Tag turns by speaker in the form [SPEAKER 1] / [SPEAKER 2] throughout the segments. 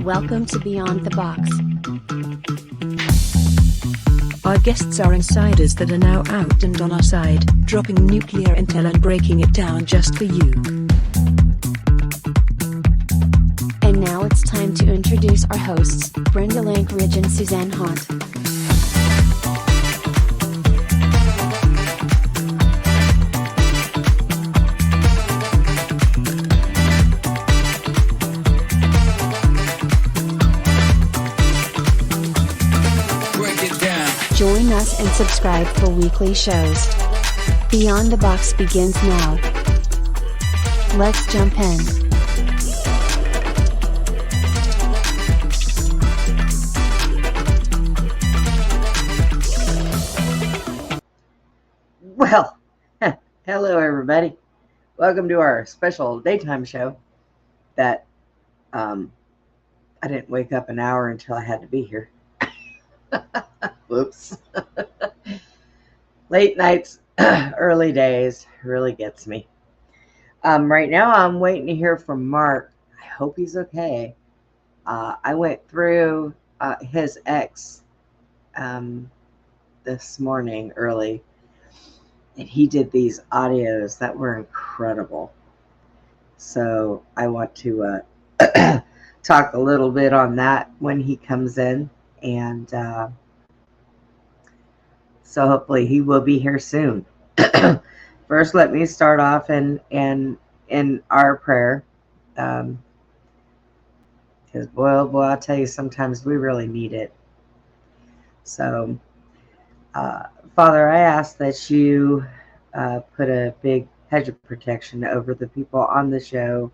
[SPEAKER 1] Welcome to Beyond the Box. Our guests are insiders that are now out and on our side, dropping nuclear intel and breaking it down just for you. And now it's time to introduce our hosts, Brenda Lankridge and Suzanne Haunt. Join us and subscribe for weekly shows. Beyond the Box begins now. Let's jump in.
[SPEAKER 2] Well, hello everybody. Welcome to our special daytime show that I didn't wake up an hour until I had to be here. Whoops. Late nights, early days really gets me. Right now I'm waiting to hear from Mark. I hope he's okay. I went through his ex this morning early, and he did these audios that were incredible. So I want to talk a little bit on that when he comes in. And so hopefully he will be here soon. First, let me start off in our prayer. Because boy, oh boy, I'll tell you, sometimes we really need it. So, Father, I ask that you put a big hedge of protection over the people on the show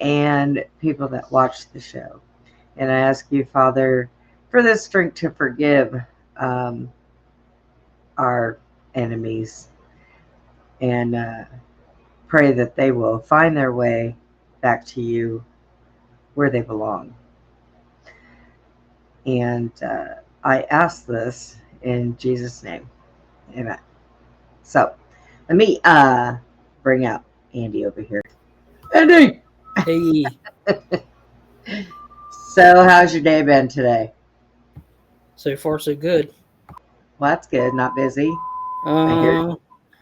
[SPEAKER 2] and people that watch the show. And I ask you, Father, for the strength to forgive our enemies, and pray that they will find their way back to you where they belong. And I ask this in Jesus' name. Amen. So let me bring out Andy over here. Andy!
[SPEAKER 3] Hey.
[SPEAKER 2] So how's your day been today?
[SPEAKER 3] So far, so good.
[SPEAKER 2] Well, that's good. Not busy. I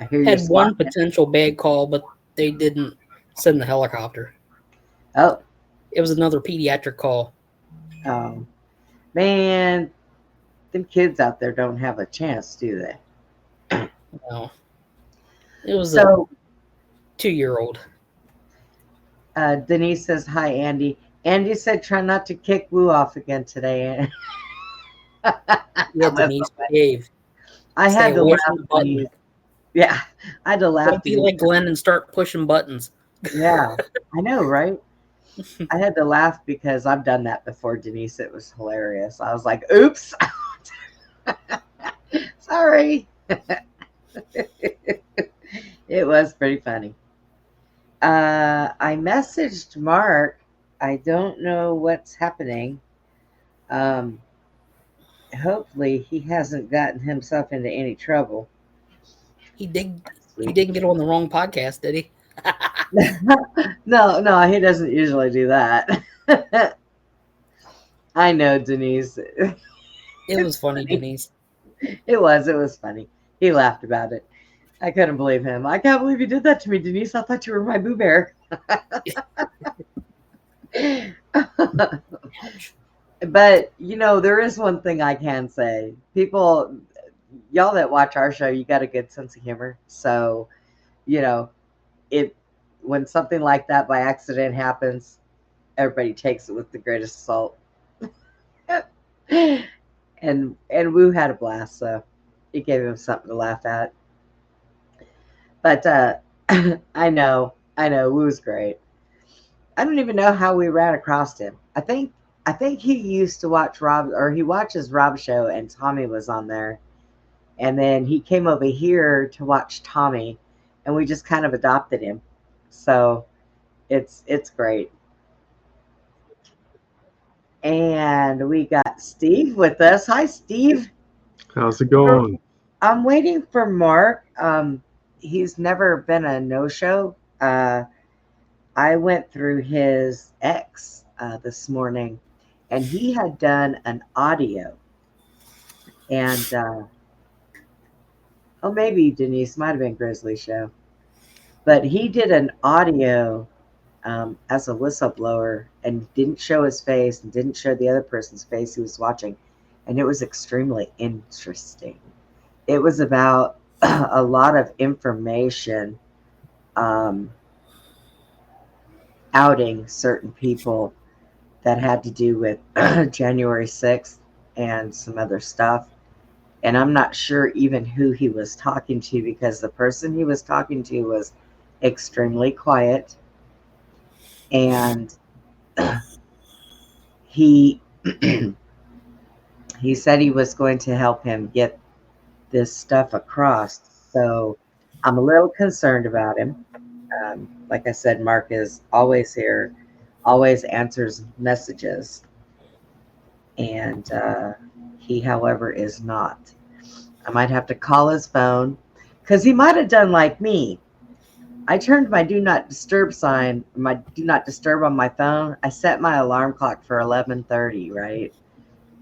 [SPEAKER 2] hear you
[SPEAKER 3] Had one potential bad call, but they didn't send the helicopter.
[SPEAKER 2] Oh.
[SPEAKER 3] It was another pediatric call.
[SPEAKER 2] Oh. Man, them kids out there don't have a chance, do they?
[SPEAKER 3] No. It was
[SPEAKER 2] a
[SPEAKER 3] 2-year-old.
[SPEAKER 2] Denise says, hi, Andy. Andy said, try not to kick Woo off again today.
[SPEAKER 3] Yeah, Denise, behave.
[SPEAKER 2] I had to laugh. Yeah, I had to laugh.
[SPEAKER 3] Don't be like Glenn and start pushing buttons.
[SPEAKER 2] Yeah, I know, right? I had to laugh because I've done that before, Denise. It was hilarious. I was like, oops. Sorry. It was pretty funny. I messaged Mark. I don't know what's happening. Hopefully he hasn't gotten himself into any trouble.
[SPEAKER 3] He didn't get on the wrong podcast, did he?
[SPEAKER 2] No, he doesn't usually do that. I know, Denise.
[SPEAKER 3] It was funny, Denise.
[SPEAKER 2] It was funny. He laughed about it. I couldn't believe him. I can't believe you did that to me, Denise. I thought you were my Boo Bear. But, there is one thing I can say. People, y'all that watch our show, you got a good sense of humor. So, when something like that by accident happens, everybody takes it with the greatest salt. And Woo had a blast, so it gave him something to laugh at. But I know, Woo's great. I don't even know how we ran across him. I think he used to watch he watches Rob's show, and Tommy was on there. And then he came over here to watch Tommy, and we just kind of adopted him. So it's great. And we got Steve with us. Hi, Steve.
[SPEAKER 4] How's it going?
[SPEAKER 2] I'm waiting for Mark. He's never been a no-show. I went through his ex this morning, and he had done an audio. And maybe Denise, might have been Grizzly Show, but he did an audio as a whistleblower and didn't show his face and didn't show the other person's face he was watching, and it was extremely interesting. It was about a lot of information outing certain people that had to do with January 6th and some other stuff. And I'm not sure even who he was talking to, because the person he was talking to was extremely quiet. And he he said he was going to help him get this stuff across. So I'm a little concerned about him. Like I said, Mark is always here, always answers messages. And he, however, is not. I might have to call his phone, because he might have done like me. I turned my do not disturb sign, my do not disturb on my phone. I set my alarm clock for 11:30, right?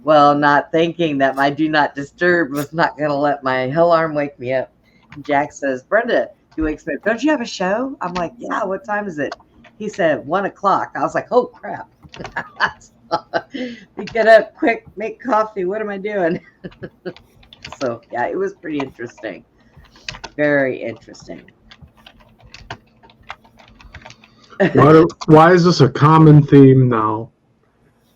[SPEAKER 2] Well, not thinking that my do not disturb was not going to let my alarm wake me up. Jack says, Brenda, he wakes me up. Don't you have a show? I'm like, yeah, what time is it? He said 1 o'clock. I was like, oh, crap. We get up quick, make coffee. What am I doing? So, yeah, it was pretty interesting. Very interesting.
[SPEAKER 4] Why is this a common theme now?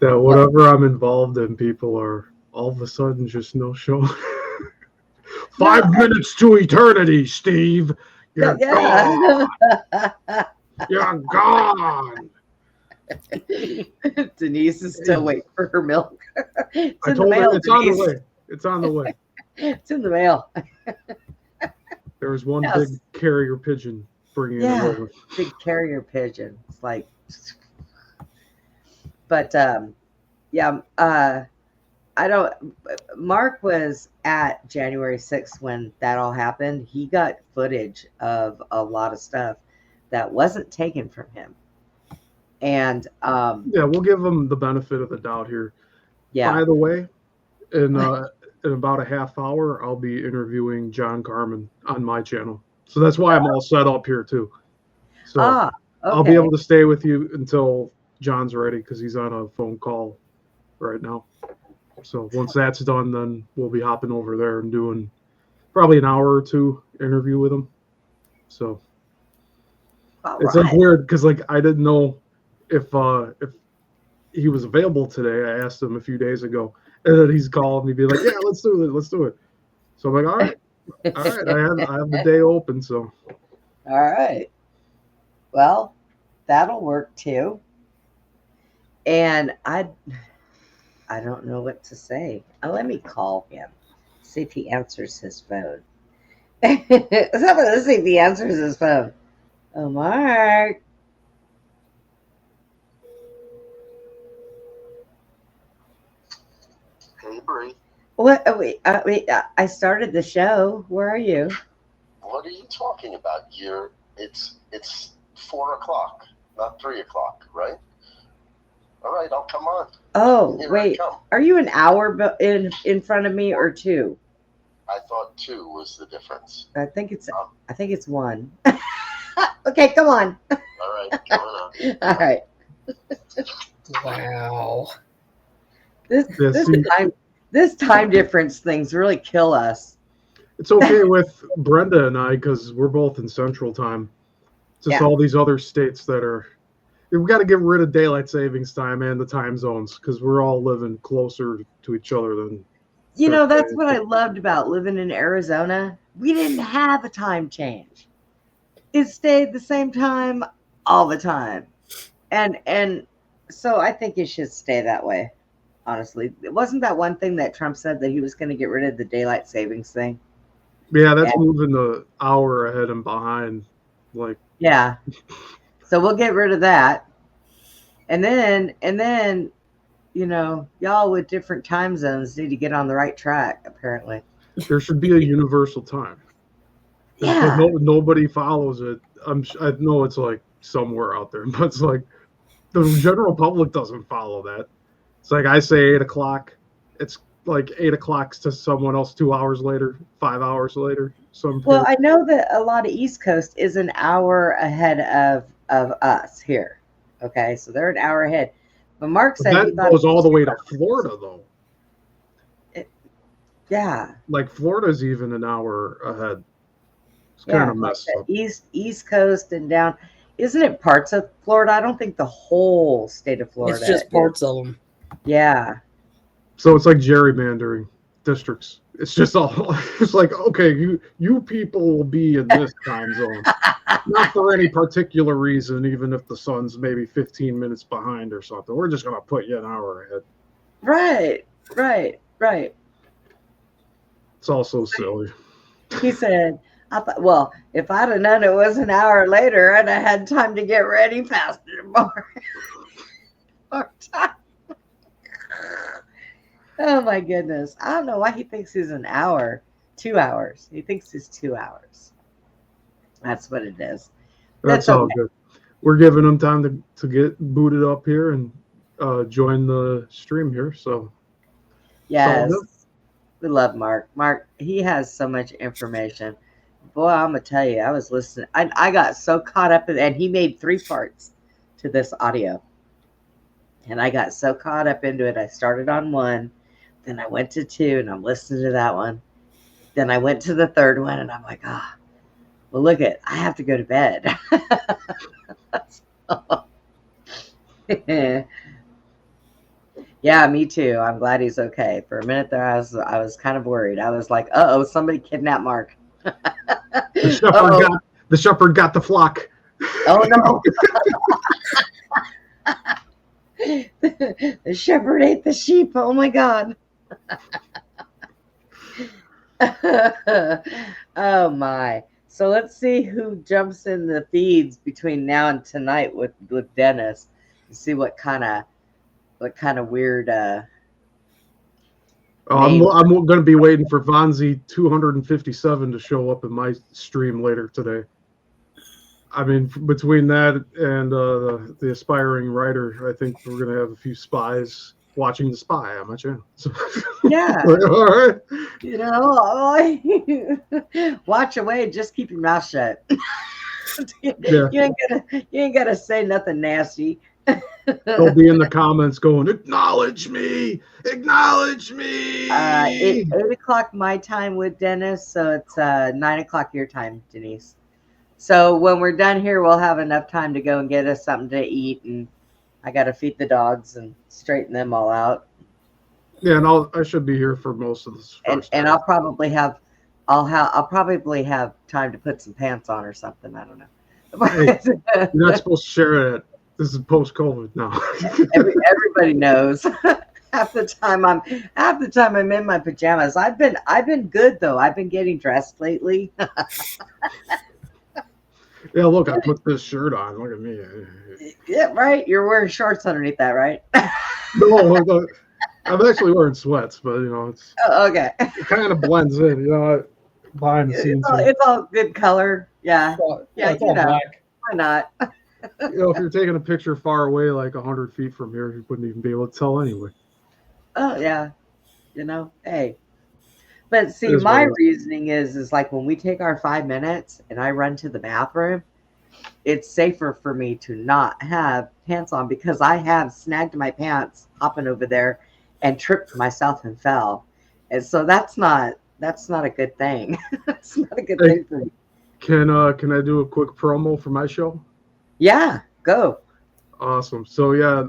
[SPEAKER 4] That whatever I'm involved in, people are all of a sudden just no show. 5 minutes to eternity, Steve. You're gone. You're gone.
[SPEAKER 2] Denise is still waiting for her milk. It's
[SPEAKER 4] I
[SPEAKER 2] in the
[SPEAKER 4] told
[SPEAKER 2] mail,
[SPEAKER 4] her it's on
[SPEAKER 2] Denise.
[SPEAKER 4] the way. It's on the way.
[SPEAKER 2] It's in the mail.
[SPEAKER 4] There's one
[SPEAKER 2] Yes.
[SPEAKER 4] big carrier pigeon bringing it
[SPEAKER 2] Yeah,
[SPEAKER 4] over.
[SPEAKER 2] big carrier pigeon. It's like, but yeah, I don't. Mark was at January 6th when that all happened. He got footage of a lot of stuff that wasn't taken from him, and
[SPEAKER 4] Yeah, we'll give them the benefit of the doubt here.
[SPEAKER 2] yeah,
[SPEAKER 4] By the way, in about a half hour, I'll be interviewing John Carmen on my channel. So that's why I'm all set up here too. So
[SPEAKER 2] okay.
[SPEAKER 4] I'll be able to stay with you until John's ready, because he's on a phone call right now. So once that's done, then we'll be hopping over there and doing probably an hour or two interview with him. So
[SPEAKER 2] All
[SPEAKER 4] it's
[SPEAKER 2] right.
[SPEAKER 4] like weird, because like I didn't know if he was available today. I asked him a few days ago, and then he's calling me, be like, "Yeah, let's do it. So I'm like, all right. I have the day open, so
[SPEAKER 2] All right. Well, that'll work too. And I don't know what to say. Let me call him. See if he answers his phone. Let's see if he answers his phone. Oh, Mark.
[SPEAKER 5] Hey, Bree.
[SPEAKER 2] What? Oh, wait. I started the show. Where are you?
[SPEAKER 5] What are you talking about? It's 4 o'clock, not 3 o'clock, right? All right, I'll come on.
[SPEAKER 2] Oh,
[SPEAKER 5] Here
[SPEAKER 2] wait.
[SPEAKER 5] I come.
[SPEAKER 2] Are you an hour in front of me or two?
[SPEAKER 5] I thought 2 was the difference.
[SPEAKER 2] I think it's one. Okay, come on.
[SPEAKER 5] All right, coming on.
[SPEAKER 2] All right.
[SPEAKER 3] Wow.
[SPEAKER 2] This time difference things really kill us.
[SPEAKER 4] it's okay with Brenda and I, because we're both in Central Time. It's just
[SPEAKER 2] Yeah.
[SPEAKER 4] all these other states that are. We've got to get rid of daylight savings time and the time zones, because we're all living closer to each other than.
[SPEAKER 2] You know, that's what I loved about living in Arizona. We didn't have a time change. It stayed the same time all the time. And so I think it should stay that way, honestly. It wasn't that one thing that Trump said, that he was going to get rid of the daylight savings thing.
[SPEAKER 4] Yeah, that's
[SPEAKER 2] Yeah.
[SPEAKER 4] moving the hour ahead and behind. Like,
[SPEAKER 2] Yeah. So we'll get rid of that. And then, you know, y'all with different time zones need to get on the right track, apparently.
[SPEAKER 4] there should be a universal time.
[SPEAKER 2] Yeah.
[SPEAKER 4] Nobody follows it. I know it's like somewhere out there, but it's like the general public doesn't follow that. It's like I say 8 o'clock. It's like 8 o'clock to someone else 2 hours later, 5 hours later.
[SPEAKER 2] Well, I know that a lot of East Coast is an hour ahead of us here. Okay, so they're an hour ahead. But Mark said he
[SPEAKER 4] that
[SPEAKER 2] thought
[SPEAKER 4] goes
[SPEAKER 2] it
[SPEAKER 4] all
[SPEAKER 2] was
[SPEAKER 4] the way
[SPEAKER 2] 2
[SPEAKER 4] to
[SPEAKER 2] hours.
[SPEAKER 4] Florida, though.
[SPEAKER 2] Yeah,
[SPEAKER 4] Like Florida's even an hour ahead. It's
[SPEAKER 2] yeah,
[SPEAKER 4] kind of
[SPEAKER 2] like
[SPEAKER 4] messed
[SPEAKER 2] the
[SPEAKER 4] up.
[SPEAKER 2] East Coast and down. Isn't it parts of Florida? I don't think the whole state of Florida.
[SPEAKER 3] It's just parts of them.
[SPEAKER 2] Yeah,
[SPEAKER 4] So it's like gerrymandering districts. It's just all. It's like, okay, you people will be in this time zone, not for any particular reason, even if the sun's maybe 15 minutes behind or something. We're just gonna put you an hour ahead.
[SPEAKER 2] right.
[SPEAKER 4] It's all so silly.
[SPEAKER 2] He said, I thought, well, if I'd have known it was an hour later, I'd have had time to get ready faster tomorrow. More time. Oh my goodness. I don't know why he thinks he's an hour. 2 hours. He thinks he's 2 hours. That's what it is.
[SPEAKER 4] That's
[SPEAKER 2] That's
[SPEAKER 4] all
[SPEAKER 2] okay.
[SPEAKER 4] good. We're giving them time to get booted up here and join the stream here. So
[SPEAKER 2] Yes.
[SPEAKER 4] good.
[SPEAKER 2] We love Mark. Mark, he has so much information. Boy, I'm going to tell you, I was listening. I got so caught up in, and he made 3 parts to this audio. And I got so caught up into it. I started on 1, then I went to 2, and I'm listening to that one. Then I went to the 3rd one, and I'm like, well, look I have to go to bed. Yeah, me too. I'm glad he's okay. For a minute there, I was kind of worried. I was like, somebody kidnapped Mark.
[SPEAKER 4] The shepherd got the flock.
[SPEAKER 2] Oh no. The shepherd ate the sheep. Oh my God. Oh my. So let's see who jumps in the feeds between now and tonight with Dennis and see what kind of weird
[SPEAKER 4] I'm going to be waiting for Vonzi 257 to show up in my stream later today. I mean, between that and the aspiring writer, I think we're going to have a few spies watching The Spy on my channel. So,
[SPEAKER 2] yeah.
[SPEAKER 4] all right.
[SPEAKER 2] You know, watch away. Just keep your mouth shut.
[SPEAKER 4] Yeah.
[SPEAKER 2] You ain't gotta say nothing nasty.
[SPEAKER 4] They'll be in the comments going, acknowledge me.
[SPEAKER 2] It's 8 o'clock my time with Dennis, so it's 9 o'clock your time, Denise. So when we're done here, we'll have enough time to go and get us something to eat, and I got to feed the dogs and straighten them all out.
[SPEAKER 4] Yeah, and I should be here for most of this.
[SPEAKER 2] And I'll probably have time to put some pants on or something. I don't know.
[SPEAKER 4] Hey, you're not supposed to share that. This is post-COVID now.
[SPEAKER 2] Everybody knows. Half the time I'm in my pajamas. I've been good though. I've been getting dressed lately.
[SPEAKER 4] Yeah, look, I put this shirt on. Look at me.
[SPEAKER 2] Yeah, right. You're wearing shorts underneath that, right?
[SPEAKER 4] No, look, I'm actually wearing sweats, but it's
[SPEAKER 2] Okay.
[SPEAKER 4] it kind of blends in, behind the scenes.
[SPEAKER 2] It's all good color. Yeah. Yeah,
[SPEAKER 3] it's all black.
[SPEAKER 2] Why not?
[SPEAKER 4] If you're taking a picture far away, like 100 feet from here, you wouldn't even be able to tell anyway.
[SPEAKER 2] Oh yeah. Hey. But see, my reasoning is like when we take our 5 minutes and I run to the bathroom, it's safer for me to not have pants on because I have snagged my pants hopping over there and tripped myself and fell. And so that's not a good thing. That's not a good thing for me.
[SPEAKER 4] Can I do a quick promo for my show?
[SPEAKER 2] Yeah, go.
[SPEAKER 4] Awesome. So yeah,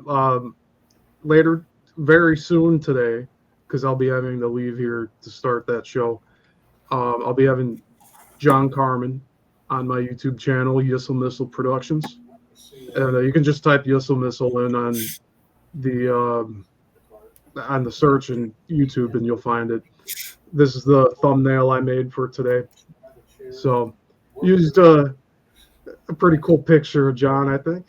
[SPEAKER 4] later, very soon today, because I'll be having to leave here to start that show. I'll be having John Carmen on my YouTube channel, Yissel Missile Productions, and you can just type Yissel Missile in on the search in YouTube, and you'll find it. This is the thumbnail I made for today. So used a pretty cool picture of John, I think.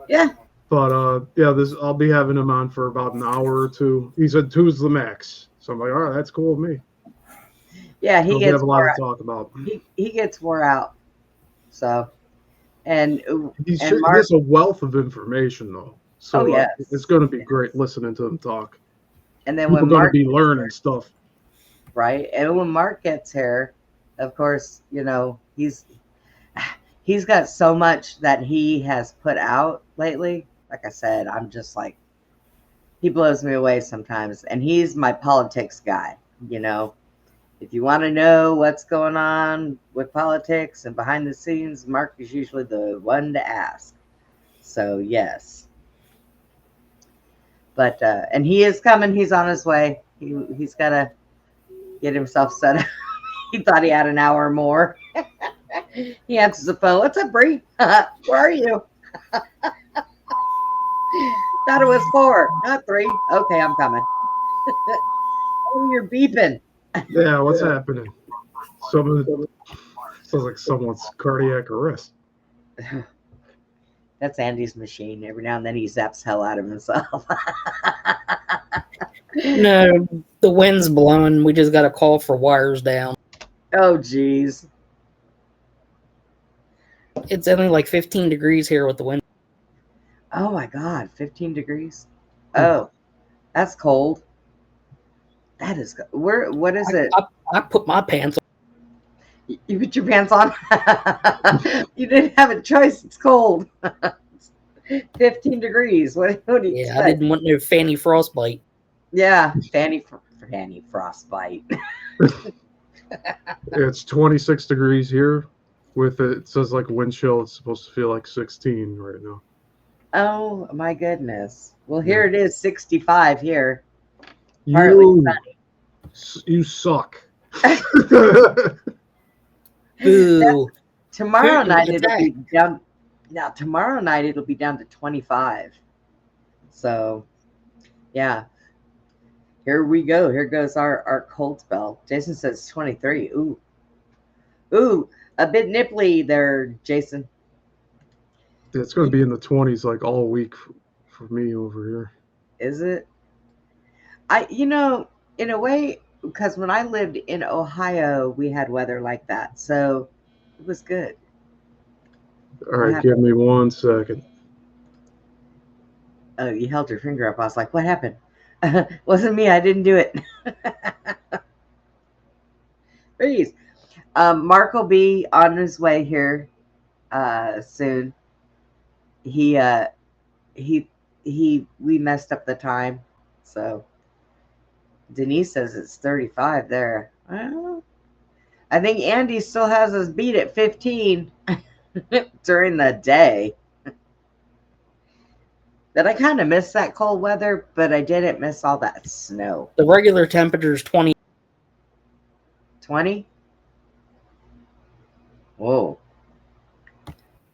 [SPEAKER 2] Yeah.
[SPEAKER 4] But I'll be having him on for about an hour or two. He said 2's the max, so I'm like, all right, that's cool with me.
[SPEAKER 2] Yeah, he gets
[SPEAKER 4] have a lot to talk about.
[SPEAKER 2] He gets wore out. So, and
[SPEAKER 4] He's
[SPEAKER 2] Mark,
[SPEAKER 4] a wealth of information though. So
[SPEAKER 2] Oh, yes.
[SPEAKER 4] it's going to be great listening to them talk.
[SPEAKER 2] And then
[SPEAKER 4] People
[SPEAKER 2] when
[SPEAKER 4] going to
[SPEAKER 2] Mark
[SPEAKER 4] be
[SPEAKER 2] gets
[SPEAKER 4] learning
[SPEAKER 2] here,
[SPEAKER 4] stuff.
[SPEAKER 2] right? And when Mark gets here, of course, you know, he's got so much that he has put out lately. Like I said, I'm just like, he blows me away sometimes. And he's my politics guy, you know. If you want to know what's going on with politics and behind the scenes, Mark is usually the one to ask. So, yes. But, and he is coming. He's on his way. He's got to get himself set up. He thought he had an hour more. He answers the phone. What's up, Bree? Where are you? Thought it was 4, not 3. Okay, I'm coming. Oh, you're beeping.
[SPEAKER 4] Yeah, what's happening? Sounds like someone's cardiac arrest.
[SPEAKER 2] That's Andy's machine. Every now and then he zaps hell out of himself.
[SPEAKER 3] No, the wind's blowing. We just got a call for wires down.
[SPEAKER 2] Oh, geez.
[SPEAKER 3] It's only like 15 degrees here with the wind.
[SPEAKER 2] Oh, my God. 15 degrees? Oh, that's cold. That is good. What is it?
[SPEAKER 3] I put my pants on.
[SPEAKER 2] You put your pants on? You didn't have a choice. It's cold. 15 degrees. What do you expect?
[SPEAKER 3] I didn't want no fanny frostbite.
[SPEAKER 2] Yeah, Fanny frostbite.
[SPEAKER 4] It's 26 degrees here. It says like wind chill. It's supposed to feel like 16 right now.
[SPEAKER 2] Oh, my goodness. Well, here it is, 65 here. Partly sunny.
[SPEAKER 4] You suck.
[SPEAKER 3] Boo.
[SPEAKER 2] Tomorrow
[SPEAKER 3] Putin
[SPEAKER 2] night it'll
[SPEAKER 3] attack.
[SPEAKER 2] be down. Now tomorrow night it'll be down to 25. So, yeah. Here we go. Here goes our cold spell. Jason says 23. Ooh, a bit nipply there, Jason.
[SPEAKER 4] It's going to be in the 20s like all week for me over here.
[SPEAKER 2] Is it? In a way, because when I lived in Ohio, we had weather like that, so it was good.
[SPEAKER 4] All right, give me 1 second.
[SPEAKER 2] Oh, you held your finger up. I was like, what happened? Wasn't me. I didn't do it. Please. Mark will be on his way here soon. We messed up the time. So Denise says it's 35 there. Well, I think Andy still has us beat at 15 during the day. That I kind of miss that cold weather, but I didn't miss all that snow.
[SPEAKER 3] The regular temperature is 20.
[SPEAKER 2] 20? Whoa.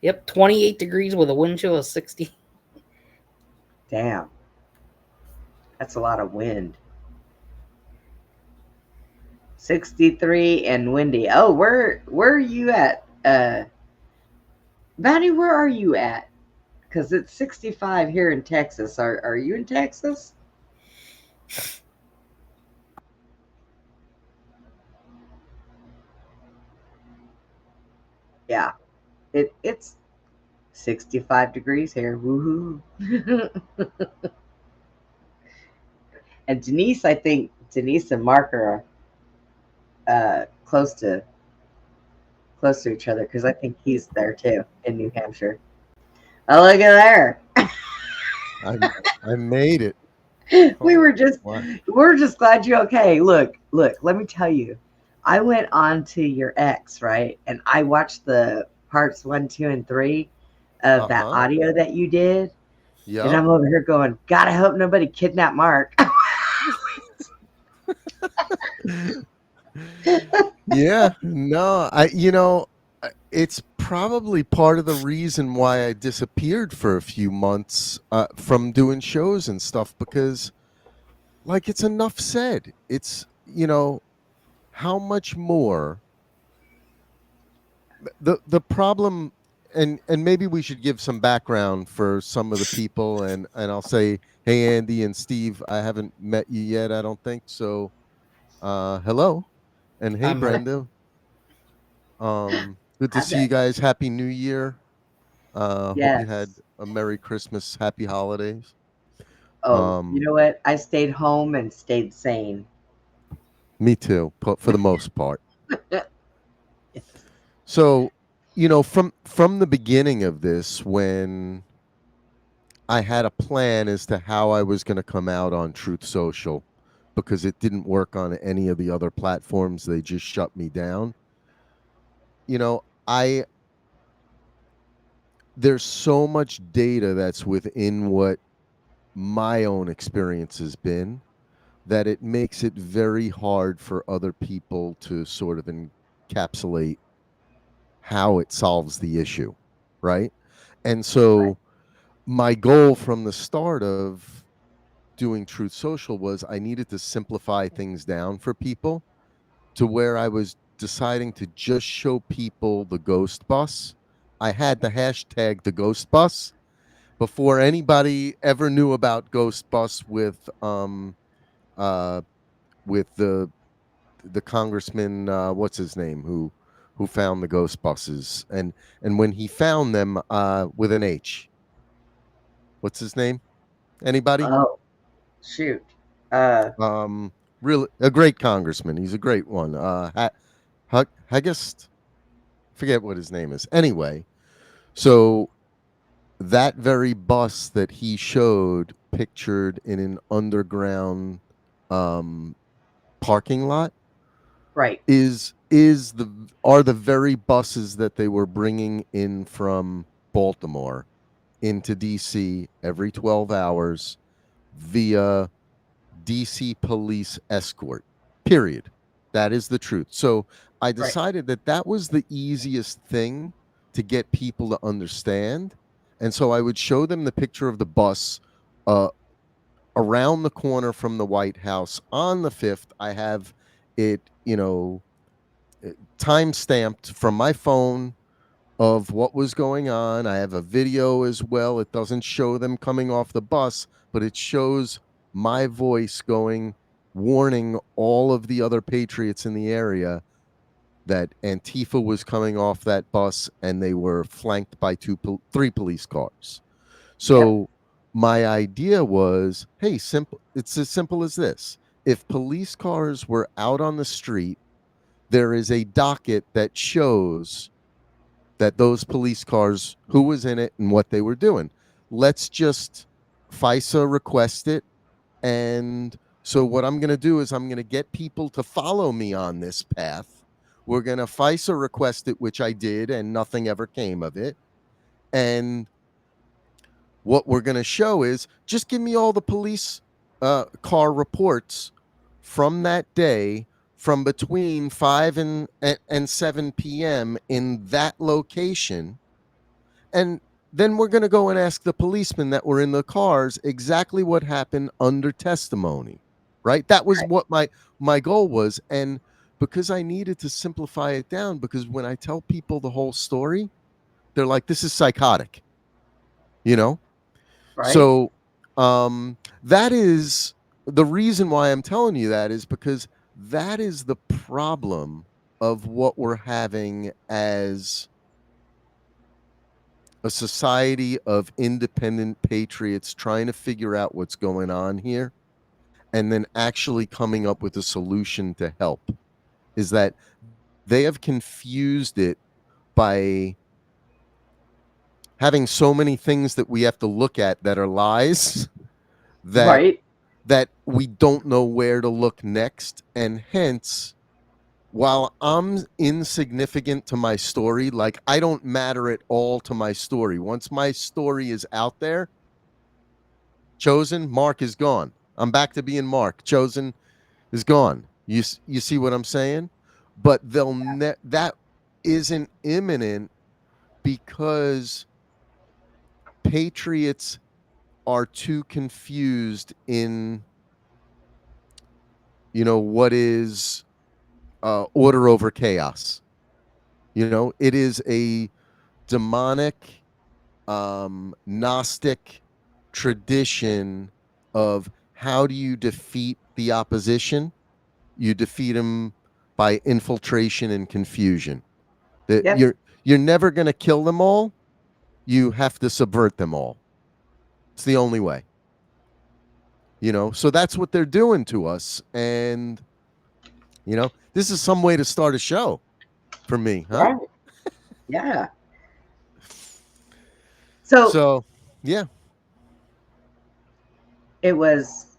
[SPEAKER 3] Yep, 28 degrees with a wind chill of 60.
[SPEAKER 2] Damn. That's a lot of wind. 63 and windy. Oh, where are you at? Bonnie, where are you at? Because it's 65 here in Texas. Are you in Texas? Yeah. It's 65 degrees here. Woohoo. And Denise, I think Denise and Mark are close to each other because I think he's there too in New Hampshire. Oh, look at there.
[SPEAKER 6] I made it.
[SPEAKER 2] We're just glad you're okay. Look, let me tell you. I went on to your ex, right? And I watched the parts 1, 2, and 3 of that audio that you did.
[SPEAKER 6] Yeah.
[SPEAKER 2] And I'm over here going, God, I hope nobody kidnapped Mark.
[SPEAKER 6] Yeah. No, it's probably part of the reason why I disappeared for a few months from doing shows and stuff, because like it's enough said. It's, how much more the problem, and maybe we should give some background for some of the people, and I'll say, hey, Andy and Steve, I haven't met you yet, I don't think so. Hello, and hey, Brenda. Good to see you guys. Happy New Year.
[SPEAKER 2] Yes.
[SPEAKER 6] Hope you had a Merry Christmas, Happy Holidays.
[SPEAKER 2] Oh, you know what? I stayed home and stayed sane.
[SPEAKER 6] Me too, for the most part. So, from the beginning of this, when I had a plan as to how I was going to come out on Truth Social, because it didn't work on any of the other platforms, they just shut me down. I there's so much data that's within what my own experience has been, that it makes it very hard for other people to sort of encapsulate how it solves the issue, right? And so my goal from the start of doing Truth Social was I needed to simplify things down for people to where I was deciding to just show people the ghost bus. I had the hashtag the ghost bus before anybody ever knew about ghost bus with the congressman, what's his name, who found the ghost buses, and when he found them, with an H, what's his name? Anybody?
[SPEAKER 2] Oh, shoot.
[SPEAKER 6] Really a great congressman. He's a great one. I guess forget what his name is. Anyway, so that very bus that he showed pictured in an underground parking lot
[SPEAKER 2] Right.
[SPEAKER 6] are the very buses that they were bringing in from Baltimore into DC every 12 hours via DC police escort. Period. That is the truth. So I decided that was the easiest thing to get people to understand. And so I would show them the picture of the bus around the corner from the White House on the 5th. I have it, time stamped from my phone of what was going on. I have a video as well. It doesn't show them coming off the bus, but it shows my voice warning all of the other patriots in the area that Antifa was coming off that bus and they were flanked by three police cars. So my idea was, hey, it's as simple as this. If police cars were out on the street, there is a docket that shows that those police cars, who was in it and what they were doing. Let's just FISA request it. And so what I'm going to do is I'm going to get people to follow me on this path. We're going to FISA request it, which I did, and nothing ever came of it. And what we're going to show is just give me all the police car reports from that day, from between 5 and 7 p.m. in that location. And then we're going to go and ask the policemen that were in the cars exactly what happened under testimony, right? That was what my goal was. And because I needed to simplify it down, because when I tell people the whole story, they're like, this is psychotic, Right. So that is the reason why I'm telling you that, is because that is the problem of what we're having as a society of independent patriots trying to figure out what's going on here and then actually coming up with a solution to help, is that they have confused it by having so many things that we have to look at that are lies that we don't know where to look next. And hence, while I'm insignificant to my story, like I don't matter at all to my story. Once my story is out there, Chosen, Mark is gone. I'm back to being Mark. Chosen is gone. You see what I'm saying? But that isn't imminent because patriots are too confused in, what is order over chaos. It is a demonic, Gnostic tradition of how do you defeat the opposition? You defeat them by infiltration and confusion. You're never going to kill them all. you have to subvert them all. It's the only way. So that's what they're doing to us. And, this is some way to start a show for me, huh?
[SPEAKER 2] Right. Yeah. So
[SPEAKER 6] So, yeah.
[SPEAKER 2] it was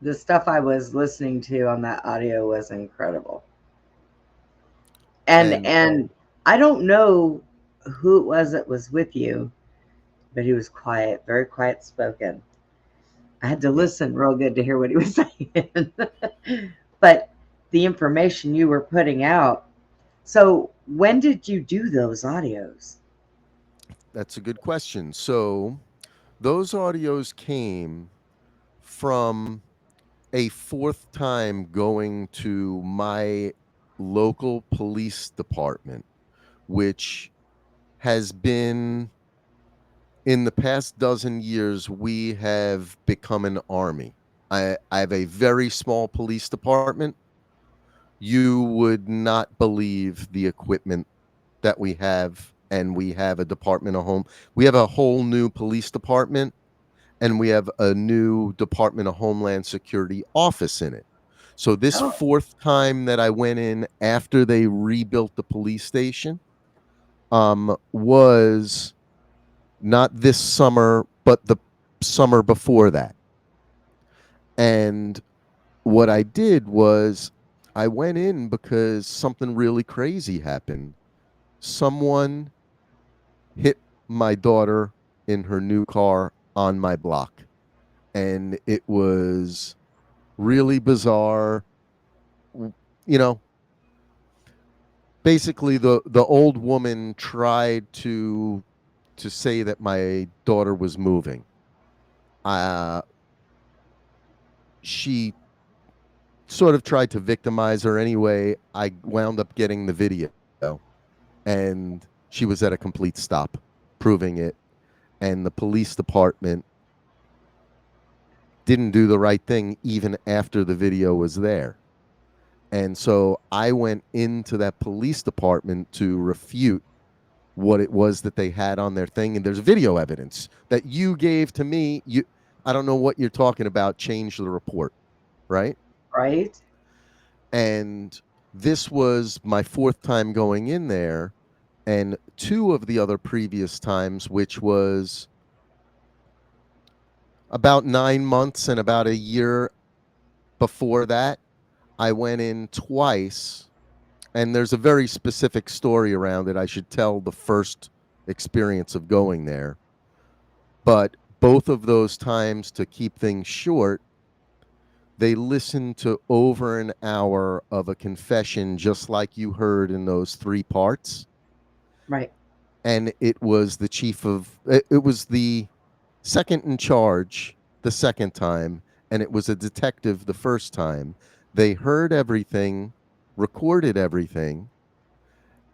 [SPEAKER 2] the stuff I was listening to on that audio was incredible. And I don't know who it was that was with you, but he was quiet, very quiet spoken. I had to listen real good to hear what he was saying. But the information you were putting out. So when did you do those audios?
[SPEAKER 6] That's a good question. So those audios came from a fourth time going to my local police department, which has been, in the past dozen years, we have become an army. I have a very small police department. You would not believe the equipment that we have, and we have a Department of Home. We have a whole new police department, and we have a new Department of Homeland Security office in it. So this
[SPEAKER 2] Oh.
[SPEAKER 6] fourth time that I went in after they rebuilt the police station was not this summer, but the summer before that. And what I did was I went in because something really crazy happened. Someone hit my daughter in her new car on my block. And it was really bizarre. Basically the old woman tried to say that my daughter was moving. She sort of tried to victimize her anyway. I wound up getting the video, and she was at a complete stop, proving it. And the police department didn't do the right thing even after the video was there. And so I went into that police department to refute what it was that they had on their thing. And there's video evidence that you gave to me. I don't know what you're talking about. Change the report, right?
[SPEAKER 2] Right.
[SPEAKER 6] And this was my fourth time going in there. And two of the other previous times, which was about 9 months and about a year before that, I went in twice. And there's a very specific story around it. I should tell the first experience of going there. But both of those times, to keep things short, they listened to over an hour of a confession, just like you heard in those 3 parts.
[SPEAKER 2] Right.
[SPEAKER 6] And it was it was the second in charge the second time, and it was a detective the first time. They heard everything, recorded everything,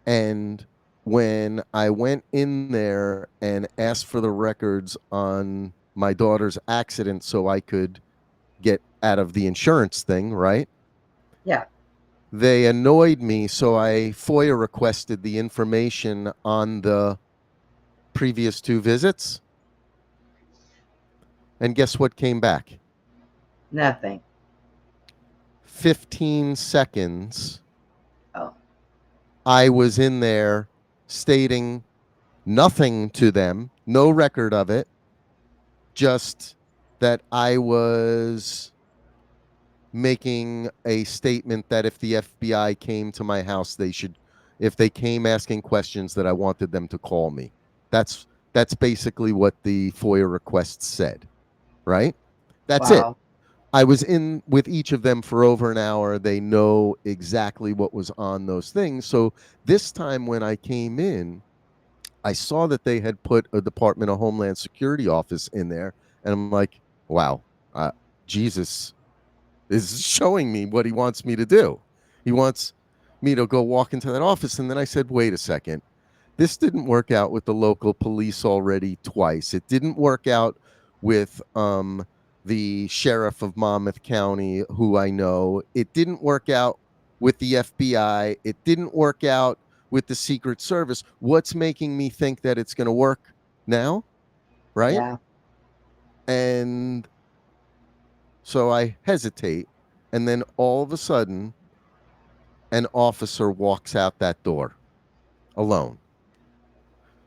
[SPEAKER 6] and when I went in there and asked for the records on my daughter's accident so I could get out of the insurance thing, right?
[SPEAKER 2] Yeah.
[SPEAKER 6] They annoyed me, so I FOIA requested the information on the previous 2 visits. And guess what came back?
[SPEAKER 2] Nothing.
[SPEAKER 6] 15 seconds.
[SPEAKER 2] Oh.
[SPEAKER 6] I was in there stating nothing to them, no record of it, just that I was making a statement that if the FBI came to my house, if they came asking questions, that I wanted them to call me. That's basically what the FOIA request said, right? That's it. I was in with each of them for over an hour. They know exactly what was on those things. So this time when I came in, I saw that they had put a Department of Homeland Security office in there. And I'm like, wow, Jesus is showing me what he wants me to do. He wants me to go walk into that office. And then I said, wait a second. This didn't work out with the local police already twice. It didn't work out with the sheriff of Monmouth County, who I know. It didn't work out with the FBI. It didn't work out with the Secret Service. What's making me think that it's going to work now? Right?
[SPEAKER 2] Yeah.
[SPEAKER 6] And so I hesitate. And then all of a sudden, an officer walks out that door alone.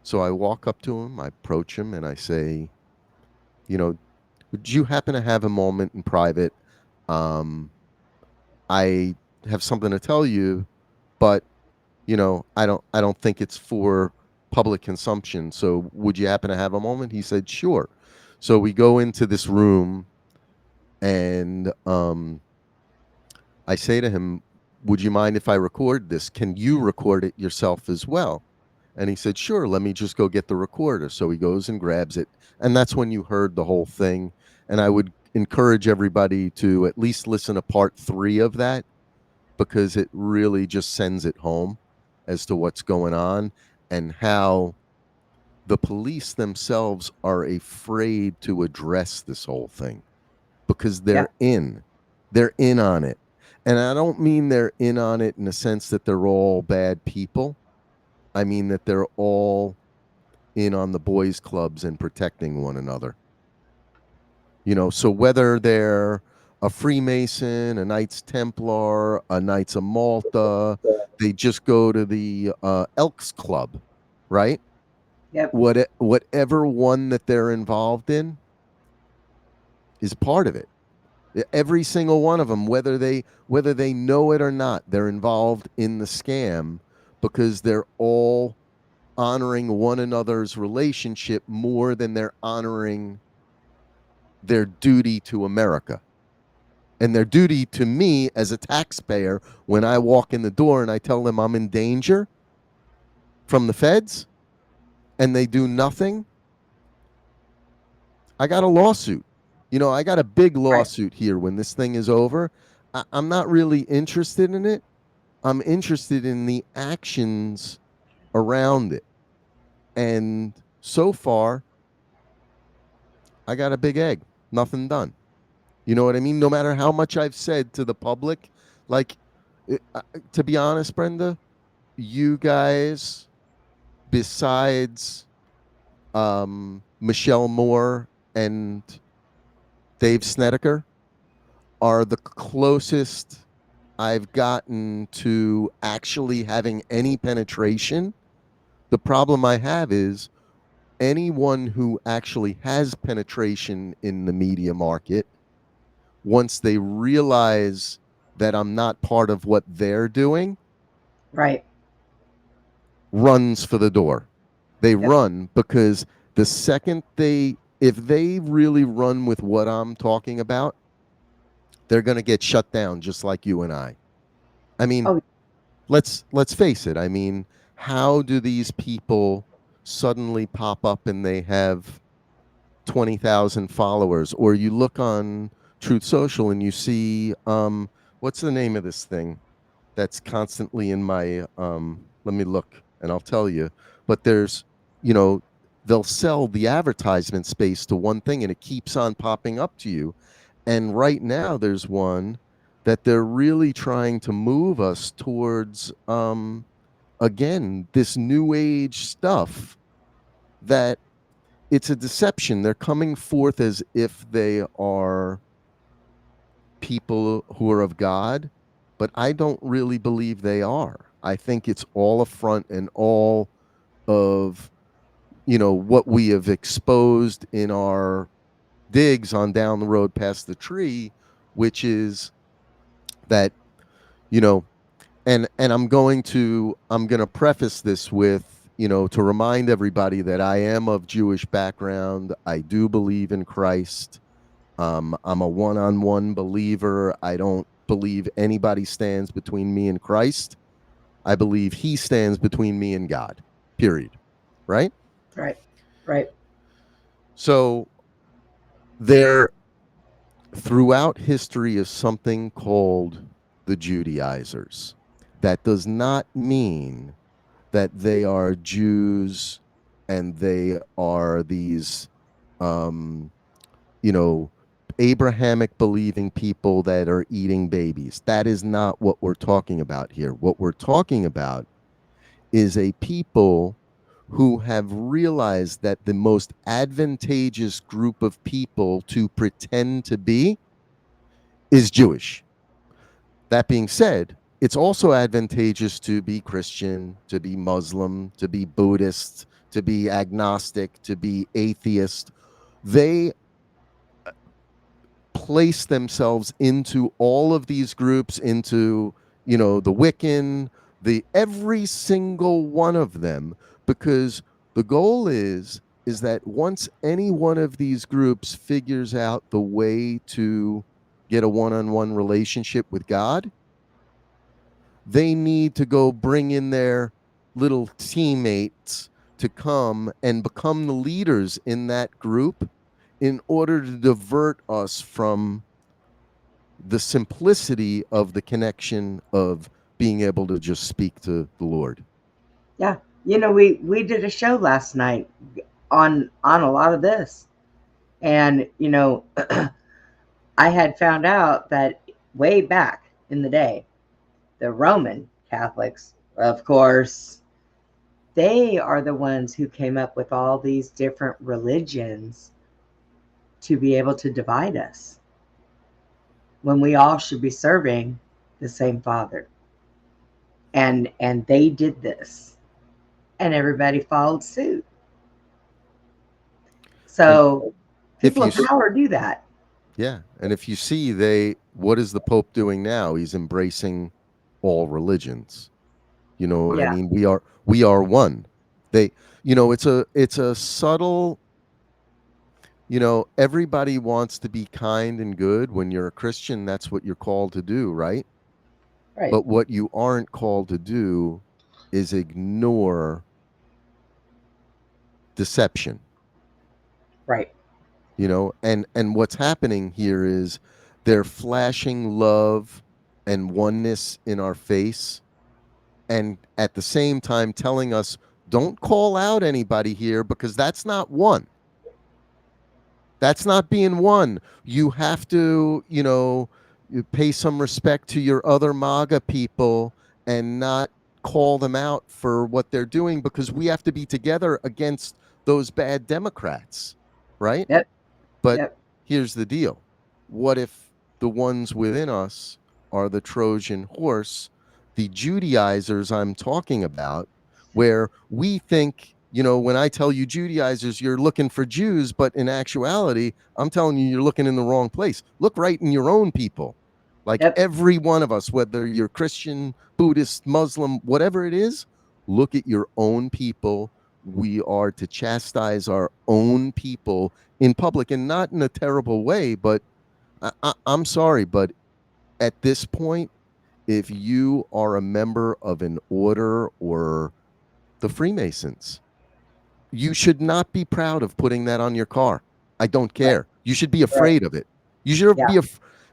[SPEAKER 6] So I walk up to him, I approach him, and I say, you know, would you happen to have a moment in private? I have something to tell you, but I don't think it's for public consumption. So would you happen to have a moment? He said, sure. So we go into this room, and I say to him, would you mind if I record this? Can you record it yourself as well? And he said, sure, let me just go get the recorder. So he goes and grabs it. And that's when you heard the whole thing. And I would encourage everybody to at least listen to part 3 of that, because it really just sends it home as to what's going on and how the police themselves are afraid to address this whole thing because they're in on it. And I don't mean they're in on it in the sense that they're all bad people. I mean that they're all in on the boys' clubs and protecting one another. So whether they're a Freemason, a Knights Templar, a Knights of Malta, they just go to the Elks Club, right?
[SPEAKER 2] Yep.
[SPEAKER 6] Whatever one that they're involved in is part of it. Every single one of them, whether they know it or not, they're involved in the scam because they're all honoring one another's relationship more than they're honoring their duty to America. And their duty to me as a taxpayer when I walk in the door and I tell them I'm in danger from the feds and they do nothing. I got a lawsuit. I got a big lawsuit here when this thing is over. I'm not really interested in it. I'm interested in the actions around it. And so far, I got a big egg. Nothing done. You know what I mean? No matter how much I've said to the public, to be honest, Brenda, you guys, besides Michelle Moore and Dave Snedeker, are the closest I've gotten to actually having any penetration. The problem I have is anyone who actually has penetration in the media market, once they realize that I'm not part of what they're doing,
[SPEAKER 2] Right.
[SPEAKER 6] runs for the door. They run because the second if they really run with what I'm talking about, they're going to get shut down just like you and I. I mean, let's face it. I mean, how do these people suddenly pop up and they have 20,000 followers? Or you look on Truth Social and you see, what's the name of this thing that's constantly in my, let me look and I'll tell you. But there's, they'll sell the advertisement space to one thing and it keeps on popping up to you. And right now there's one that they're really trying to move us towards, again, this new age stuff that it's a deception. They're coming forth as if they are people who are of God, but I don't really believe they are. I think it's all a front and all of, what we have exposed in our digs on down the road past the tree, which is that, and I'm going to preface this with, to remind everybody that I am of Jewish background. I do believe in Christ. I'm a one-on-one believer. I don't believe anybody stands between me and Christ. I believe he stands between me and God, period. Right?
[SPEAKER 2] Right.
[SPEAKER 6] So there, throughout history, is something called the Judaizers. That does not mean that they are Jews and they are these, Abrahamic believing people that are eating babies. That is not what we're talking about here. What we're talking about is a people who have realized that the most advantageous group of people to pretend to be is Jewish. That being said, it's also advantageous to be Christian, to be Muslim, to be Buddhist, to be agnostic, to be atheist. They place themselves into all of these groups, into, the Wiccan, every single one of them, because the goal is that once any one of these groups figures out the way to get a one-on-one relationship with God, they need to go bring in their little teammates to come and become the leaders in that group in order to divert us from the simplicity of the connection of being able to just speak to the Lord.
[SPEAKER 2] Yeah. We did a show last night on a lot of this. And, I had found out that way back in the day, the Roman Catholics, of course, they are the ones who came up with all these different religions to be able to divide us when we all should be serving the same Father. And they did this, and everybody followed suit. So people of power do that.
[SPEAKER 6] Yeah, and if you see, what is the Pope doing now? He's embracing all religions. You know what I mean? We are one. It's a subtle. Everybody wants to be kind and good. When you're a Christian, that's what you're called to do, right?
[SPEAKER 2] Right.
[SPEAKER 6] But what you aren't called to do is ignore deception.
[SPEAKER 2] Right.
[SPEAKER 6] And what's happening here is they're flashing love and oneness in our face, and at the same time telling us, don't call out anybody here because that's not one. That's not being one. You have to, you pay some respect to your other MAGA people and not call them out for what they're doing, because we have to be together against those bad Democrats, right?
[SPEAKER 2] Yep.
[SPEAKER 6] But here's the deal. What if the ones within us are the Trojan horse, the Judaizers I'm talking about, where we think, when I tell you Judaizers, you're looking for Jews, but in actuality, I'm telling you, you're looking in the wrong place. Look right in your own people. Like every one of us, whether you're Christian, Buddhist, Muslim, whatever it is, look at your own people. We are to chastise our own people in public, and not in a terrible way, but I'm sorry, but at this point, if you are a member of an order or the Freemasons, you should not be proud of putting that on your car. I don't care. Right. You should be afraid of it. You should be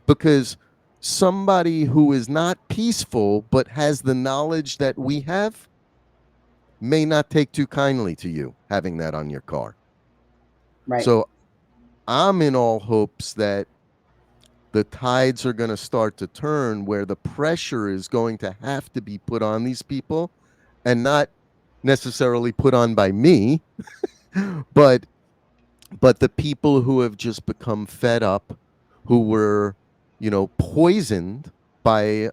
[SPEAKER 6] because somebody who is not peaceful but has the knowledge that we have may not take too kindly to you having that on your car.
[SPEAKER 2] Right.
[SPEAKER 6] So I'm in all hopes that the tides are going to start to turn, where the pressure is going to have to be put on these people, and not necessarily put on by me, but the people who have just become fed up, who were, poisoned by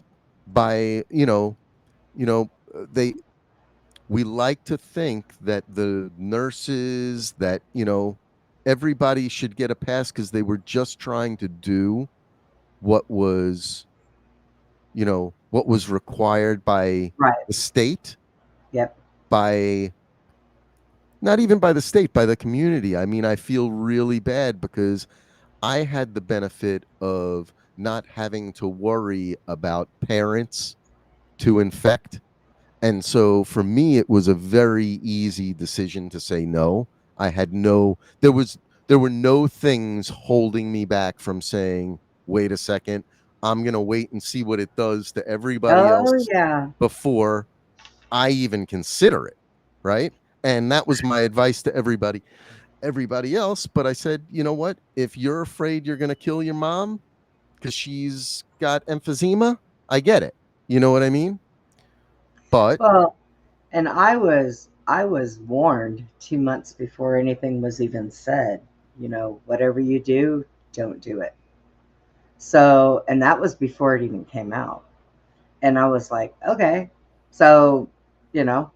[SPEAKER 6] we like to think that the nurses, that, everybody should get a pass because they were just trying to do what was required by the state.
[SPEAKER 2] Yep.
[SPEAKER 6] By not even by the state, by the community. I mean, I feel really bad because I had the benefit of not having to worry about parents to infect. And so for me, it was a very easy decision to say no. There were no things holding me back from saying, wait a second, I'm going to wait and see what it does to everybody else before I even consider it. Right. And that was my advice to everybody else. But I said, you know what? If you're afraid you're going to kill your mom because she's got emphysema, I get it. You know what I mean? But
[SPEAKER 2] And I was warned 2 months before anything was even said. Whatever you do, don't do it. So, and that was before it even came out. And I was like, okay. So, you know,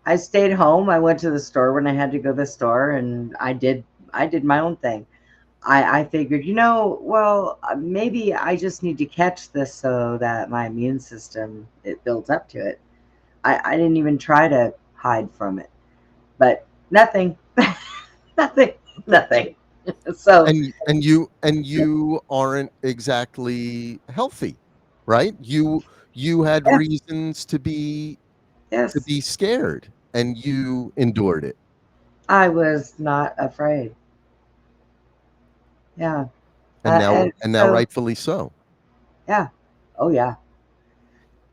[SPEAKER 2] I stayed home. I went to the store when I had to go to the store, and I did my own thing. I figured, well, maybe I just need to catch this so that my immune system, it builds up to it. I didn't even try to hide from it, but nothing, nothing, nothing. So
[SPEAKER 6] And you aren't exactly healthy, right? You had
[SPEAKER 2] yeah,
[SPEAKER 6] reasons to be
[SPEAKER 2] yes,
[SPEAKER 6] scared, and you endured it.
[SPEAKER 2] I was not afraid. Yeah,
[SPEAKER 6] And now
[SPEAKER 2] and
[SPEAKER 6] and now
[SPEAKER 2] so
[SPEAKER 6] rightfully so.
[SPEAKER 2] yeah, oh yeah.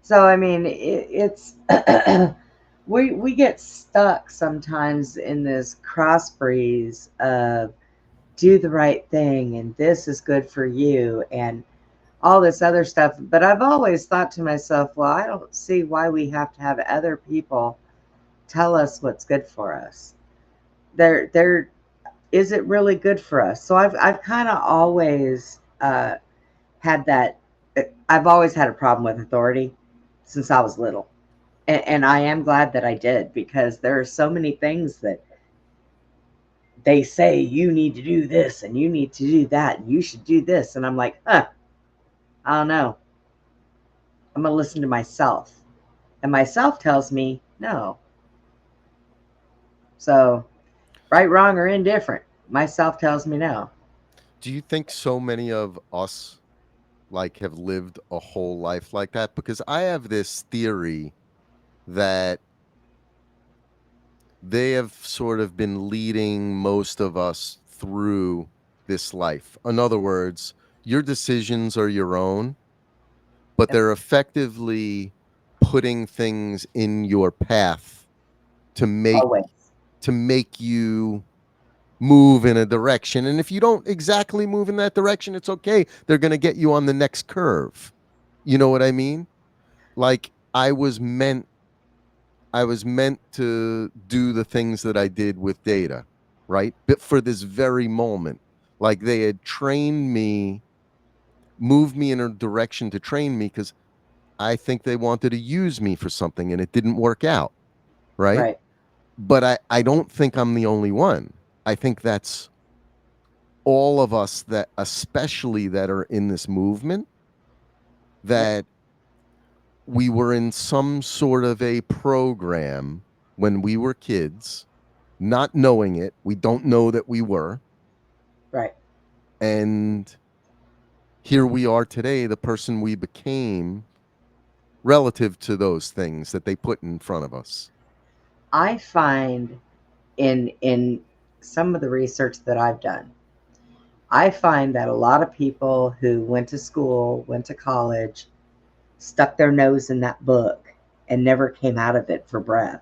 [SPEAKER 2] So I mean, it's we get stuck sometimes in this cross breeze of do the right thing and this is good for you and all this other stuff. But I've always thought to myself, well, I don't see why we have to have other people tell us what's good for us. There is it really good for us? So I've kind of always had that. I've always had a problem with authority since I was little, and I am glad that I did, because there are so many things that they say you need to do this and you need to do that and you should do this, and I'm like, I don't know. I'm gonna listen to myself, and myself tells me no. So right, wrong, or indifferent, myself tells me no.
[SPEAKER 6] Do you think so many of us like have lived a whole life like that? Because I have this theory that they have sort of been leading most of us through this life. In other words, your decisions are your own, but
[SPEAKER 2] Yep,
[SPEAKER 6] they're effectively putting things in your path to make
[SPEAKER 2] always.
[SPEAKER 6] you move in a direction. And if you don't exactly move in that direction, it's okay. They're going to get you on the next curve. You know what I mean? Like I was meant to do the things that I did with Data, right? But for this very moment, like they had trained me, moved me in a direction to train me because I think they wanted to use me for something and it didn't work out, right?
[SPEAKER 2] Right.
[SPEAKER 6] But I don't think I'm the only one. I think that's all of us, that especially that are in this movement,
[SPEAKER 2] Yep.
[SPEAKER 6] that we were in some sort of a program when we were kids, not knowing it. We don't know that we were.
[SPEAKER 2] Right.
[SPEAKER 6] And here we are today, the person we became relative to those things that they put in front of us.
[SPEAKER 2] I find in some of the research that I've done, I find that a lot of people who went to school, went to college, stuck their nose in that book and never came out of it for breath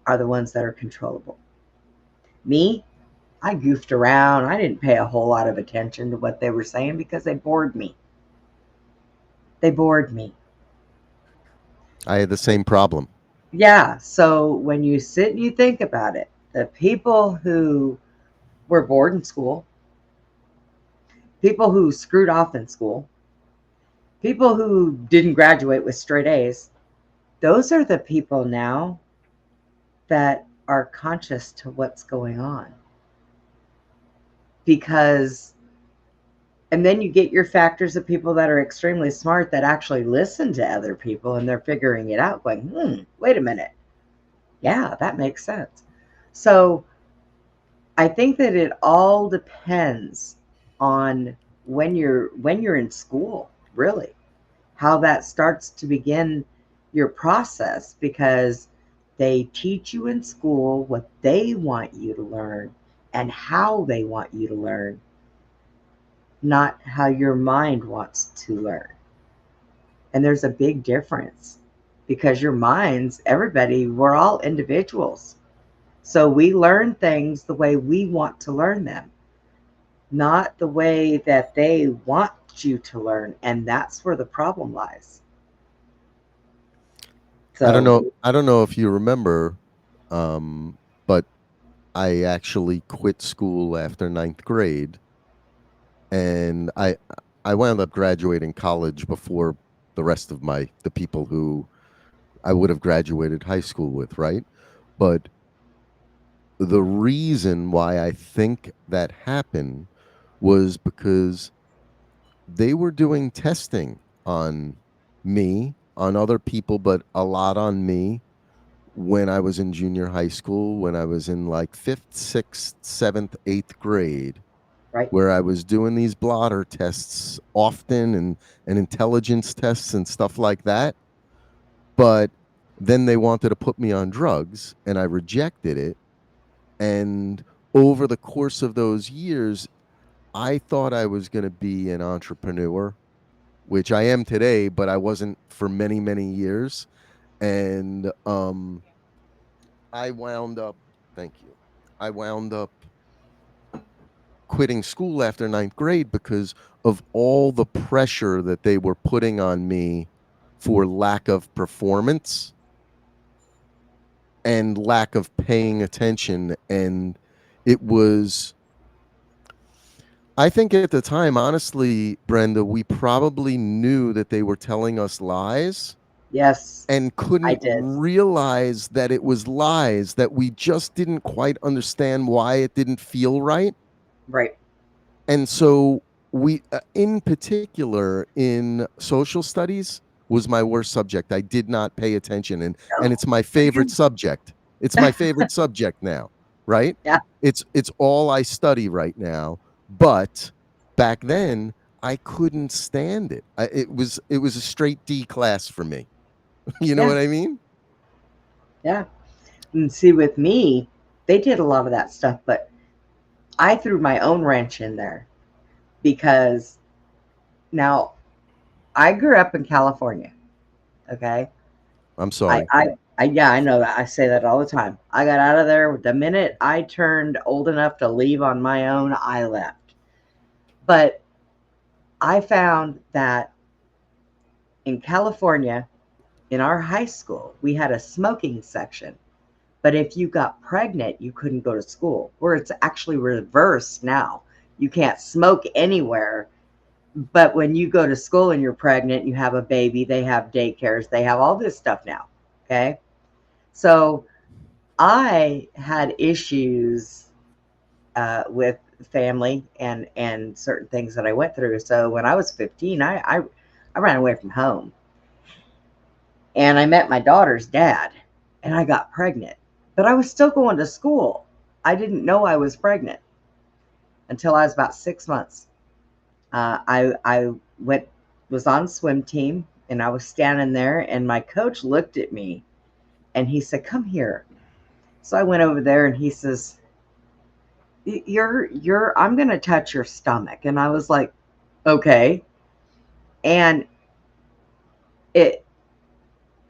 [SPEAKER 2] are the ones that are controllable. Me, I goofed around. I didn't pay a whole lot of attention to what they were saying because they bored me. They bored me.
[SPEAKER 6] I had the same problem.
[SPEAKER 2] Yeah. So when you sit and you think about it, the people who were bored in school, people who screwed off in school, people who didn't graduate with straight A's, those are the people now that are conscious to what's going on. Because, and then you get your factors of people that are extremely smart that actually listen to other people and they're figuring it out, going, wait a minute. Yeah, that makes sense. So I think that it all depends on when you're in school, really, how that starts to begin your process, because they teach you in school what they want you to learn and how they want you to learn, not how your mind wants to learn. And there's a big difference, because your minds, everybody, we're all individuals. So we learn things the way we want to learn them, not the way that they want you to learn. And that's where the problem lies. So
[SPEAKER 6] I don't know if you remember, but I actually quit school after ninth grade, and I wound up graduating college before the rest of the people who I would have graduated high school with, right? But the reason why I think that happened was because they were doing testing on me, on other people, but a lot on me when I was in junior high school, when I was in like fifth, sixth, seventh, eighth grade,
[SPEAKER 2] right.
[SPEAKER 6] where I was doing these blotter tests often and intelligence tests and stuff like that. But then they wanted to put me on drugs and I rejected it. And over the course of those years, I thought I was going to be an entrepreneur, which I am today, but I wasn't for many, many years. And I wound up, thank you. I wound up quitting school after ninth grade because of all the pressure that they were putting on me for lack of performance and lack of paying attention. And it was, I think at the time, honestly, Brenda, we probably knew that they were telling us lies
[SPEAKER 2] Yes,
[SPEAKER 6] and
[SPEAKER 2] I
[SPEAKER 6] couldn't
[SPEAKER 2] did.
[SPEAKER 6] realize that it was lies, that we just didn't quite understand why it didn't feel right.
[SPEAKER 2] Right.
[SPEAKER 6] And so we, in particular, in social studies, was my worst subject. I did not pay attention, and it's my favorite subject. It's my favorite subject now, right?
[SPEAKER 2] Yeah.
[SPEAKER 6] It's all I study right now. But back then, I couldn't stand it. It was a straight D class for me. You know
[SPEAKER 2] Yeah.
[SPEAKER 6] what I mean?
[SPEAKER 2] Yeah. And see, with me, they did a lot of that stuff, but I threw my own wrench in there because now I grew up in California. Okay.
[SPEAKER 6] I'm sorry.
[SPEAKER 2] Yeah, I know that. I say that all the time. I got out of there the minute I turned old enough to leave on my own, I left. But I found that in California, in our high school, we had a smoking section. But if you got pregnant, you couldn't go to school, where it's actually reversed now. You can't smoke anywhere. But when you go to school and you're pregnant, you have a baby, they have daycares, they have all this stuff now. Okay. So I had issues with family and certain things that I went through. So when I was 15, I ran away from home. And I met my daughter's dad and I got pregnant. But I was still going to school. I didn't know I was pregnant until I was about 6 months. I was on swim team and I was standing there and my coach looked at me and he said, "Come here." So I went over there and he says, I'm going to touch your stomach. And I was like, okay. And the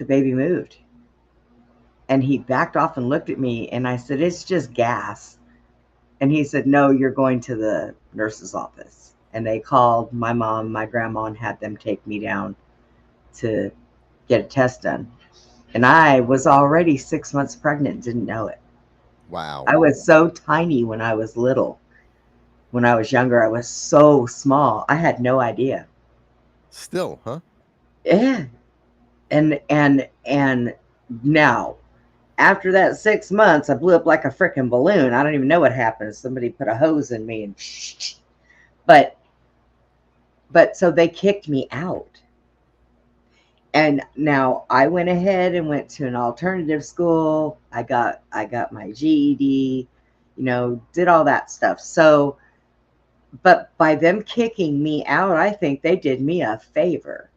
[SPEAKER 2] baby moved. And he backed off and looked at me and I said, "It's just gas." And he said, "No, you're going to the nurse's office." And they called my mom, my grandma, and had them take me down to get a test done. And I was already 6 months pregnant, didn't know it.
[SPEAKER 6] Wow.
[SPEAKER 2] I was so tiny when I was little. When I was younger, I was so small. I had no idea.
[SPEAKER 6] Still, huh?
[SPEAKER 2] Yeah. And now, after that 6 months, I blew up like a freaking balloon. I don't even know what happened. Somebody put a hose in me and but so they kicked me out. And now I went ahead and went to an alternative school. I got my GED, did all that stuff. So, but by them kicking me out, I think they did me a favor.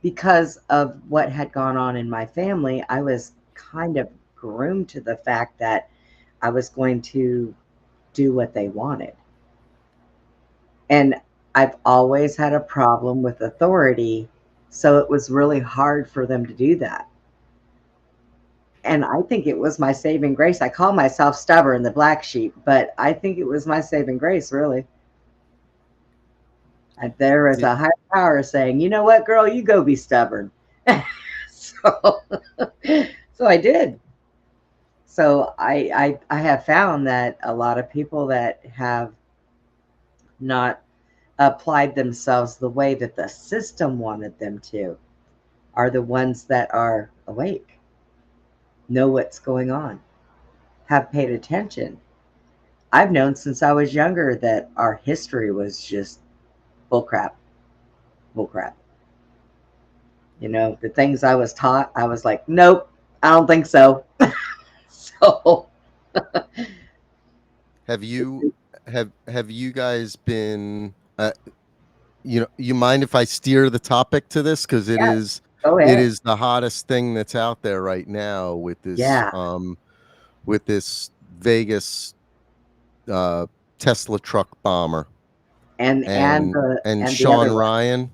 [SPEAKER 2] Because of what had gone on in my family, I was kind of groomed to the fact that I was going to do what they wanted. And I've always had a problem with authority, so it was really hard for them to do that. And I think it was my saving grace. I call myself stubborn, the black sheep, but I think it was my saving grace, really. And there was a higher power saying, "You know what, girl, you go be stubborn." So So I did. So I have found that a lot of people that have not applied themselves the way that the system wanted them to are the ones that are awake, know what's going on, have paid attention. I've known since I was younger that our history was just bullcrap, bullcrap. You know, the things I was taught, I was like, nope, I don't think so. So
[SPEAKER 6] Have you have you guys been you mind if I steer the topic to this, because
[SPEAKER 2] yeah, go
[SPEAKER 6] it
[SPEAKER 2] ahead.
[SPEAKER 6] is the hottest thing that's out there right now
[SPEAKER 2] Yeah,
[SPEAKER 6] with this Vegas Tesla truck bomber
[SPEAKER 2] and
[SPEAKER 6] and
[SPEAKER 2] the other
[SPEAKER 6] Sean
[SPEAKER 2] one.
[SPEAKER 6] Ryan.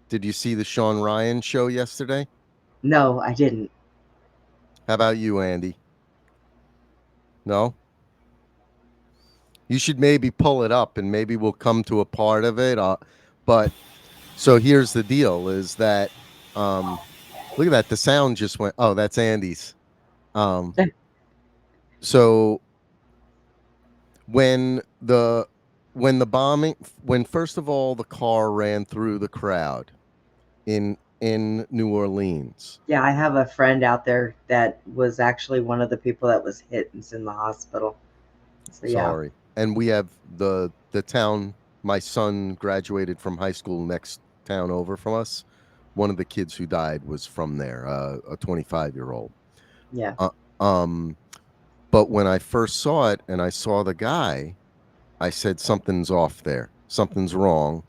[SPEAKER 6] Did you see the Sean Ryan show yesterday?
[SPEAKER 2] No, I didn't.
[SPEAKER 6] How about you, Andy? No? You should maybe pull it up and maybe we'll come to a part of it. But so here's the deal is that look at that. The sound just went, oh, that's Andy's. So when the bombing, when first of all the car ran through the crowd in New Orleans.
[SPEAKER 2] Yeah, I have a friend out there that was actually one of the people that was hit and is in the hospital. So yeah,
[SPEAKER 6] Sorry. And we have the town my son graduated from high school next town over from us. One of the kids who died was from there, a 25-year-old.
[SPEAKER 2] yeah,
[SPEAKER 6] But when I first saw it and I saw the guy, I said, something's off there. Something's wrong.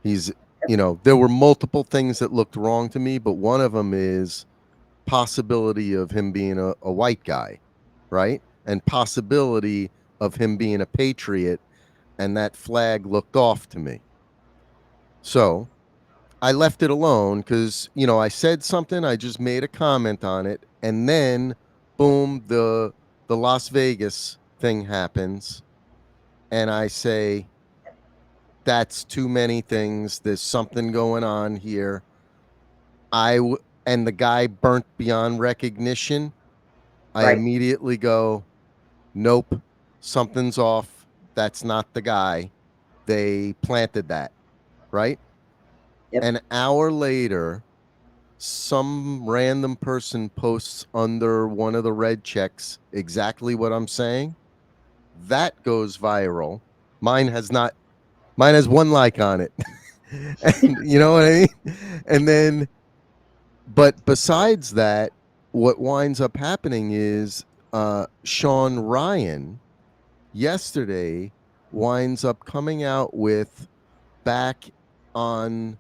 [SPEAKER 6] He's, there were multiple things that looked wrong to me, but one of them is possibility of him being a white guy, right? And possibility of him being a patriot, and that flag looked off to me. So I left it alone because, I said something, I just made a comment on it, and then boom, the Las Vegas thing happens, and I say, that's too many things. There's something going on here. And the guy burnt beyond recognition. I
[SPEAKER 2] right.
[SPEAKER 6] immediately go, nope, something's off. That's not the guy. They planted that, right?
[SPEAKER 2] Yep.
[SPEAKER 6] An hour later, some random person posts under one of the red checks exactly what I'm saying. That goes viral. Mine has one like on it. And you know what I mean? And then, but besides that, what winds up happening is Sean Ryan yesterday winds up coming out with, back on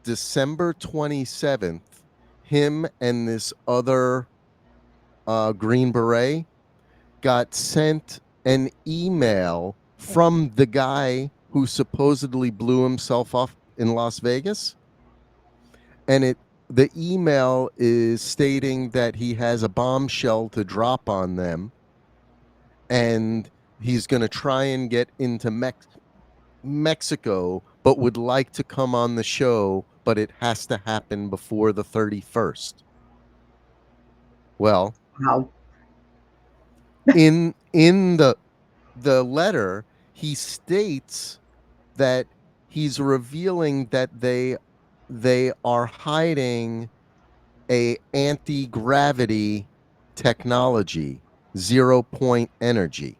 [SPEAKER 6] December 27th, him and this other Green Beret got sent an email from the guy who supposedly blew himself off in Las Vegas. And the email is stating that he has a bombshell to drop on them, and he's going to try and get into Mexico, but would like to come on the show, but it has to happen before the 31st. Well,
[SPEAKER 2] Wow.
[SPEAKER 6] in the letter, he states that he's revealing that they are hiding a anti-gravity technology, 0 point energy.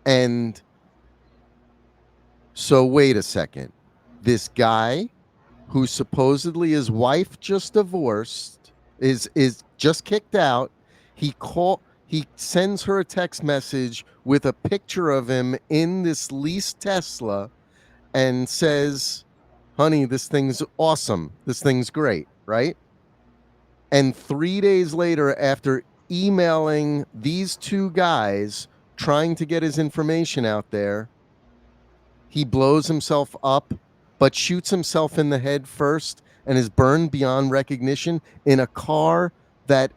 [SPEAKER 6] And so wait a second. This guy who supposedly his wife just divorced is just kicked out. He sends her a text message with a picture of him in this leased Tesla and says, honey, this thing's awesome. This thing's great, right? And 3 days later, after emailing these two guys trying to get his information out there, he blows himself up, but shoots himself in the head first and is burned beyond recognition in a car that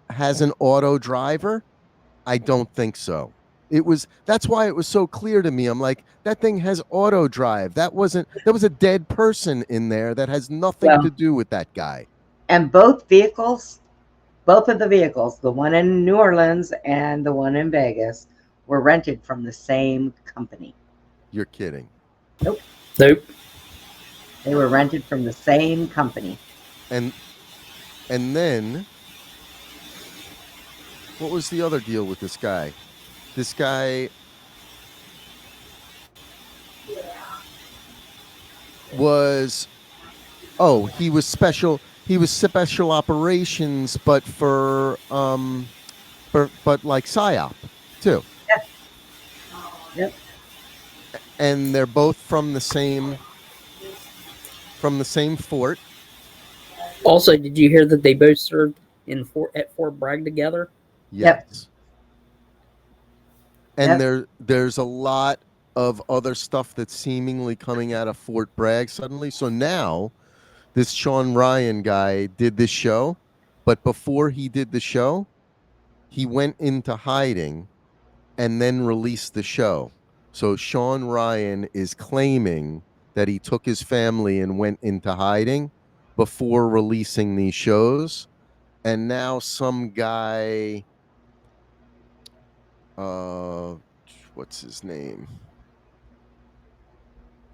[SPEAKER 6] has an auto driver? I don't think so. That's why it was so clear to me. I'm like, that thing has auto drive. There was a dead person in there that has nothing
[SPEAKER 2] Well,
[SPEAKER 6] to do with that guy.
[SPEAKER 2] and both of the vehicles, the one in New Orleans and the one in Vegas, were rented from the same company.
[SPEAKER 6] You're kidding.
[SPEAKER 3] Nope.
[SPEAKER 2] They were rented from the same company.
[SPEAKER 6] And then what was the other deal with this guy? This guy was he was special operations, but for like PSYOP too.
[SPEAKER 2] Yes. Yep.
[SPEAKER 6] And they're both from the same fort.
[SPEAKER 3] Also, did you hear that they both served at Fort Bragg together?
[SPEAKER 6] Yes.
[SPEAKER 2] Yep.
[SPEAKER 6] And there's a lot of other stuff that's seemingly coming out of Fort Bragg suddenly. So now this Sean Ryan guy did this show, but before he did the show, he went into hiding and then released the show. So Sean Ryan is claiming that he took his family and went into hiding before releasing these shows. And now some guy, what's his name?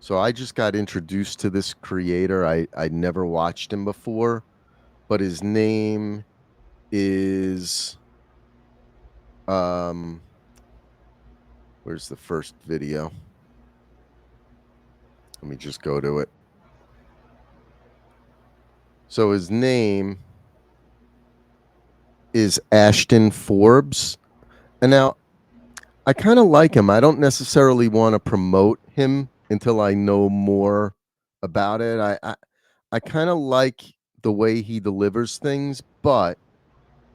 [SPEAKER 6] So I just got introduced to this creator. I'd never watched him before, but his name is where's the first video? Let me just go to it. So his name is Ashton Forbes. And now I kind of like him. I don't necessarily want to promote him until I know more about it. I kind of like the way he delivers things, but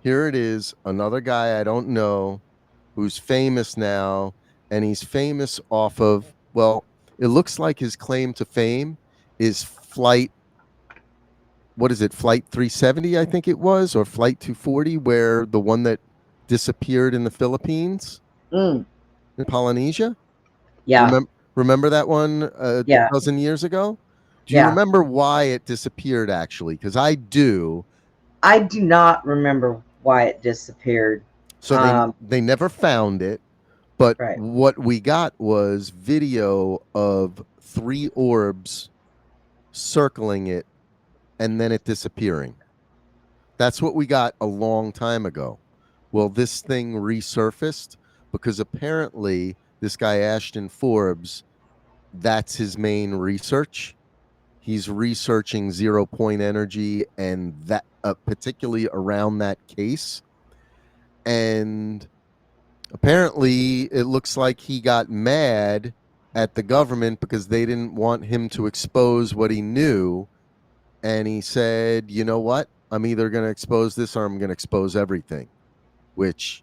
[SPEAKER 6] here it is, another guy I don't know who's famous now, and he's famous off of, well, it looks like his claim to fame is Flight 370, I think it was, or Flight 240, where the one that disappeared in the Philippines, in Polynesia.
[SPEAKER 2] Yeah.
[SPEAKER 6] Remember that one
[SPEAKER 2] Yeah.
[SPEAKER 6] a dozen years ago? Do you remember why it disappeared, actually? Because I do.
[SPEAKER 2] I do not remember why it disappeared.
[SPEAKER 6] So they never found it, but
[SPEAKER 2] Right.
[SPEAKER 6] what we got was video of 3 orbs circling it and then it disappearing. That's what we got a long time ago. Well, this thing resurfaced because apparently this guy Ashton Forbes, that's his main research. He's researching 0 point energy and that particularly around that case. And apparently it looks like he got mad at the government because they didn't want him to expose what he knew. And he said, you know what? I'm either going to expose this or I'm going to expose everything. Which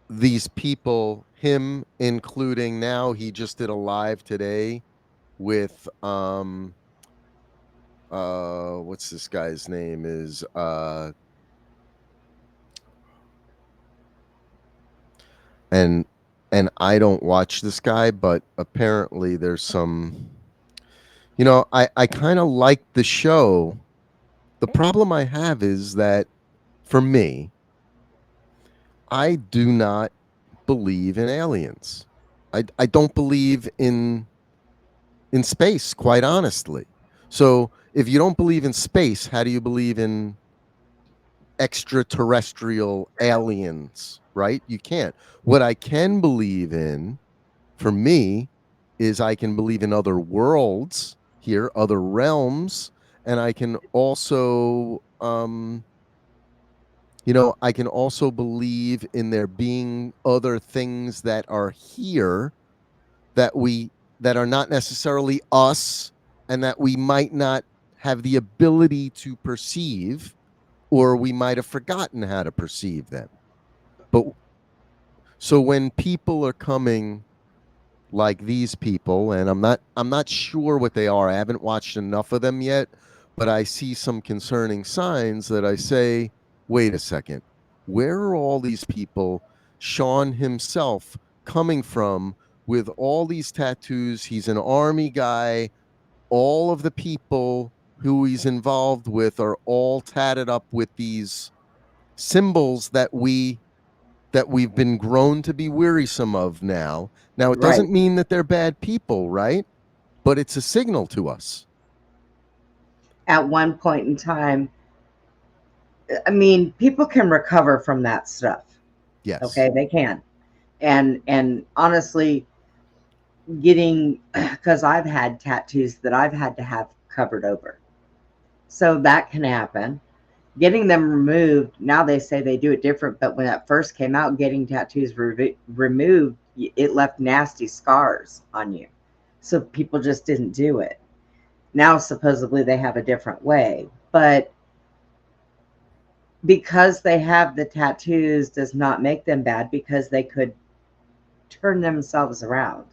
[SPEAKER 6] these people, him including, now he just did a live today with what's this guy's name is and I don't watch this guy, but apparently there's some, I kind of like the show. The problem I have is that for me, I do not believe in aliens. I don't believe in space, quite honestly. So if you don't believe in space, how do you believe in extraterrestrial aliens, right? You can't. What I can believe in, for me, is I can believe in other worlds here, other realms, and I can also, I can also believe in there being other things that are here that are not necessarily us, and that we might not have the ability to perceive, or we might have forgotten how to perceive them. But so when people are coming like these people, and I'm not sure what they are, I haven't watched enough of them yet, but I see some concerning signs that I say, wait a second, where are all these people Sean himself coming from with all these tattoos. He's an army guy. All of the people who he's involved with are all tatted up with these symbols that we've been grown to be wearisome of now. Now, it doesn't
[SPEAKER 2] Right.
[SPEAKER 6] mean that they're bad people, right? But it's a signal to us.
[SPEAKER 2] At one point in time, I mean, people can recover from that stuff.
[SPEAKER 6] Yes.
[SPEAKER 2] Okay, they can. And honestly, getting, because I've had tattoos that I've had to have covered over. So that can happen. Getting them removed, now they say they do it different, but when that first came out, getting tattoos removed, it left nasty scars on you. So people just didn't do it. Now, supposedly, they have a different way. But because they have the tattoos does not make them bad, because they could turn themselves around.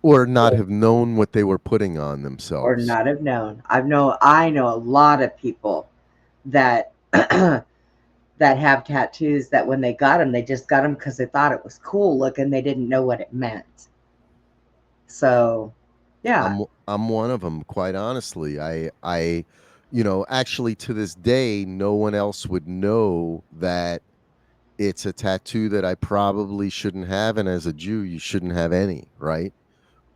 [SPEAKER 6] Or not have known what they were putting on themselves.
[SPEAKER 2] Or not have known. I know a lot of people that that have tattoos that when they got them, they just got them because they thought it was cool looking. They didn't know what it meant. So, yeah.
[SPEAKER 6] I'm one of them, quite honestly. I actually to this day, no one else would know that it's a tattoo that I probably shouldn't have. And as a Jew, you shouldn't have any, right?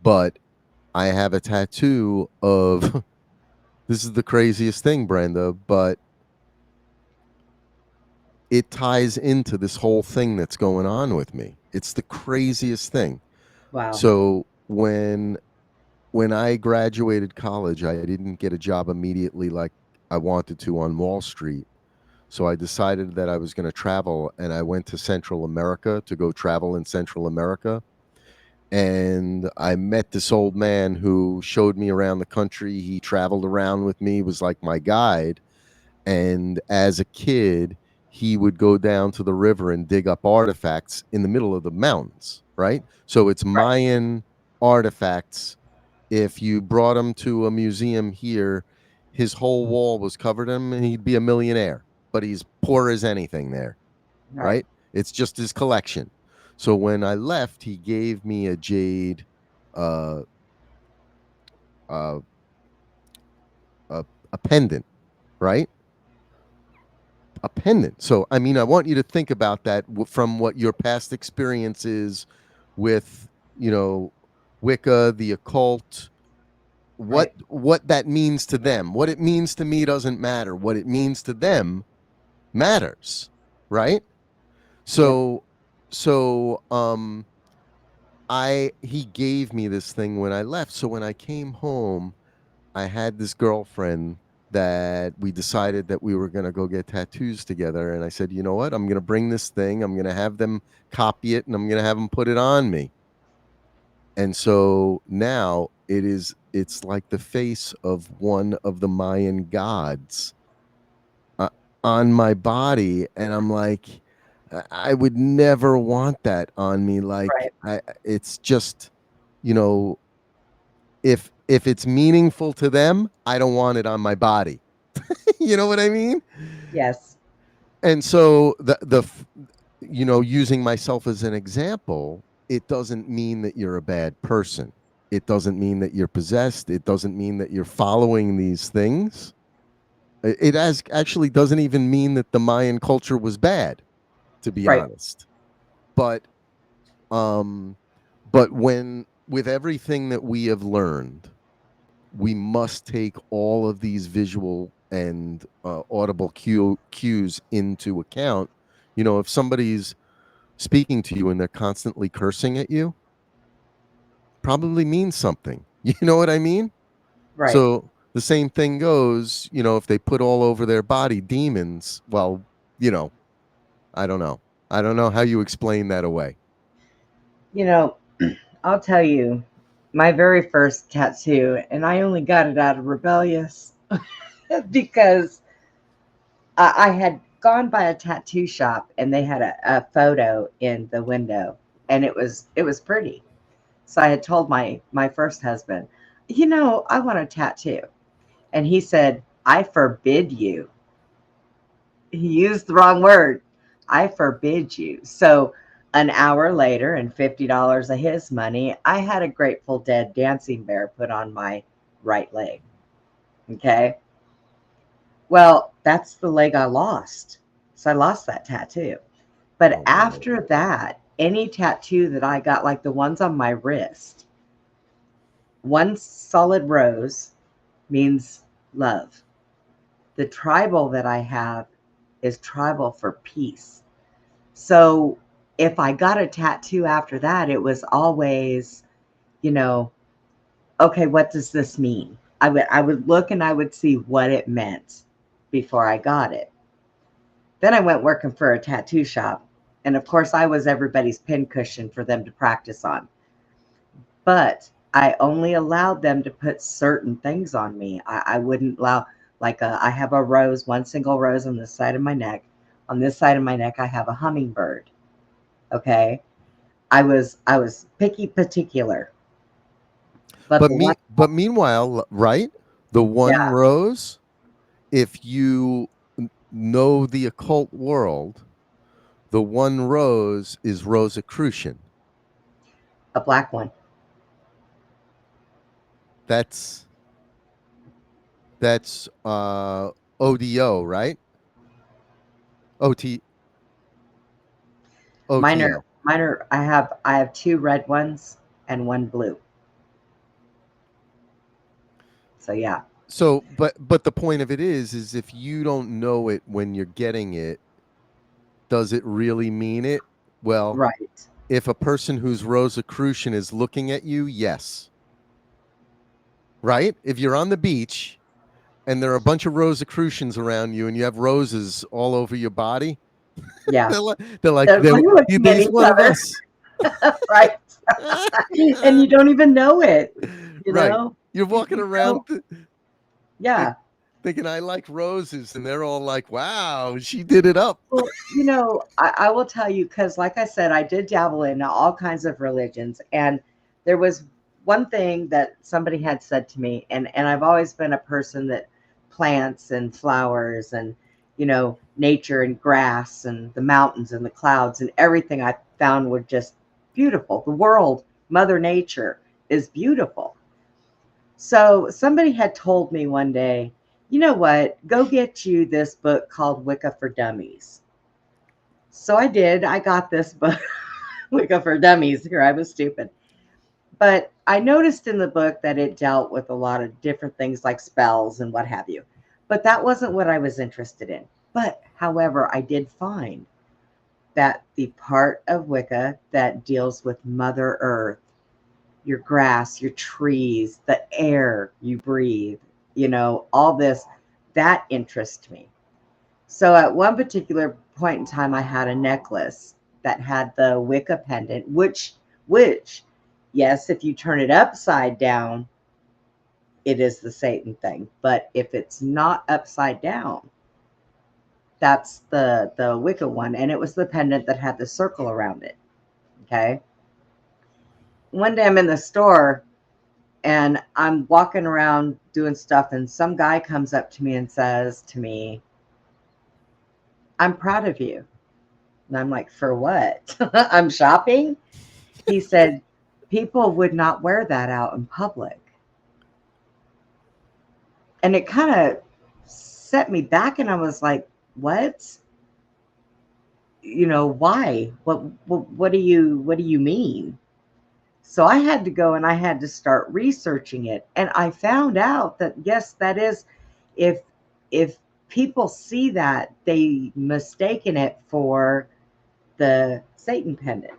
[SPEAKER 6] But I have a tattoo of, this is the craziest thing, Brenda, but it ties into this whole thing that's going on with me. It's the craziest thing.
[SPEAKER 2] Wow.
[SPEAKER 6] So when I graduated college, I didn't get a job immediately like I wanted to on Wall Street. So I decided that I was going to travel, and I went to Central America to go travel in Central America. And I met this old man who showed me around the country. He traveled around with me, was like my guide. And as a kid, he would go down to the river and dig up artifacts in the middle of the mountains, right? So it's Mayan artifacts. If you brought him to a museum here, his whole wall was covered in them, and he'd be a millionaire. But he's poor as anything there, right? It's just his collection. So when I left, he gave me a jade, a pendant, right? A pendant. So, I mean, I want you to think about that from what your past experience is with, Wicca, the occult, what that means to them. What it means to me doesn't matter. What it means to them matters, right? So he gave me this thing when I left. So when I came home, I had this girlfriend that we decided that we were going to go get tattoos together. And I said, you know what? I'm going to bring this thing. I'm going to have them copy it, and I'm going to have them put it on me. And so now it's like the face of one of the Mayan gods on my body. And I'm like, I would never want that on me. Like, it's just, if it's meaningful to them, I don't want it on my body. You know what I mean?
[SPEAKER 2] Yes.
[SPEAKER 6] And so using myself as an example, it doesn't mean that you're a bad person. It doesn't mean that you're possessed. It doesn't mean that you're following these things. It actually doesn't even mean that the Mayan culture was bad, to be honest. But with everything that we have learned, we must take all of these visual and audible cues into account. If somebody's speaking to you and they're constantly cursing at you, probably means something. You know what I mean?
[SPEAKER 2] Right.
[SPEAKER 6] So the same thing goes, if they put all over their body demons, well, I don't know. I don't know how you explain that away.
[SPEAKER 2] I'll tell you, my very first tattoo, and I only got it out of rebellious because I had gone by a tattoo shop and they had a photo in the window, and it was pretty. So I had told my first husband, I want a tattoo. And he said, I forbid you. He used the wrong word. I forbid you. So An hour later, and $50 of his money, I had a Grateful Dead dancing bear put on my right leg. Okay. Well, that's the leg I lost. So I lost that tattoo. But
[SPEAKER 6] Oh, wow.
[SPEAKER 2] after that, any tattoo that I got, like the ones on my wrist, one solid rose means love. The tribal that I have is tribal for peace. So if I got a tattoo after that, it was always, you know, okay, what does this mean? I would look and I would see what it meant before I got it. Then I went working for a tattoo shop. And of course, I was everybody's pincushion for them to practice on. But I only allowed them to put certain things on me. I wouldn't allow, like, I have a rose, one single rose on this side of my neck. On this side of my neck, I have a hummingbird. Okay. I was picky particular.
[SPEAKER 6] But meanwhile, right? The one
[SPEAKER 2] Yeah.
[SPEAKER 6] rose, if you know the occult world, the one rose is Rosicrucian.
[SPEAKER 2] A black one.
[SPEAKER 6] That's ODO, right? OT OTO.
[SPEAKER 2] Mine are I have two red ones and one blue. So yeah.
[SPEAKER 6] So, but the point of it is if you don't know it when you're getting it, does it really mean it? Well,
[SPEAKER 2] Right.
[SPEAKER 6] if a person who's Rosicrucian is looking at you, yes. Right? If you're on the beach and there are a bunch of Rosicrucians around you and you have roses all over your body,
[SPEAKER 2] Yeah.
[SPEAKER 6] they're like,
[SPEAKER 2] They're looking at
[SPEAKER 6] he's
[SPEAKER 2] each
[SPEAKER 6] one of
[SPEAKER 2] other.
[SPEAKER 6] us.
[SPEAKER 2] Right. And you don't even know it. You
[SPEAKER 6] Right.
[SPEAKER 2] know?
[SPEAKER 6] You're walking around
[SPEAKER 2] Yeah.
[SPEAKER 6] thinking, I like roses. And they're all like, wow, she did it up.
[SPEAKER 2] Well, you know, I will tell you, because like I said, I did dabble in all kinds of religions. And there was one thing that somebody had said to me, and I've always been a person that plants and flowers and, you know, nature and grass and the mountains and the clouds and everything I found were just beautiful. The world, Mother Nature, is beautiful. So somebody had told me one day, you know what, go get you this book called Wicca for Dummies. So I did. I got this book, Wicca for Dummies. Here, I was stupid. But I noticed in the book that it dealt with a lot of different things like spells and what have you. But that wasn't what I was interested in. But however, I did find that the part of Wicca that deals with Mother Earth, your grass, your trees, the air you breathe, you know, all this, that interests me. So at one particular point in time, I had a necklace that had the Wicca pendant, which, yes, if you turn it upside down, it is the Satan thing. But if it's not upside down, that's the Wicca one. And it was the pendant that had the circle around it. Okay. One day I'm in the store and I'm walking around doing stuff, and some guy comes up to me and says to me, I'm proud of you. And I'm like, for what? I'm shopping? He said, people would not wear that out in public. And it kind of set me back, and I was like, what? You know, why? What do you mean? So I had to go and I had to start researching it. And I found out that yes, that is, if people see that, they mistaken it for the Satan pendant,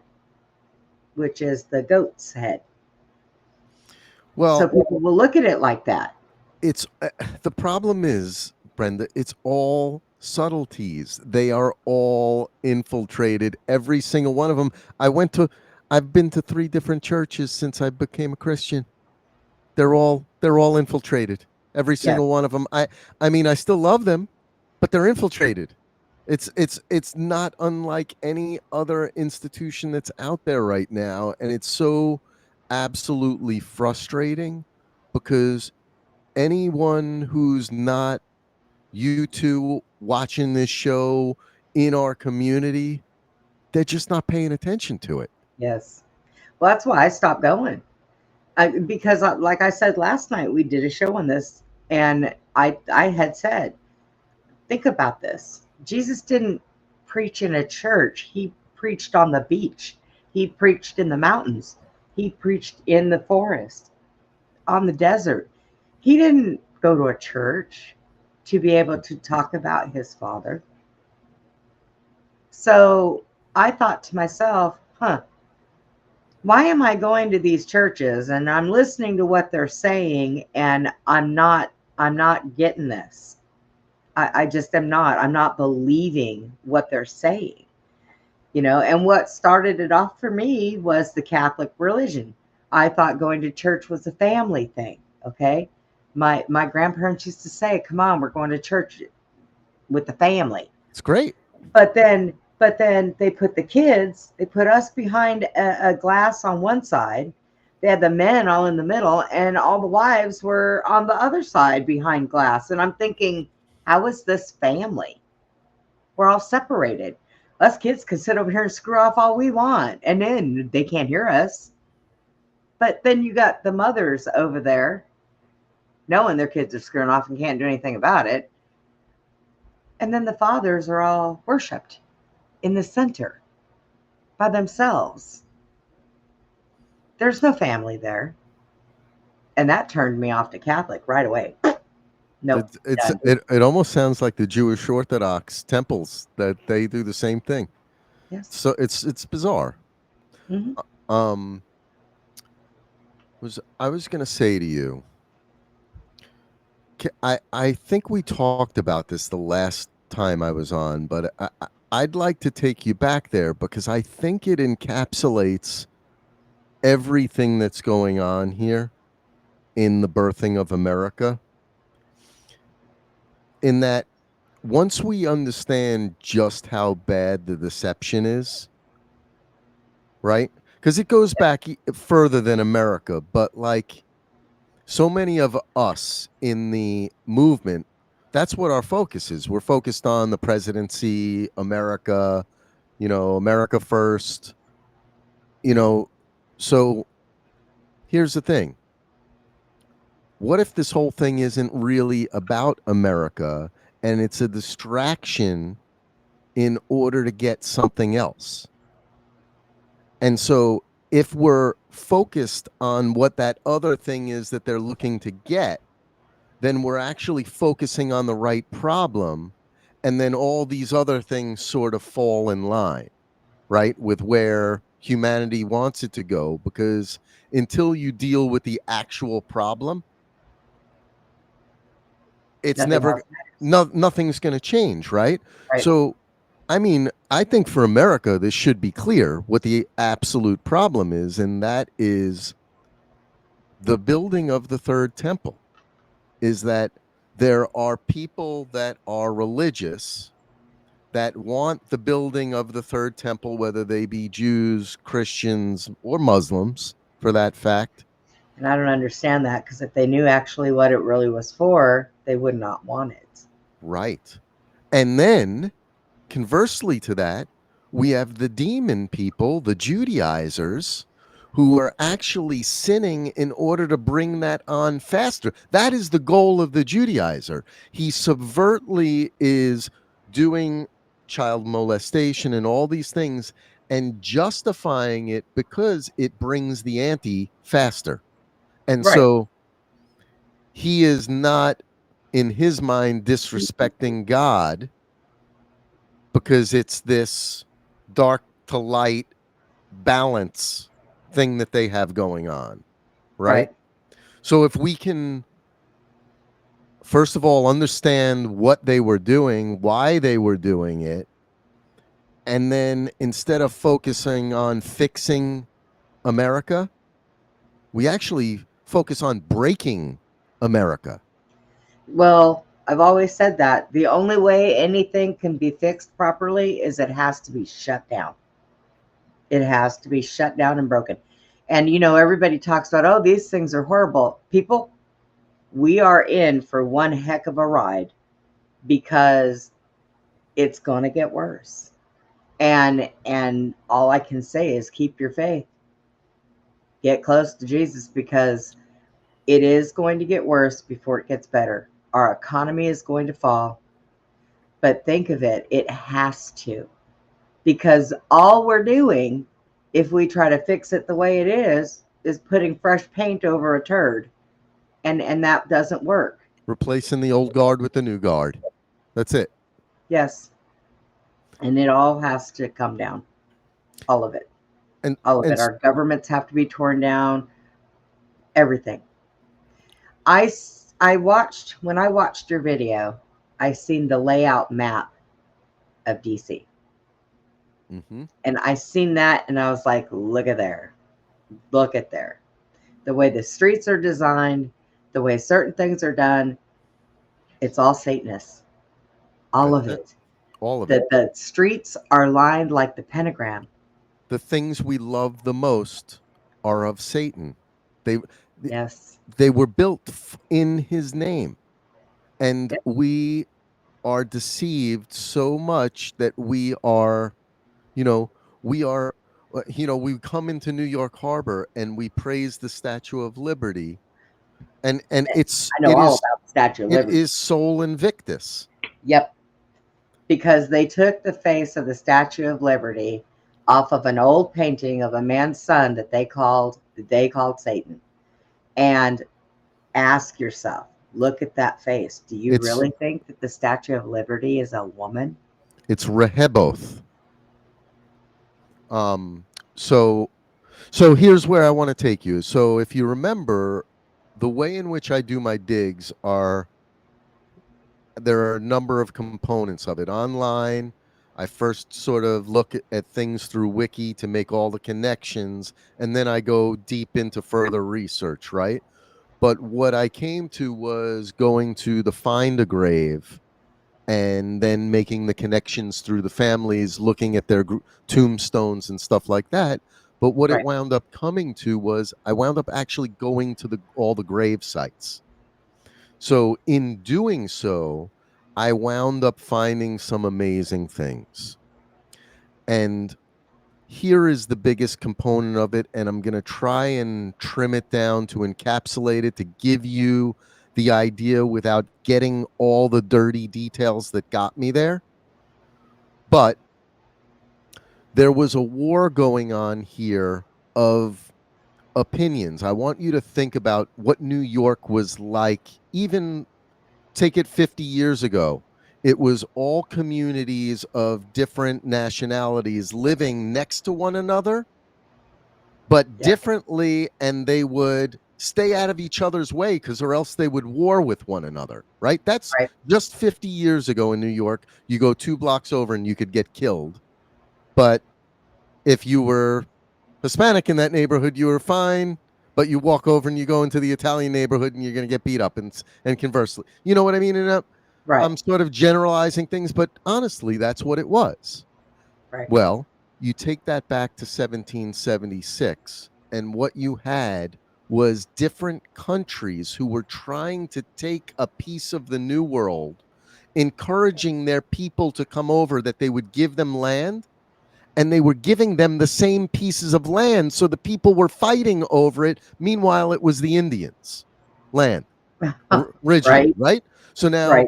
[SPEAKER 2] which is the goat's head.
[SPEAKER 6] Well,
[SPEAKER 2] so people will look at it like that.
[SPEAKER 6] It's the problem is, Brenda, it's all subtleties. They are all infiltrated, every single one of them. I've been to 3 different churches since I became a Christian. They're all infiltrated. Every single one of them. I mean, I still love them, but they're infiltrated. It's not unlike any other institution that's out there right now, and it's so absolutely frustrating because anyone who's not you two watching this show in our community, they're just not paying attention to it.
[SPEAKER 2] Yes. Well, that's why I stopped going. Because, like I said last night, we did a show on this, and I had said, think about this. Jesus didn't preach in a church. He preached on the beach. He preached in the mountains. He preached in the forest, on the desert. He didn't go to a church to be able to talk about his Father. So I thought to myself, why am I going to these churches and I'm listening to what they're saying and I'm not getting this. I just am not. I'm not believing what they're saying. And what started it off for me was the Catholic religion. I thought going to church was a family thing. Okay. My grandparents used to say, come on, we're going to church with the family.
[SPEAKER 6] It's great.
[SPEAKER 2] But then they put the kids, they put us behind a glass on one side. They had the men all in the middle, and all the wives were on the other side behind glass. And I'm thinking, how is this family? We're all separated. Us kids can sit over here and screw off all we want, and then they can't hear us. But then you got the mothers over there knowing their kids are screwing off and can't do anything about it. And then the fathers are all worshipped in the center by themselves. There's no family there. And that turned me off to Catholic right away. No.
[SPEAKER 6] It almost sounds like the Jewish Orthodox temples, that they do the same thing.
[SPEAKER 2] Yes.
[SPEAKER 6] So it's bizarre.
[SPEAKER 2] Mm-hmm.
[SPEAKER 6] I was going to say to you, I think we talked about this the last time I was on, but I'd like to take you back there because I think it encapsulates everything that's going on here in the birthing of America. In that, once we understand just how bad the deception is, right? Because it goes back further than America, but like so many of us in the movement, that's what our focus is. We're focused on the presidency, America, America first, so here's the thing. What if this whole thing isn't really about America and it's a distraction in order to get something else? And so if we're focused on what that other thing is that they're looking to get, then we're actually focusing on the right problem. And then all these other things sort of fall in line, right? With where humanity wants it to go. Because until you deal with the actual problem, it's nothing's going to change, right? So, I mean, I think for America, this should be clear what the absolute problem is, and that is the building of the third temple. Is that there are people that are religious that want the building of the third temple, whether they be Jews, Christians, or Muslims, for that fact.
[SPEAKER 2] And I don't understand that, because if they knew actually what it really was for, they would not want it.
[SPEAKER 6] Right. And then, conversely to that, we have the demon people, the Judaizers, who are actually sinning in order to bring that on faster. That is the goal of the Judaizer. He subvertly is doing child molestation and all these things and justifying it because it brings the ante faster. And so he is not, in his mind, disrespecting God because it's this dark to light balance thing that they have going on, right? So if we can, first of all, understand what they were doing, why they were doing it, and then instead of focusing on fixing America, we actually focus on breaking America.
[SPEAKER 2] Well, I've always said that the only way anything can be fixed properly is it has to be shut down. It has to be shut down and broken. And, everybody talks about, oh, these things are horrible. People, we are in for one heck of a ride because it's going to get worse. And all I can say is keep your faith. Get close to Jesus, because it is going to get worse before it gets better. Our economy is going to fall. But think of it, it has to. Because all we're doing, if we try to fix it the way it is putting fresh paint over a turd. And that doesn't work.
[SPEAKER 6] Replacing the old guard with the new guard. That's it.
[SPEAKER 2] Yes. And it all has to come down. All of it.
[SPEAKER 6] And
[SPEAKER 2] All of
[SPEAKER 6] and
[SPEAKER 2] it. Our governments have to be torn down. Everything. When I watched your video, I seen the layout map of DC.
[SPEAKER 6] mm-hmm.
[SPEAKER 2] And I seen that and I was like, look at there. Look at there. The way the streets are designed, the way certain things are done, it's all Satanist. All of it.
[SPEAKER 6] All of it.
[SPEAKER 2] The streets are lined like the pentagram.
[SPEAKER 6] The things we love the most are of Satan.
[SPEAKER 2] Yes.
[SPEAKER 6] They were built in his name. And we are deceived so much that we are, we come into New York Harbor and we praise the Statue of Liberty. And
[SPEAKER 2] I know all about the Statue of
[SPEAKER 6] It
[SPEAKER 2] Liberty.
[SPEAKER 6] is Sol Invictus.
[SPEAKER 2] Yep. Because they took the face of the Statue of Liberty off of an old painting of a man's son that they called Satan. And ask yourself, look at that face. Do you really think that the Statue of Liberty is a woman?
[SPEAKER 6] It's Rehoboth. So here's where I want to take you. So if you remember, the way in which I do my digs there are a number of components of it. Online, I first sort of look at things through Wiki to make all the connections, and then I go deep into further research, right? But what I came to was going to the Find a Grave and then making the connections through the families, looking at their tombstones and stuff like that. But what it wound up coming to was I wound up actually going to all the grave sites. So in doing so, I wound up finding some amazing things. And here is the biggest component of it, and I'm going to try and trim it down to encapsulate it, to give you the idea without getting all the dirty details that got me there. But there was a war going on here of opinions. I want you to think about what New York was like, even take it 50 years ago. It was all communities of different nationalities living next to one another, but differently, and they would stay out of each other's way or else they would war with one another, right? That's just 50 years ago in New York. You go 2 blocks over and you could get killed. But if you were Hispanic in that neighborhood, you were fine. But you walk over and you go into the Italian neighborhood and you're going to get beat up, and conversely. You know what I mean? And I'm sort of generalizing things, but honestly, that's what it was.
[SPEAKER 2] Right.
[SPEAKER 6] Well, you take that back to 1776, and what you had was different countries who were trying to take a piece of the New World, encouraging their people to come over, that they would give them land, and they were giving them the same pieces of land, so the people were fighting over it. Meanwhile, it was the Indians' land originally, right? So now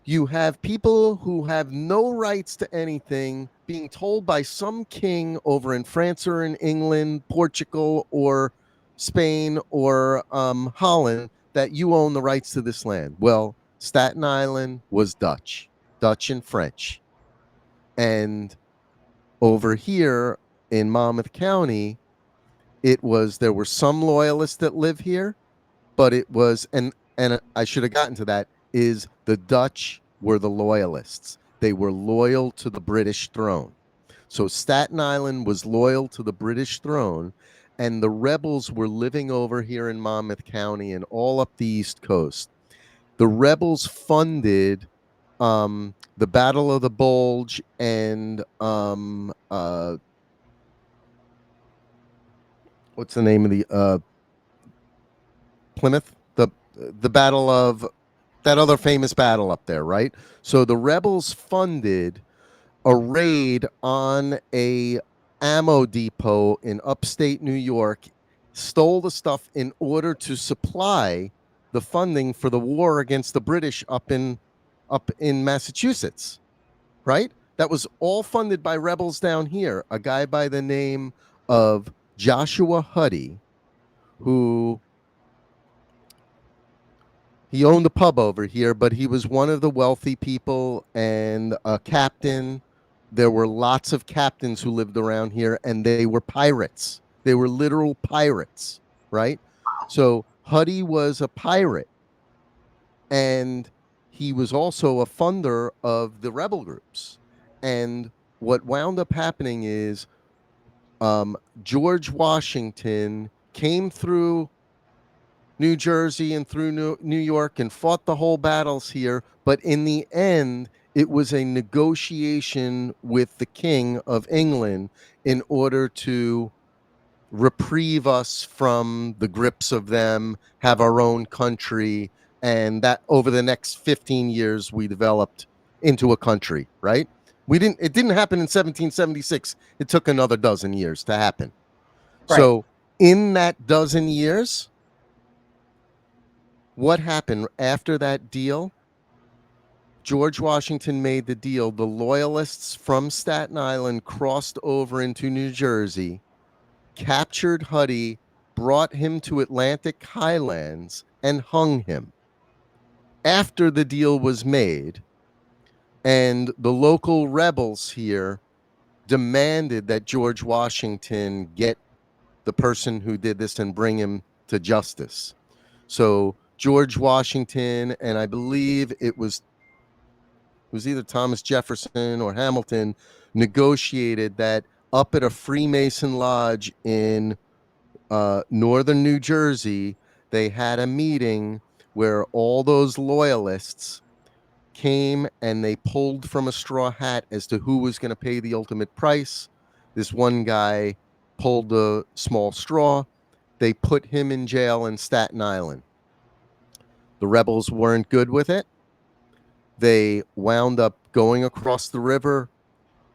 [SPEAKER 6] you have people who have no rights to anything being told by some king over in France or in England, Portugal or Spain or Holland, that you own the rights to this land. Well, Staten Island was Dutch and French. And over here in Monmouth County, there were some loyalists that live here, but it was, and I should have gotten to that, is the Dutch were the loyalists. They were loyal to the British throne. So Staten Island was loyal to the British throne, and the rebels were living over here in Monmouth County and all up the East Coast. The rebels funded the Battle of the Bulge and what's the name of the Plymouth? The battle of that other famous battle up there, right? So the rebels funded a raid on a ammo depot in upstate New York, stole the stuff in order to supply the funding for the war against the British up in Massachusetts, right? That was all funded by rebels down here. A guy by the name of Joshua Huddy, who he owned a pub over here, but he was one of the wealthy people and a captain. There were lots of captains who lived around here, and they were pirates. They were literal pirates, right? So Huddy was a pirate, and he was also a funder of the rebel groups. And what wound up happening is George Washington came through New Jersey and through New York and fought the whole battles here. But in the end, it was a negotiation with the King of England in order to reprieve us from the grips of them, have our own country. And that over the next 15 years, we developed into a country, right? It didn't happen in 1776. It took another dozen years to happen.
[SPEAKER 2] Right.
[SPEAKER 6] So in that dozen years, what happened after that deal? George Washington made the deal. The loyalists from Staten Island crossed over into New Jersey, captured Huddy, brought him to Atlantic Highlands, and hung him. After the deal was made, and the local rebels here demanded that George Washington get the person who did this and bring him to justice. So George Washington, and I believe it was either Thomas Jefferson or Hamilton, negotiated that up at a Freemason lodge in northern New Jersey. They had a meeting where all those loyalists came and they pulled from a straw hat as to who was going to pay the ultimate price. This one guy pulled a small straw. They put him in jail in Staten Island. The rebels weren't good with it. They wound up going across the river,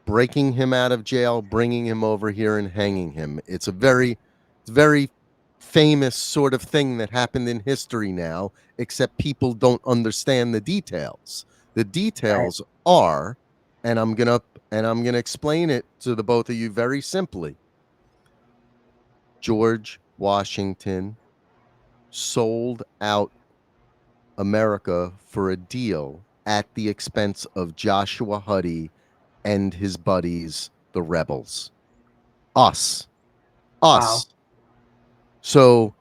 [SPEAKER 6] breaking him out of jail, bringing him over here and hanging him. It's a very famous sort of thing that happened in history now, except people don't understand the details. The details are, and I'm gonna explain it to the both of you very simply. George Washington sold out America for a deal at the expense of Joshua Huddy and his buddies, the rebels. Us.
[SPEAKER 2] Wow.
[SPEAKER 6] So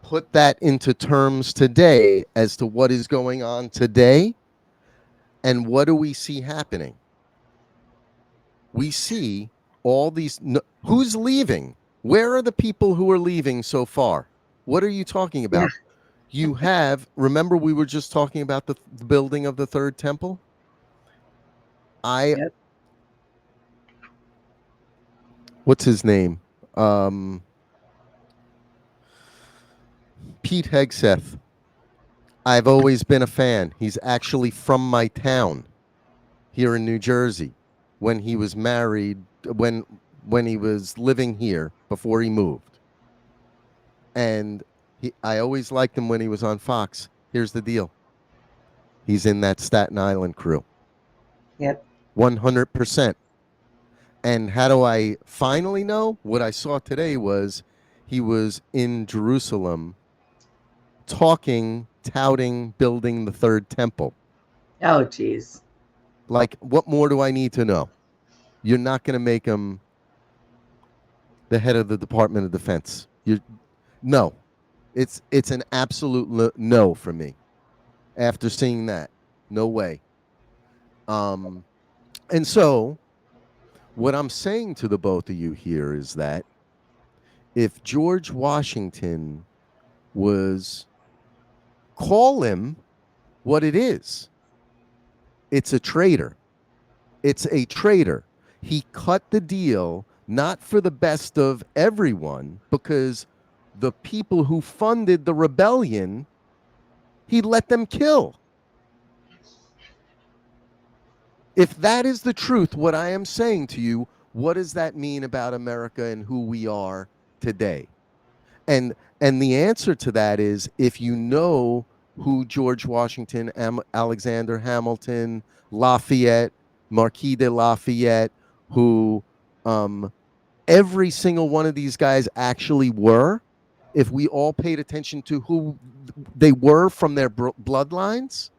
[SPEAKER 6] put that into terms today as to what is going on today, and what do we see happening? We see all these. Who's leaving? Where are the people who are leaving so far? What are you talking about? You have, remember we were just talking about the building of the third temple?
[SPEAKER 2] Yep.
[SPEAKER 6] What's his name? Pete Hegseth. I've always been a fan. He's actually from my town here in New Jersey when he was married, when he was living here before he moved. And I always liked him when he was on Fox. Here's the deal. He's in that Staten Island crew.
[SPEAKER 2] Yep.
[SPEAKER 6] 100%. And how do I finally know? What I saw today was he was in Jerusalem touting building the third temple.
[SPEAKER 2] Oh, geez.
[SPEAKER 6] Like, what more do I need to know? You're not going to make him the head of the Department of Defense. No. It's an absolute no for me. After seeing that, no way. And so, what I'm saying to the both of you here is that if George Washington call him what it is, it's a traitor. It's a traitor. He cut the deal not for the best of everyone, because the people who funded the rebellion, he let them kill. If that is the truth, what I am saying to you, what does that mean about America and who we are today? And the answer to that is, if you know who George Washington, Alexander Hamilton, Lafayette, Marquis de Lafayette, who every single one of these guys actually were, if we all paid attention to who they were from their bloodlines,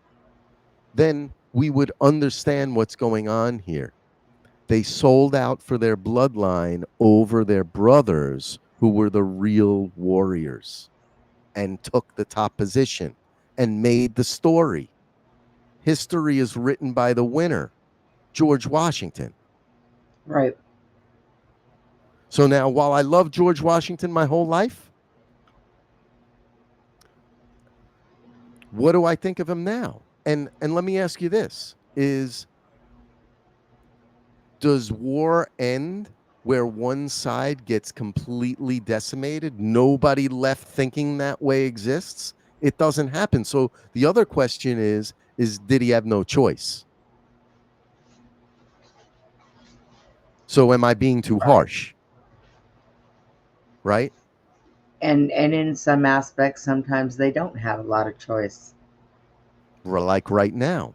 [SPEAKER 6] then we would understand what's going on here. They sold out for their bloodline over their brothers, who were the real warriors, and took the top position and made the story. History is written by the winner, George Washington.
[SPEAKER 2] Right.
[SPEAKER 6] So now, while I love George Washington my whole life, what do I think of him now? And let me ask you this, does war end where one side gets completely decimated? Nobody left thinking that way exists? It doesn't happen. So the other question is did he have no choice? So am I being too harsh? Right?
[SPEAKER 2] And in some aspects, sometimes they don't have a lot of choice.
[SPEAKER 6] Like right now.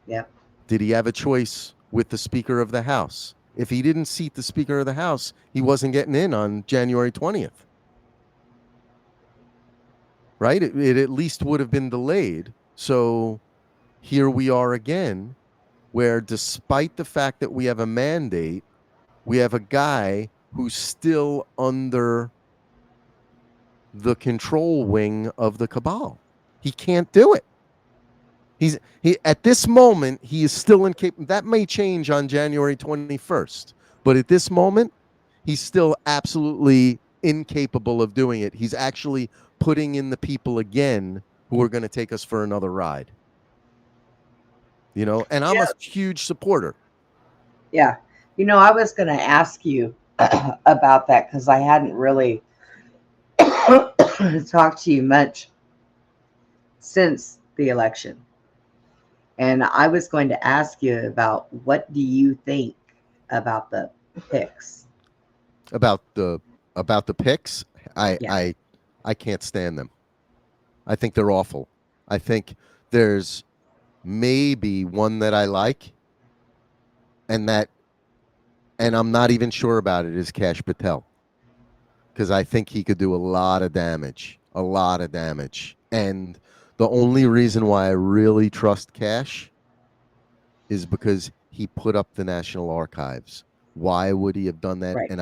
[SPEAKER 2] Yep.
[SPEAKER 6] Did he have a choice with the Speaker of the House? If he didn't seat the Speaker of the House, he wasn't getting in on January 20th. Right? It at least would have been delayed. So here we are again, where despite the fact that we have a mandate, we have a guy who's still under the control wing of the cabal. He can't do it. He at this moment, he is still incapable. That may change on January 21st, but at this moment, he's still absolutely incapable of doing it. He's actually putting in the people again who are going to take us for another ride. You know, and I'm a huge supporter.
[SPEAKER 2] Yeah. You know, I was going to ask you about that because I hadn't really talked to you much since the election. And I was going to ask you about what do you think about the picks?
[SPEAKER 6] About the picks?
[SPEAKER 2] Yeah.
[SPEAKER 6] I can't stand them. I think they're awful. I think there's maybe one that I like, and I'm not even sure about it, is Kash Patel, because I think he could do a lot of damage. And the only reason why I really trust Kash is because he put up the National Archives. Why would he have done that?
[SPEAKER 2] Right.
[SPEAKER 6] And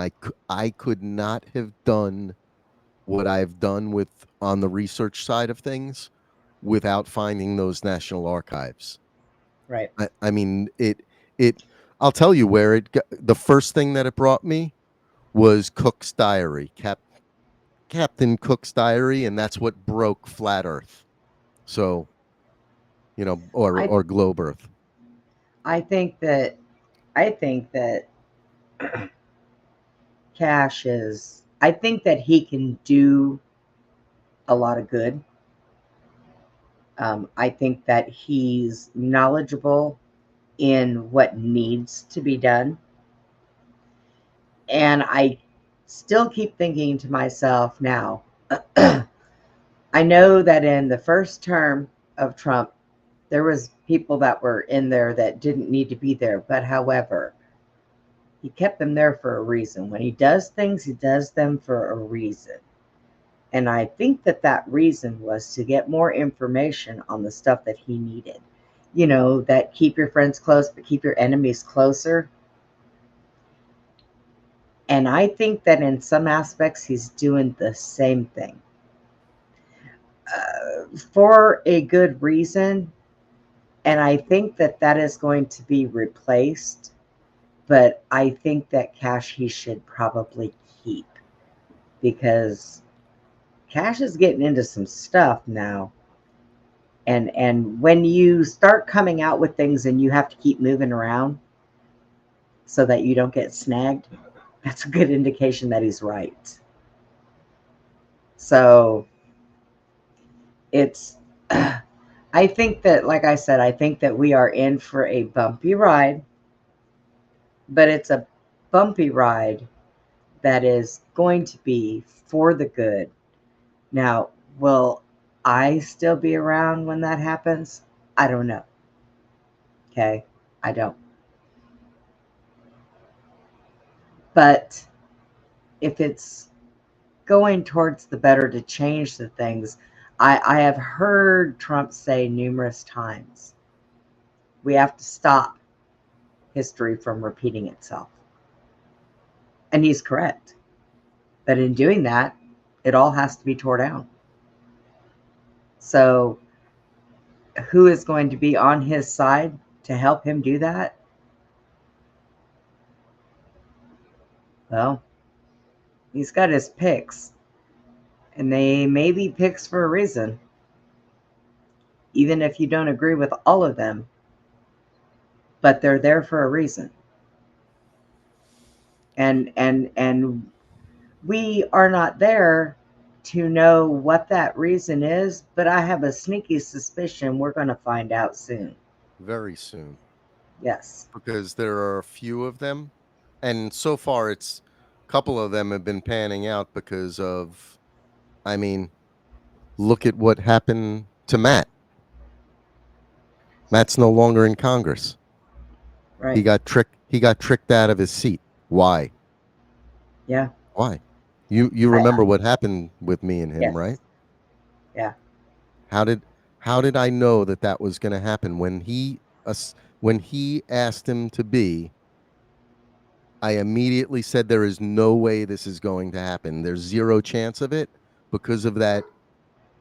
[SPEAKER 6] I could not have done what I've done on the research side of things without finding those National Archives.
[SPEAKER 2] Right.
[SPEAKER 6] I mean, I'll tell you where the first thing that it brought me was Cook's Diary, Captain Cook's Diary, and that's what broke Flat Earth. So, you know, or Globe Earth.
[SPEAKER 2] I think that Kash is, I think that he can do a lot of good. I think that he's knowledgeable in what needs to be done. And I still keep thinking to myself now, I know that in the first term of Trump, there was people that were in there that didn't need to be there. But however, he kept them there for a reason. When he does things, he does them for a reason. And I think that reason was to get more information on the stuff that he needed. You know, that keep your friends close, but keep your enemies closer. And I think that in some aspects, he's doing the same thing. For a good reason. And I think that is going to be replaced. But I think that Kash he should probably keep. Because Kash is getting into some stuff now. And when you start coming out with things and you have to keep moving around so that you don't get snagged, that's a good indication that he's right. So it's I think that, like I said, I think that we are in for a bumpy ride, but it's a bumpy ride that is going to be for the good. Now, will I still be around when that happens? I don't know. Okay, I don't. But if it's going towards the better to change the things, I have heard Trump say numerous times, we have to stop history from repeating itself. And he's correct. But in doing that, it all has to be torn down. So who is going to be on his side to help him do that? Well, he's got his picks, and they may be picks for a reason. Even if you don't agree with all of them, but they're there for a reason. And we are not there to know what that reason is, but I have a sneaky suspicion we're going to find out soon.
[SPEAKER 6] Very soon.
[SPEAKER 2] Yes.
[SPEAKER 6] Because there are a few of them, and so far it's a couple of them have been panning out because of, I mean, look at what happened to Matt. Matt's no longer in Congress.
[SPEAKER 2] Right.
[SPEAKER 6] He got tricked out of his seat. Why?
[SPEAKER 2] Yeah.
[SPEAKER 6] Why? You remember what happened with me and him,
[SPEAKER 2] Yes.
[SPEAKER 6] right?
[SPEAKER 2] Yeah.
[SPEAKER 6] How did I know that was going to happen when he asked him to be? I immediately said there is no way this is going to happen. There's zero chance of it because of that,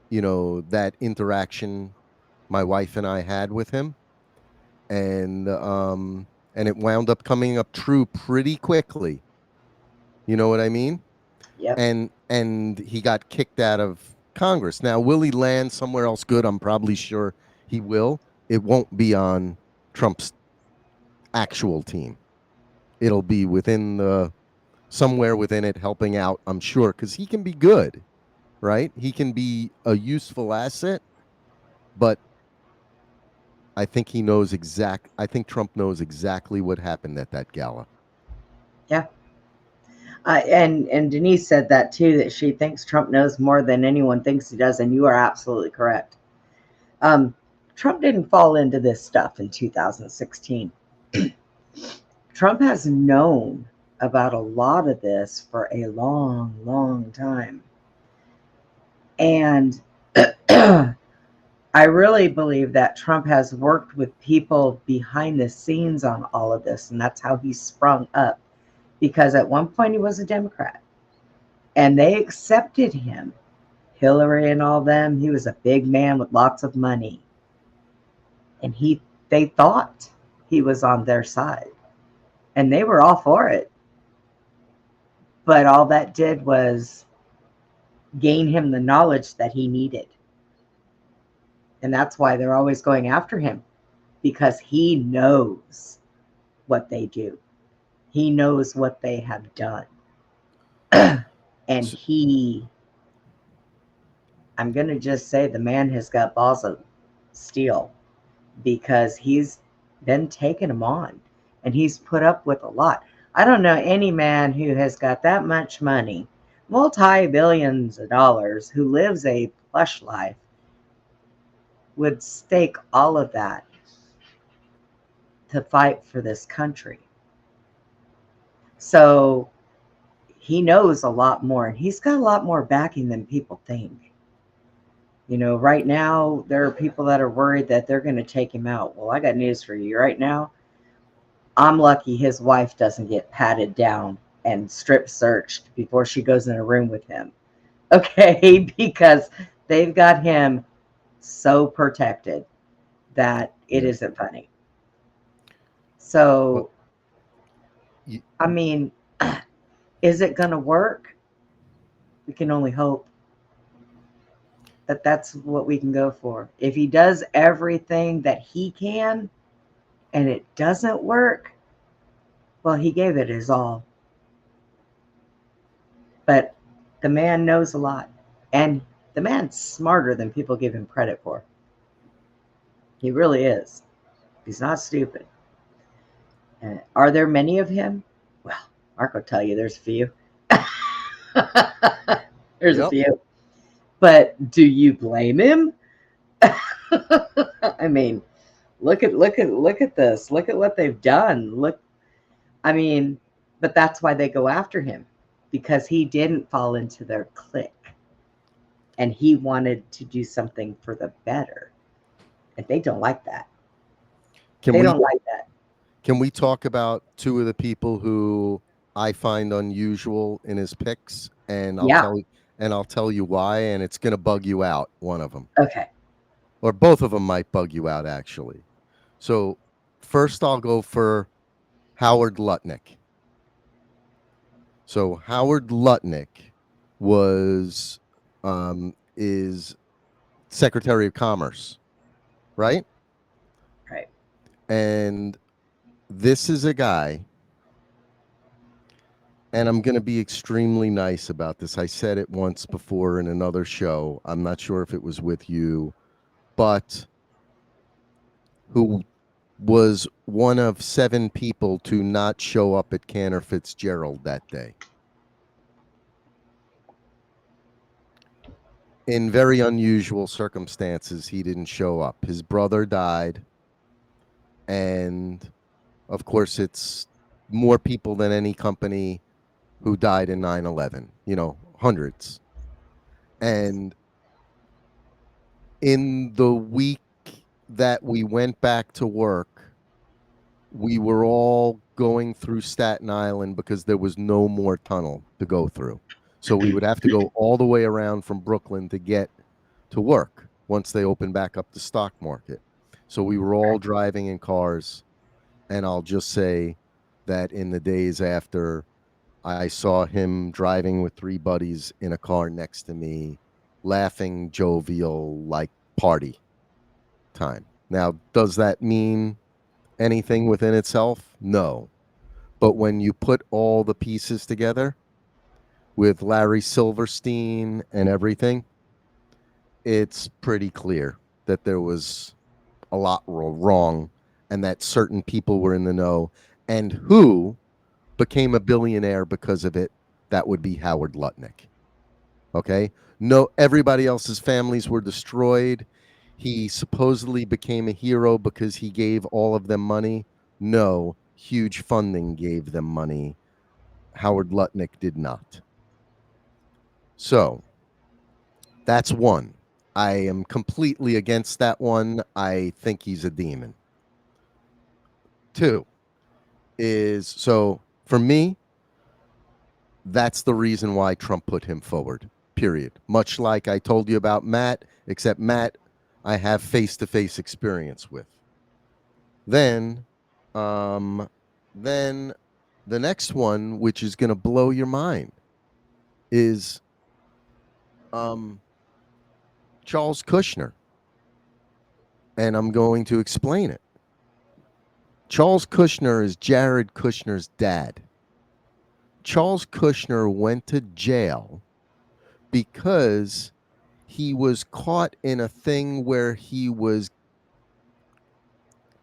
[SPEAKER 6] that interaction my wife and I had with him, and it wound up coming up true pretty quickly. You know what I mean?
[SPEAKER 2] Yep.
[SPEAKER 6] And he got kicked out of Congress. Now, will he land somewhere else good? I'm probably sure he will. It won't be on Trump's actual team. It'll be somewhere within it, helping out, I'm sure, because he can be good, right? He can be a useful asset, but I think Trump knows exactly what happened at that gala.
[SPEAKER 2] Yeah. And Denise said that too, that she thinks Trump knows more than anyone thinks he does, and you are absolutely correct. Trump didn't fall into this stuff in 2016. Trump has known about a lot of this for a long, long time. And I really believe that Trump has worked with people behind the scenes on all of this, and that's how he sprung up. Because at one point he was a Democrat, and they accepted him. Hillary and all them, he was a big man with lots of money. And they thought he was on their side. And they were all for it. But all that did was gain him the knowledge that he needed. And that's why they're always going after him, because he knows what they do. He knows what they have done. And I'm going to just say the man has got balls of steel, because he's been taking them on, and he's put up with a lot. I don't know any man who has got that much money, multi-billions of dollars, who lives a plush life, would stake all of that to fight for this country. So he knows a lot more, and he's got a lot more backing than people think. Right now, there are people that are worried that they're going to take him out. Well, I got news for you. Right now, I'm lucky his wife doesn't get patted down and strip searched before she goes in a room with him. Okay? Because they've got him so protected that it isn't funny. So, I mean, is it going to work? We can only hope that that's what we can go for. If he does everything that he can and it doesn't work, well, he gave it his all. But the man knows a lot, and the man's smarter than people give him credit for. He really is. He's not stupid. Are there many of him? Well, Mark will tell you there's a few. There's a
[SPEAKER 6] Yep.
[SPEAKER 2] few. But do you blame him? I mean, look at this. Look at what they've done. Look, I mean, but that's why they go after him, because he didn't fall into their clique. And he wanted to do something for the better. And they don't like that. They don't like that.
[SPEAKER 6] Can we talk about two of the people who I find unusual in his picks? And I'll tell you why, and it's going to bug you out, one of them.
[SPEAKER 2] Okay.
[SPEAKER 6] Or both of them might bug you out, actually. So first I'll go for Howard Lutnick. So Howard Lutnick is Secretary of Commerce, right?
[SPEAKER 2] Right.
[SPEAKER 6] And this is a guy, and I'm going to be extremely nice about this. I said it once before in another show. I'm not sure if it was with you, but who was one of 7 people to not show up at Cantor Fitzgerald that day. In very unusual circumstances, he didn't show up. His brother died, and of course, it's more people than any company who died in 9/11, hundreds. And in the week that we went back to work, we were all going through Staten Island because there was no more tunnel to go through. So we would have to go all the way around from Brooklyn to get to work once they opened back up the stock market. So we were all driving in cars. And I'll just say that in the days after, I saw him driving with 3 buddies in a car next to me, laughing, jovial, like party time. Now, does that mean anything within itself? No. But when you put all the pieces together with Larry Silverstein and everything, it's pretty clear that there was a lot wrong and that certain people were in the know. And who became a billionaire because of it? That would be Howard Lutnick. Okay? No, everybody else's families were destroyed. He supposedly became a hero because he gave all of them money. No, huge funding gave them money. Howard Lutnick did not. So, that's one. I am completely against that one. I think he's a demon. 2 is, so for me, that's the reason why Trump put him forward, period. Much like I told you about Matt, except Matt, I have face-to-face experience with. Then the next one, which is going to blow your mind, is Charles Kushner. And I'm going to explain it. Charles Kushner is Jared Kushner's dad. Charles Kushner went to jail because he was caught in a thing where he was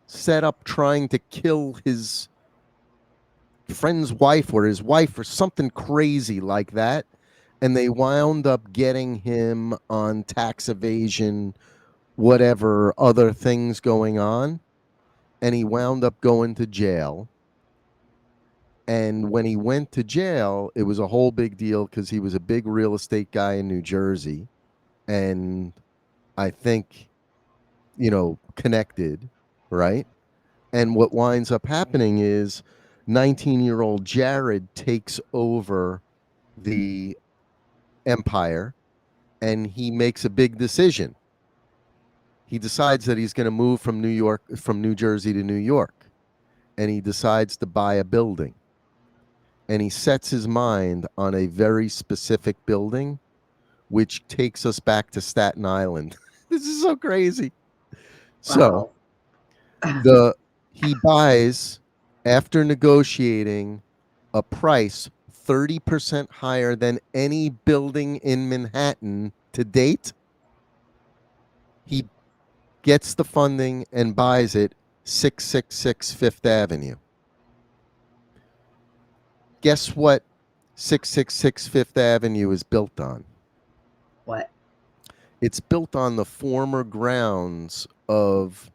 [SPEAKER 6] set up trying to kill his friend's wife or his wife or something crazy like that. And they wound up getting him on tax evasion, whatever other things going on. And he wound up going to jail. And when he went to jail, it was a whole big deal because he was a big real estate guy in New Jersey. And I think, connected, right? And what winds up happening is 19-year-old Jared takes over the empire and he makes a big decision. He decides that he's going to move from New Jersey to New York. And he decides to buy a building. And he sets his mind on a very specific building, which takes us back to Staten Island. This is so crazy.
[SPEAKER 2] Wow.
[SPEAKER 6] So he buys, after negotiating, a price 30% higher than any building in Manhattan to date. He gets the funding and buys it 666 Fifth Avenue. Guess what 666 Fifth Avenue is built on?
[SPEAKER 2] What?
[SPEAKER 6] It's built on the former grounds of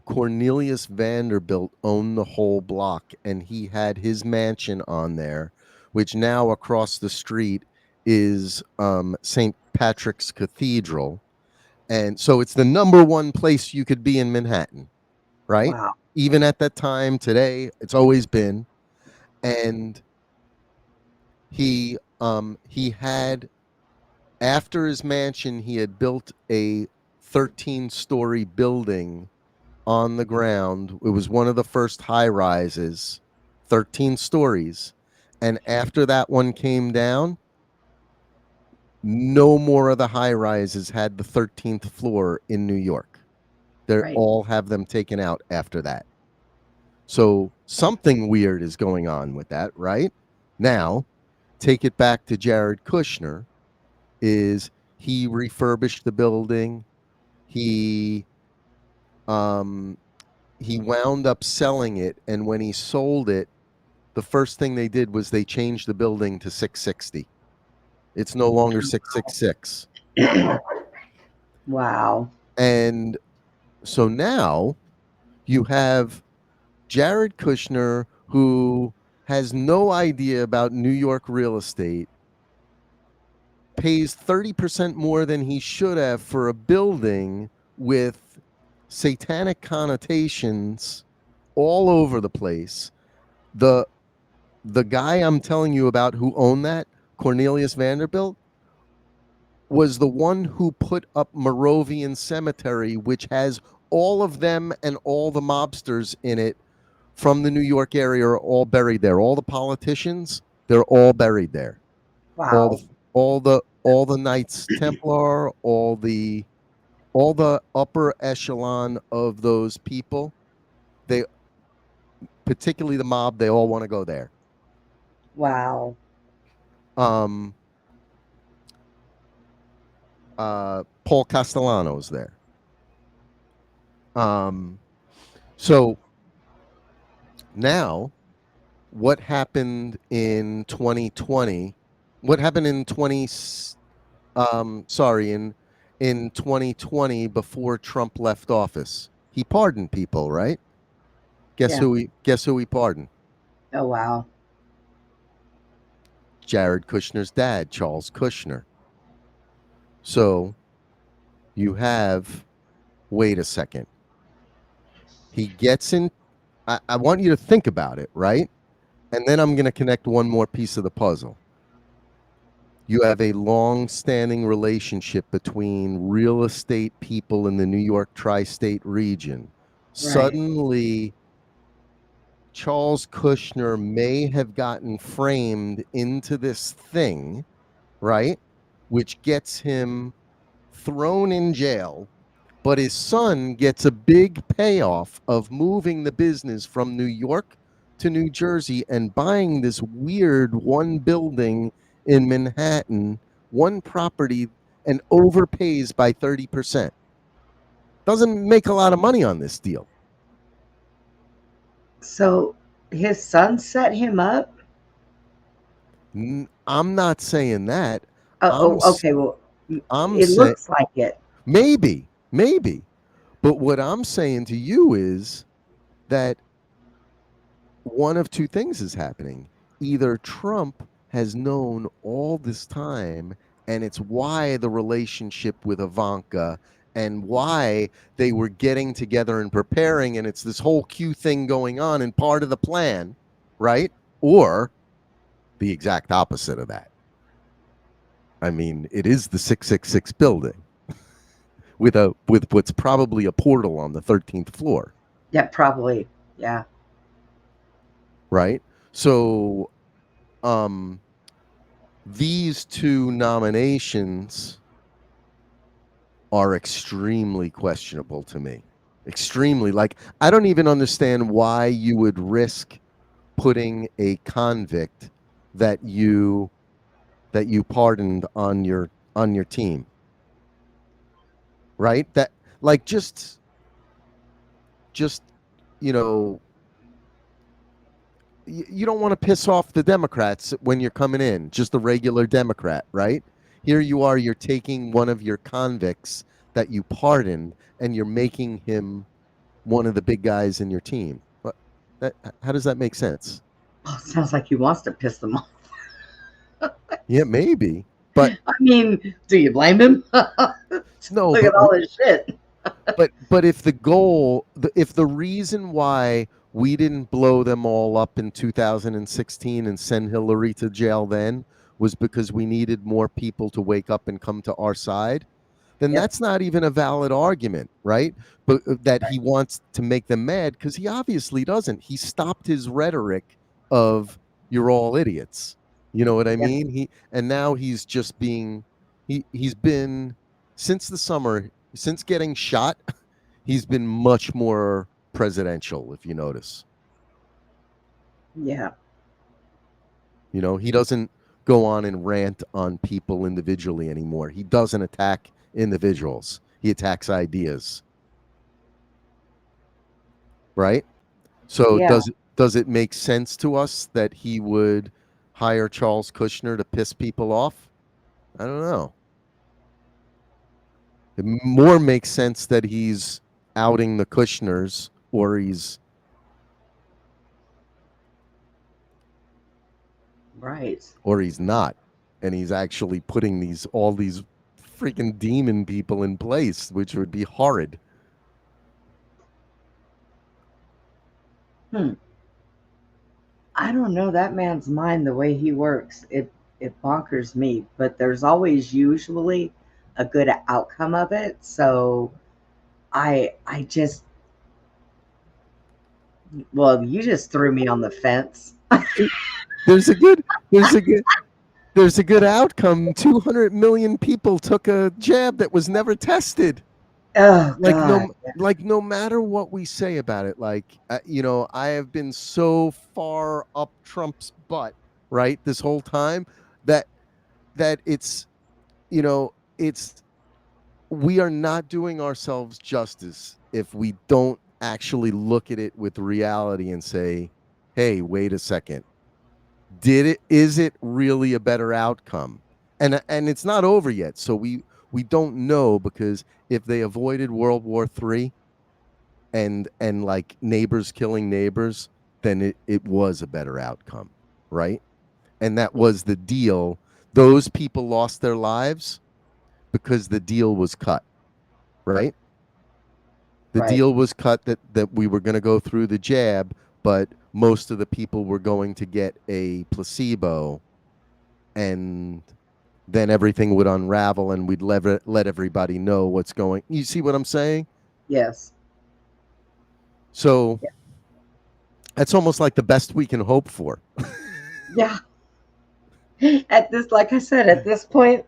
[SPEAKER 6] Cornelius Vanderbilt owned the whole block, and he had his mansion on there, which now across the street is St. Patrick's Cathedral. And so it's the number one place you could be in Manhattan, right?
[SPEAKER 2] Wow.
[SPEAKER 6] Even at that time, today, it's always been. And he had, after his mansion, he had built a 13-story building on the ground. It was one of the first high rises, 13 stories. And after that one came down, no more of the high rises had the 13th floor in New York. They
[SPEAKER 2] Right.
[SPEAKER 6] all have them taken out after that. So something weird is going on with that, right? Now, take it back to Jared Kushner. Is he refurbished the building? He wound up selling it, and when he sold it, the first thing they did was they changed the building to 660. It's no longer 666.
[SPEAKER 2] Wow.
[SPEAKER 6] And so now you have Jared Kushner, who has no idea about New York real estate, pays 30% more than he should have for a building with satanic connotations all over the place. The guy I'm telling you about who owned that, Cornelius Vanderbilt, was the one who put up Moravian Cemetery, which has all of them and all the mobsters in it from the New York area are all buried there. All the politicians, they're all buried there.
[SPEAKER 2] Wow.
[SPEAKER 6] All the Knights Templar, all the upper echelon of those people, they, particularly the mob, they all want to go there.
[SPEAKER 2] Wow.
[SPEAKER 6] Paul Castellano's there. So now what happened in 2020? What happened in 2020 before Trump left office? He pardoned people, right? Guess who he pardoned?
[SPEAKER 2] Oh, wow.
[SPEAKER 6] Jared Kushner's dad, Charles Kushner. So you have, wait a second. He gets in. I want you to think about it, right? And then I'm going to connect one more piece of the puzzle. You have a long-standing relationship between real estate people in the New York tri-state region. Suddenly, Charles Kushner may have gotten framed into this thing, right? Which gets him thrown in jail, but his son gets a big payoff of moving the business from New York to New Jersey and buying this weird one building in Manhattan, one property, and overpays by 30%. Doesn't make a lot of money on this deal.
[SPEAKER 2] So his son set him up?
[SPEAKER 6] I'm not saying that.
[SPEAKER 2] Okay. Well, it looks like it.
[SPEAKER 6] Maybe. But what I'm saying to you is that one of two things is happening. Either Trump has known all this time, and it's why the relationship with Ivanka and why they were getting together and preparing, and it's this whole Q thing going on and part of the plan, right? Or the exact opposite of that. I mean, it is the 666 building with what's probably a portal on the 13th floor.
[SPEAKER 2] Yeah, probably. Yeah.
[SPEAKER 6] Right? So these two nominations are extremely questionable to me. Extremely. Like, I don't even understand why you would risk putting a convict that you pardoned on your team. Right? That, like, just just, you know, you don't want to piss off the Democrats when you're coming in, just a regular Democrat, right? Here you are, you're taking one of your convicts that you pardoned and you're making him one of the big guys in your team. How does that make sense?
[SPEAKER 2] Oh, sounds like he wants to piss them off.
[SPEAKER 6] Yeah, maybe. But
[SPEAKER 2] I mean, do you blame him?
[SPEAKER 6] no,
[SPEAKER 2] Look at all this shit.
[SPEAKER 6] but if the goal, if the reason why we didn't blow them all up in 2016 and send Hillary to jail then was because we needed more people to wake up and come to our side, then
[SPEAKER 2] Yep.
[SPEAKER 6] that's not even a valid argument, right? But that he wants to make them mad, because he obviously doesn't. He stopped his rhetoric of "you're all idiots." You know what I
[SPEAKER 2] Yep.
[SPEAKER 6] mean? And now he's just being he's been, since the summer, since getting shot, he's been much more presidential, if you notice.
[SPEAKER 2] Yeah.
[SPEAKER 6] You know, he doesn't go on and rant on people individually anymore. He doesn't attack individuals. He attacks ideas. Right? So
[SPEAKER 2] Yeah.
[SPEAKER 6] does it make sense to us that he would hire Charles Kushner to piss people off? I don't know. It more makes sense that he's outing the Kushners, or he's
[SPEAKER 2] Right.
[SPEAKER 6] or he's not, and he's actually putting all these freaking demon people in place, which would be horrid.
[SPEAKER 2] I don't know that man's mind, the way he works. It bonkers me, but there's always usually a good outcome of it. So I just, well, you just threw me on the fence.
[SPEAKER 6] There's a good outcome. 200 million people took a jab that was never tested.
[SPEAKER 2] Oh,
[SPEAKER 6] Like
[SPEAKER 2] God.
[SPEAKER 6] no matter what we say about it, like you know, I have been so far up Trump's butt, right, this whole time, that it's, you know, it's, we are not doing ourselves justice if we don't actually look at it with reality and say, hey, wait a second, is it really a better outcome? And it's not over yet, so we don't know, because if they avoided World War III and like neighbors killing neighbors, then it was a better outcome, right? And that was the deal. Those people lost their lives because the deal was cut, right? The
[SPEAKER 2] Right.
[SPEAKER 6] deal was cut that we were going to go through the jab, but most of the people were going to get a placebo, and then everything would unravel and we'd let everybody know what's going. You see what I'm saying?
[SPEAKER 2] Yes.
[SPEAKER 6] So that's almost like the best we can hope for.
[SPEAKER 2] Yeah. At this, like I said, at this point,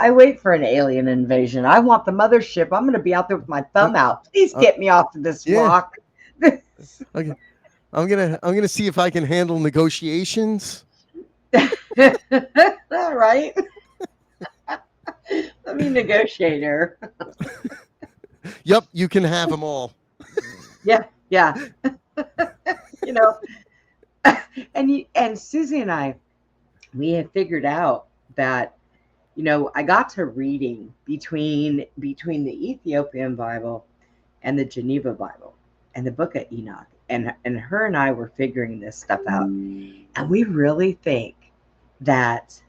[SPEAKER 2] I wait for an alien invasion. I want the mothership. I'm going to be out there with my thumb out. Please get me off of this rock.
[SPEAKER 6] Okay. I'm gonna see if I can handle negotiations.
[SPEAKER 2] All right. Let me negotiate her.
[SPEAKER 6] Yep, you can have them all.
[SPEAKER 2] Yeah. You know, and Susie and I, we had figured out that, you know, I got to reading between the Ethiopian Bible and the Geneva Bible and the Book of Enoch, and her and I were figuring this stuff out, and we really think that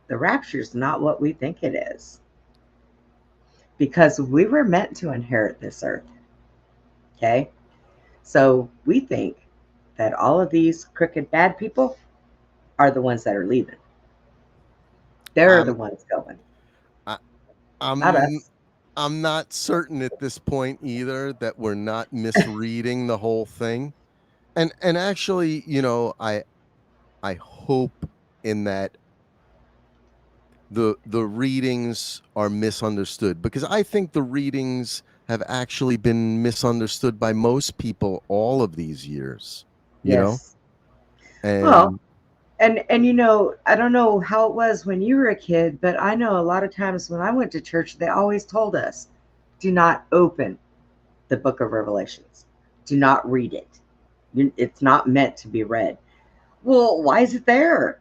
[SPEAKER 2] the rapture is not what we think it is, because we were meant to inherit this earth. Okay, so we think that all of these crooked bad people are the ones that are leaving. They're the ones going. Not us.
[SPEAKER 6] I'm not certain at this point either that we're not misreading the whole thing. And actually, you know, I hope in that the readings are misunderstood, because I think the readings have actually been misunderstood by most people all of these years. You know? And
[SPEAKER 2] well, and you know, I don't know how it was when you were a kid, but I know a lot of times when I went to church, they always told us, do not open the book of Revelations. Do not read it. It's not meant to be read. Well, why is it there?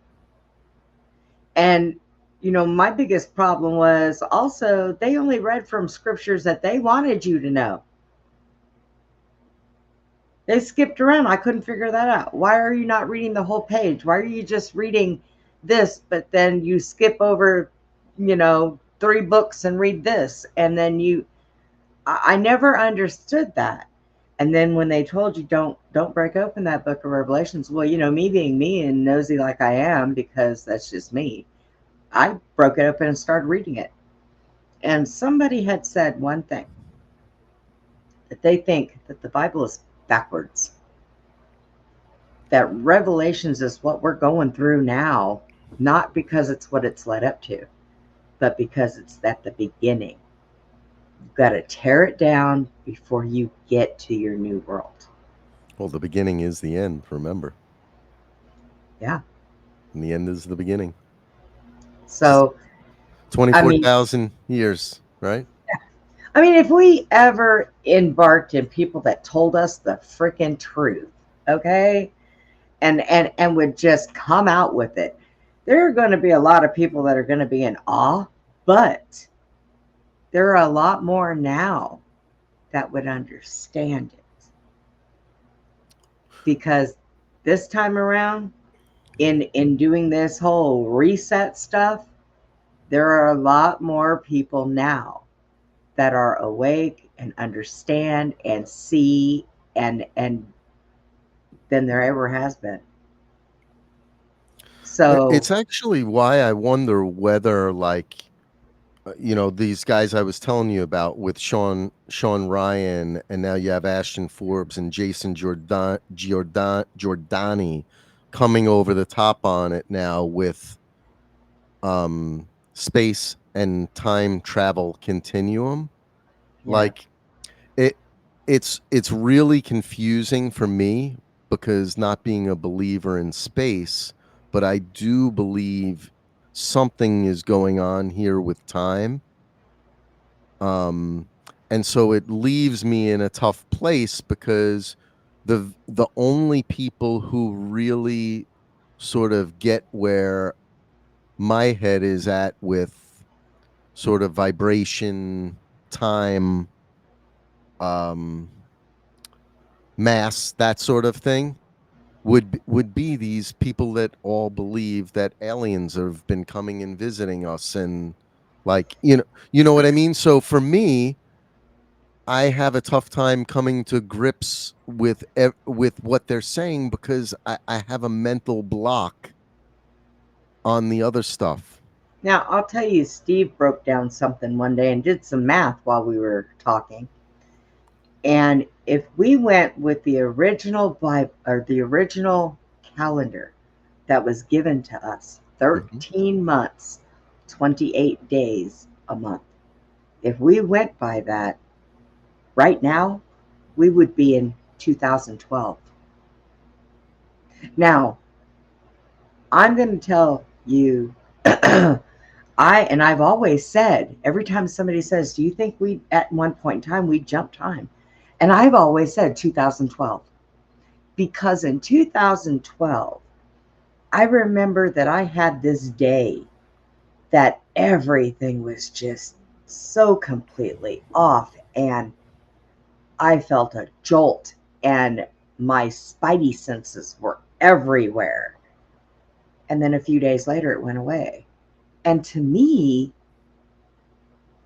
[SPEAKER 2] And, my biggest problem was also they only read from scriptures that they wanted you to know. They skipped around. I couldn't figure that out. Why are you not reading the whole page? Why are you just reading this, but then you skip over, 3 books and read this? And then I never understood that. And then when they told you don't break open that book of Revelations, well, me being me and nosy like I am, because that's just me, I broke it open and started reading it. And somebody had said one thing, that they think that the Bible is backwards. That Revelations is what we're going through now, not because it's what it's led up to, but because it's at the beginning. You've got to tear it down before you get to your new world.
[SPEAKER 6] Well, the beginning is the end, remember?
[SPEAKER 2] Yeah.
[SPEAKER 6] And the end is the beginning.
[SPEAKER 2] So
[SPEAKER 6] 24,000 years, right?
[SPEAKER 2] I mean, if we ever embarked in people that told us the freaking truth, okay, and would just come out with it, there are going to be a lot of people that are going to be in awe, but there are a lot more now that would understand it. Because this time around, in doing this whole reset stuff, there are a lot more people now that are awake and understand and see and than there ever has been. So
[SPEAKER 6] it's actually why I wonder whether, like, these guys I was telling you about with Sean Ryan, and now you have Ashton Forbes and Jason Giordani coming over the top on it now with space and time travel continuum.
[SPEAKER 2] yeah.
[SPEAKER 6] Like it's really confusing for me, because not being a believer in space, but I do believe something is going on here with time. And so it leaves me in a tough place, because the only people who really sort of get where my head is at with sort of vibration, time, mass, that sort of thing, would be these people that all believe that aliens have been coming and visiting us, and like, you know what I mean? So for me, I have a tough time coming to grips with what they're saying, because I have a mental block on the other stuff.
[SPEAKER 2] Now, I'll tell you, Steve broke down something one day and did some math while we were talking. And if we went with the original Bible, or the original calendar that was given to us, 13 months, 28 days a month, if we went by that, right now, we would be in 2012. Now, I'm going to tell you, I've always said, every time somebody says, do you think we, at one point in time, we jumped time? And I've always said 2012. Because in 2012, I remember that I had this day that everything was just so completely off, and I felt a jolt, and my spidey senses were everywhere. And then a few days later, it went away. And to me,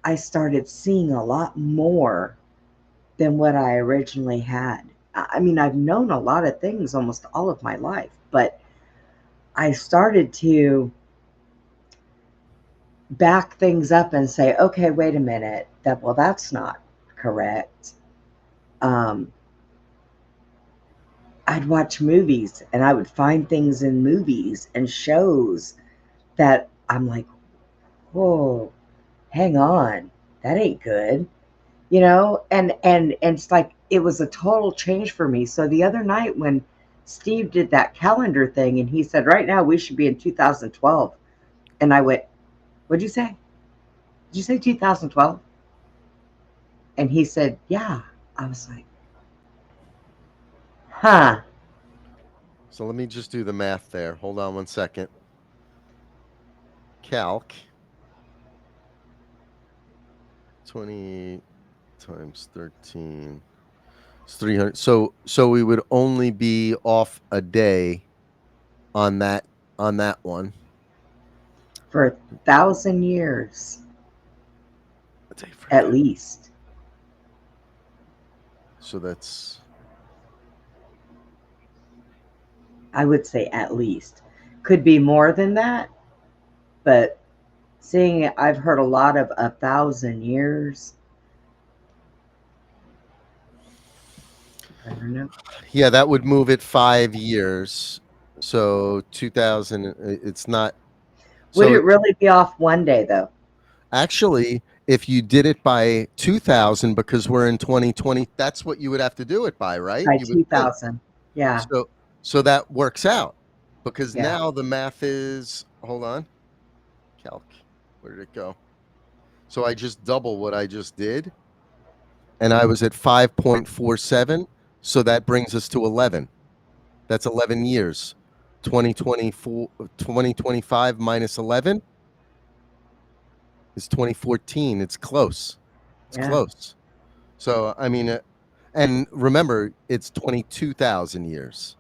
[SPEAKER 2] I started seeing a lot more than what I originally had. I mean, I've known a lot of things almost all of my life, but I started to back things up and say, okay, wait a minute, that's not correct. I'd watch movies, and I would find things in movies and shows that I'm like, whoa, hang on, that ain't good. And it's like, it was a total change for me. So the other night when Steve did that calendar thing, and he said, right now we should be in 2012. And I went, what'd you say? Did you say 2012? And he said, yeah. I was like, huh.
[SPEAKER 6] So let me just do the math there. Hold on one second. Calc. 20 times 13. It's 300. So we would only be off a day on that one.
[SPEAKER 2] For 1,000 years,
[SPEAKER 6] A day for
[SPEAKER 2] at
[SPEAKER 6] that.
[SPEAKER 2] least.
[SPEAKER 6] So that's
[SPEAKER 2] I would say at least. Could be more than that, but seeing it, I've heard a lot of 1,000 years. I don't know.
[SPEAKER 6] yeah, that would move it 5 years. So 2000 it's not
[SPEAKER 2] Would
[SPEAKER 6] so
[SPEAKER 2] it really be off one day though?
[SPEAKER 6] actually if you did it by 2000 because we're in 2020 that's what you would have to do it by, right?
[SPEAKER 2] By
[SPEAKER 6] You would think.
[SPEAKER 2] 2,000. Yeah.
[SPEAKER 6] So that works out because
[SPEAKER 2] Yeah.
[SPEAKER 6] now the math is hold on. Calc. Where did it go? So I just double what I just did and I was at 5.47. So that brings us to 11. That's 11 years. 2025 minus 11 is 2014. It's close. It's
[SPEAKER 2] Yeah.
[SPEAKER 6] close. So, I mean, and remember, it's 22,000 years,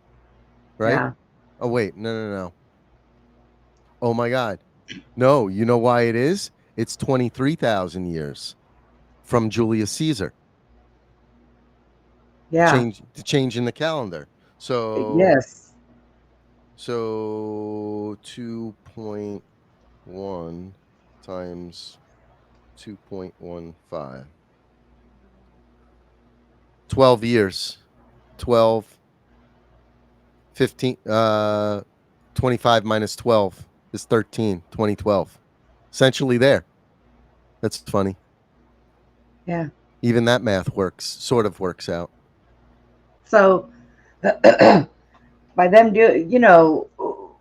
[SPEAKER 6] right?
[SPEAKER 2] Yeah.
[SPEAKER 6] Oh, wait. No. Oh, my God. No, you know why it is? It's 23,000 years from Julius Caesar.
[SPEAKER 2] Yeah.
[SPEAKER 6] Change in the calendar. So,
[SPEAKER 2] Yes.
[SPEAKER 6] So 2.1 times 2.15. 12 years. 12, 15, 25 minus 12 is 13, 2012. Essentially there. That's funny.
[SPEAKER 2] Yeah.
[SPEAKER 6] Even that math sort of works out.
[SPEAKER 2] So by them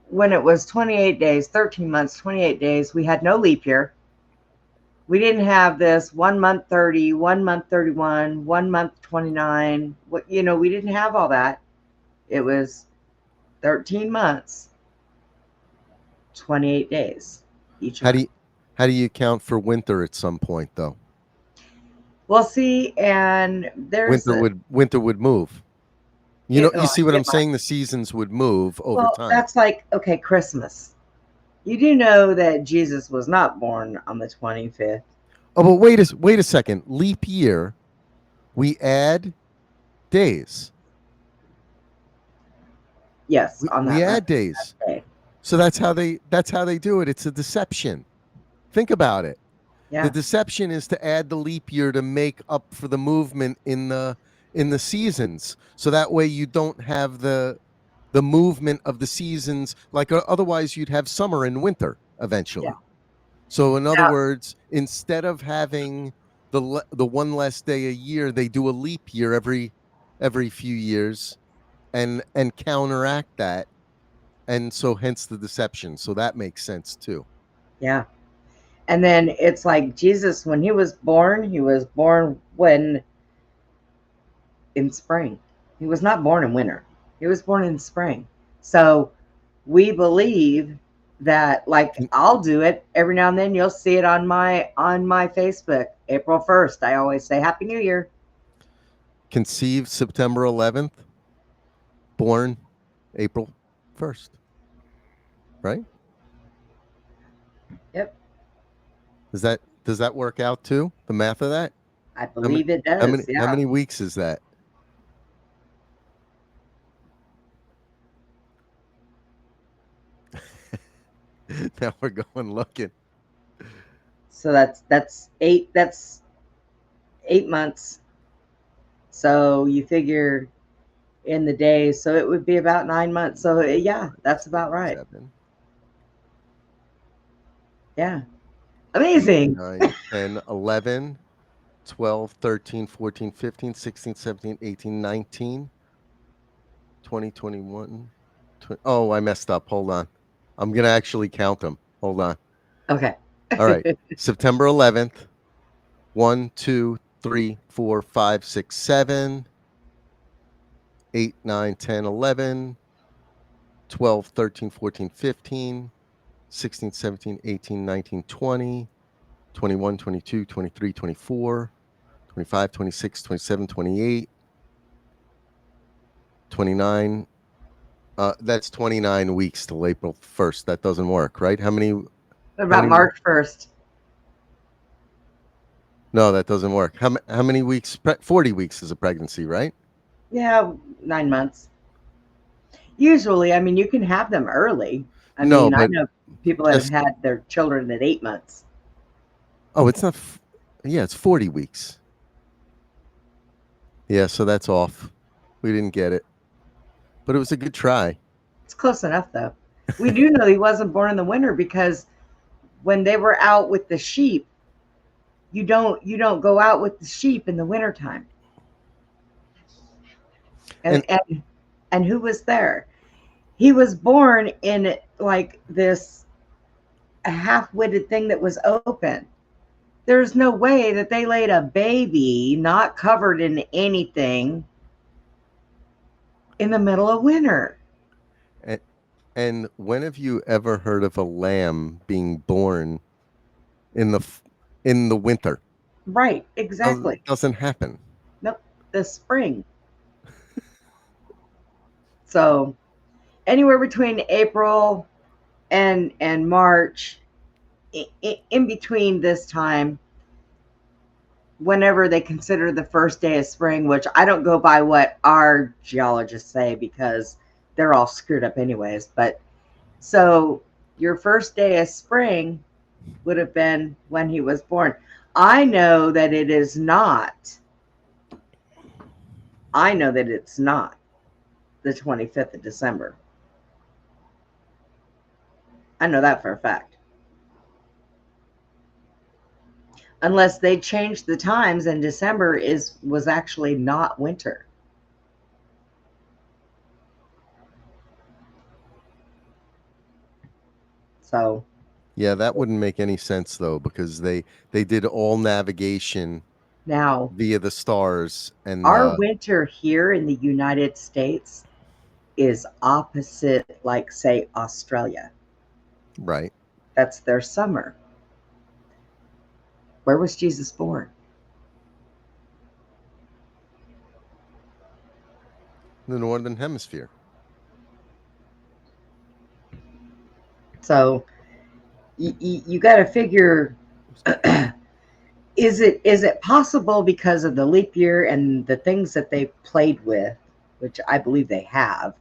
[SPEAKER 2] when it was 28 days, 13 months, 28 days, we had no leap year. We didn't have this 1 month 30, 1 month 31, 1 month 29. We didn't have all that. It was 13 months, 28 days each
[SPEAKER 6] How
[SPEAKER 2] month.
[SPEAKER 6] do you account for winter at some point though?
[SPEAKER 2] Well, see, and there's
[SPEAKER 6] Winter would move. You see what I'm
[SPEAKER 2] might.
[SPEAKER 6] saying? The seasons would move over time.
[SPEAKER 2] That's like, okay, Christmas. You do know that Jesus was not born on the 25th.
[SPEAKER 6] Oh, but wait a second. Leap year, we add days.
[SPEAKER 2] Yes, on that
[SPEAKER 6] We
[SPEAKER 2] month,
[SPEAKER 6] add days.
[SPEAKER 2] that day.
[SPEAKER 6] So that's how they do it. It's a deception. Think about it.
[SPEAKER 2] Yeah.
[SPEAKER 6] The deception is to add the leap year to make up for the movement in the seasons. So that way you don't have the movement of the seasons, like otherwise you'd have summer and winter eventually.
[SPEAKER 2] Yeah.
[SPEAKER 6] So in other words, instead of having the one less day a year, they do a leap year every few years and counteract that. And so hence the deception. So that makes sense too.
[SPEAKER 2] Yeah. And then it's like Jesus, when he was born in spring. He was not born in winter. He was born in spring. So we believe that, like, I'll do it every now and then. You'll see it on my Facebook. April 1st, I always say Happy New Year.
[SPEAKER 6] Conceived September 11th, born April 1st. Right?
[SPEAKER 2] Yep.
[SPEAKER 6] Does that work out too? The math of that?
[SPEAKER 2] I believe it does.
[SPEAKER 6] How many weeks is that? Now we're going looking.
[SPEAKER 2] So that's 8 months. So you figure in the days, so it would be about 9 months. So yeah, that's about right.
[SPEAKER 6] 7,
[SPEAKER 2] Yeah. Amazing.
[SPEAKER 6] 9, 10, 11, 12, 13, 14, 15, 16, 17, 18, 19, 20, 21. Oh, I messed up. Hold on. I'm going to actually count them. Hold on.
[SPEAKER 2] Okay.
[SPEAKER 6] All right. September 11th, 1, 2, 3, 4, 5, 6, 7, 8, 9, 10, 11, 12, 13, 14, 15, 16, 17, 18, 19, 20, 21, 22, 23, 24, 25, 26, 27, 28, 29. That's 29 weeks till April 1st. That doesn't work, right? How many?
[SPEAKER 2] What about
[SPEAKER 6] many-
[SPEAKER 2] March 1st?
[SPEAKER 6] No, that doesn't work. How many weeks? 40 weeks is a pregnancy, right?
[SPEAKER 2] Yeah, 9 months. Usually, I mean, you can have them early. I
[SPEAKER 6] No,
[SPEAKER 2] mean, I
[SPEAKER 6] but
[SPEAKER 2] know people that have
[SPEAKER 6] just-
[SPEAKER 2] had their children at 8 months.
[SPEAKER 6] Oh, it's not. Yeah, it's 40 weeks. Yeah, so that's off. We didn't get it, but it was a good try.
[SPEAKER 2] It's close enough, though. We do know he wasn't born in the winter because when they were out with the sheep, you don't go out with the sheep in the wintertime. And who was there? He was born in like this half-witted thing that was open. There's no way that they laid a baby not covered in anything in the middle of winter.
[SPEAKER 6] And when have you ever heard of a lamb being born in the winter?
[SPEAKER 2] Right, exactly.
[SPEAKER 6] Doesn't happen.
[SPEAKER 2] Nope, the spring. So anywhere between April and March, in between this time, whenever they consider the first day of spring, which I don't go by what our geologists say because they're all screwed up anyways. But so your first day of spring would have been when he was born. I know that it is not. I know that it's not the 25th of December. I know that for a fact. Unless they changed the times and December was actually not winter. So
[SPEAKER 6] Yeah, that wouldn't make any sense though, because they did all navigation
[SPEAKER 2] now
[SPEAKER 6] via the stars, and
[SPEAKER 2] our winter here in the United States is opposite, like, say, Australia.
[SPEAKER 6] right.
[SPEAKER 2] That's their summer. Where was Jesus born?
[SPEAKER 6] The northern hemisphere.
[SPEAKER 2] So you got to figure, is it possible because of the leap year and the things that they played with, which I believe they have,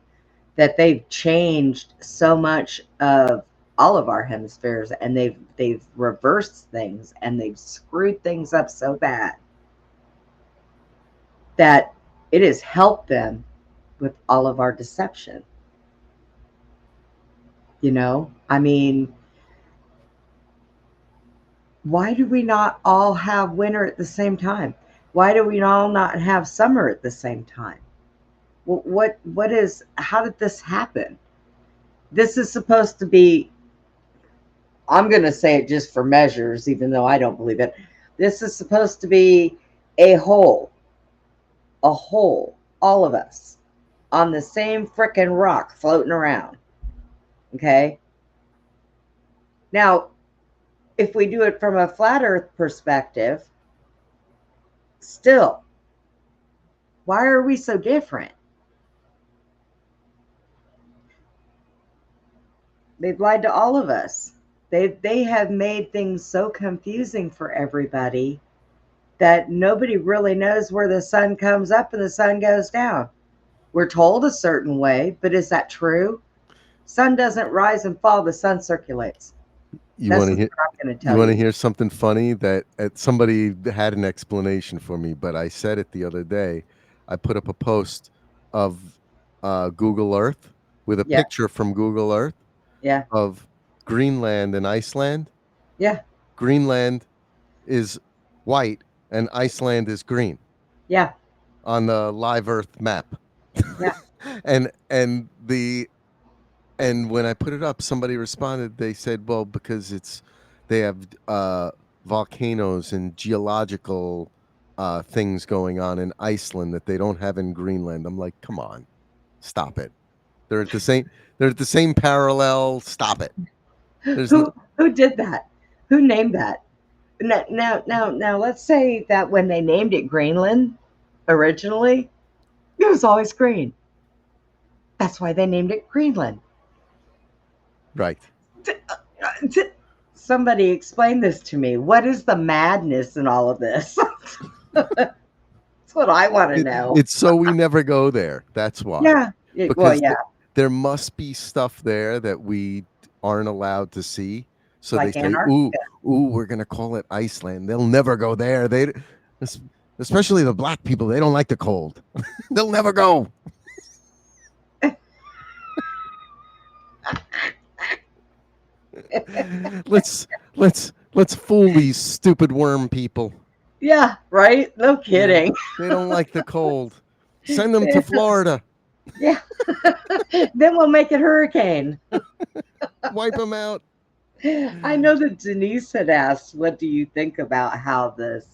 [SPEAKER 2] that they've changed so much of all of our hemispheres, and they've reversed things and they've screwed things up so bad that it has helped them with all of our deception. You know, I mean, why do we not all have winter at the same time? Why do we all not have summer at the same time? How did this happen? This is supposed to be, I'm going to say it just for measures, even though I don't believe it. This is supposed to be a whole, all of us on the same frickin' rock floating around. Okay? Now, if we do it from a flat earth perspective, still, why are we so different? They've lied to all of us. They have made things so confusing for everybody that nobody really knows where the sun comes up and the sun goes down. We're told a certain way, but is that true? Sun doesn't rise and fall, the sun circulates.
[SPEAKER 6] You
[SPEAKER 2] That's
[SPEAKER 6] want to
[SPEAKER 2] what
[SPEAKER 6] hear?
[SPEAKER 2] I'm going to tell
[SPEAKER 6] You want to
[SPEAKER 2] you.
[SPEAKER 6] hear something funny? That somebody had an explanation for me, but I said it the other day. I put up a post of Google Earth with a
[SPEAKER 2] Yeah.
[SPEAKER 6] picture from Google Earth
[SPEAKER 2] Yeah,
[SPEAKER 6] of Greenland and Iceland.
[SPEAKER 2] yeah,
[SPEAKER 6] Greenland is white and Iceland is green
[SPEAKER 2] yeah,
[SPEAKER 6] on the live Earth map.
[SPEAKER 2] Yeah.
[SPEAKER 6] and when I put it up, somebody responded. They said, "Well, because they have volcanoes and geological things going on in Iceland that they don't have in Greenland. I'm like, come on, stop it. They're at the same. They're at the same parallel. Stop it. There's
[SPEAKER 2] Who did that? Who named that? Now, let's say that when they named it Greenland originally, it was always green. That's why they named it Greenland.
[SPEAKER 6] right.
[SPEAKER 2] Somebody explain this to me. What is the madness in all of this? That's what I want to know.
[SPEAKER 6] It's so we never go there. That's why.
[SPEAKER 2] Yeah.
[SPEAKER 6] Because
[SPEAKER 2] yeah.
[SPEAKER 6] there must be stuff there that we aren't allowed to see. So
[SPEAKER 2] Like
[SPEAKER 6] they say,
[SPEAKER 2] Antarctica.
[SPEAKER 6] ooh, we're gonna call it Iceland. They'll never go there. Especially the black people, they don't like the cold. They'll never go. let's fool these stupid worm people.
[SPEAKER 2] Yeah, right? No kidding.
[SPEAKER 6] They don't like the cold. Send them to Florida.
[SPEAKER 2] Yeah. Then we'll make it hurricane.
[SPEAKER 6] Wipe them out.
[SPEAKER 2] I know that Denise had asked, what do you think about how this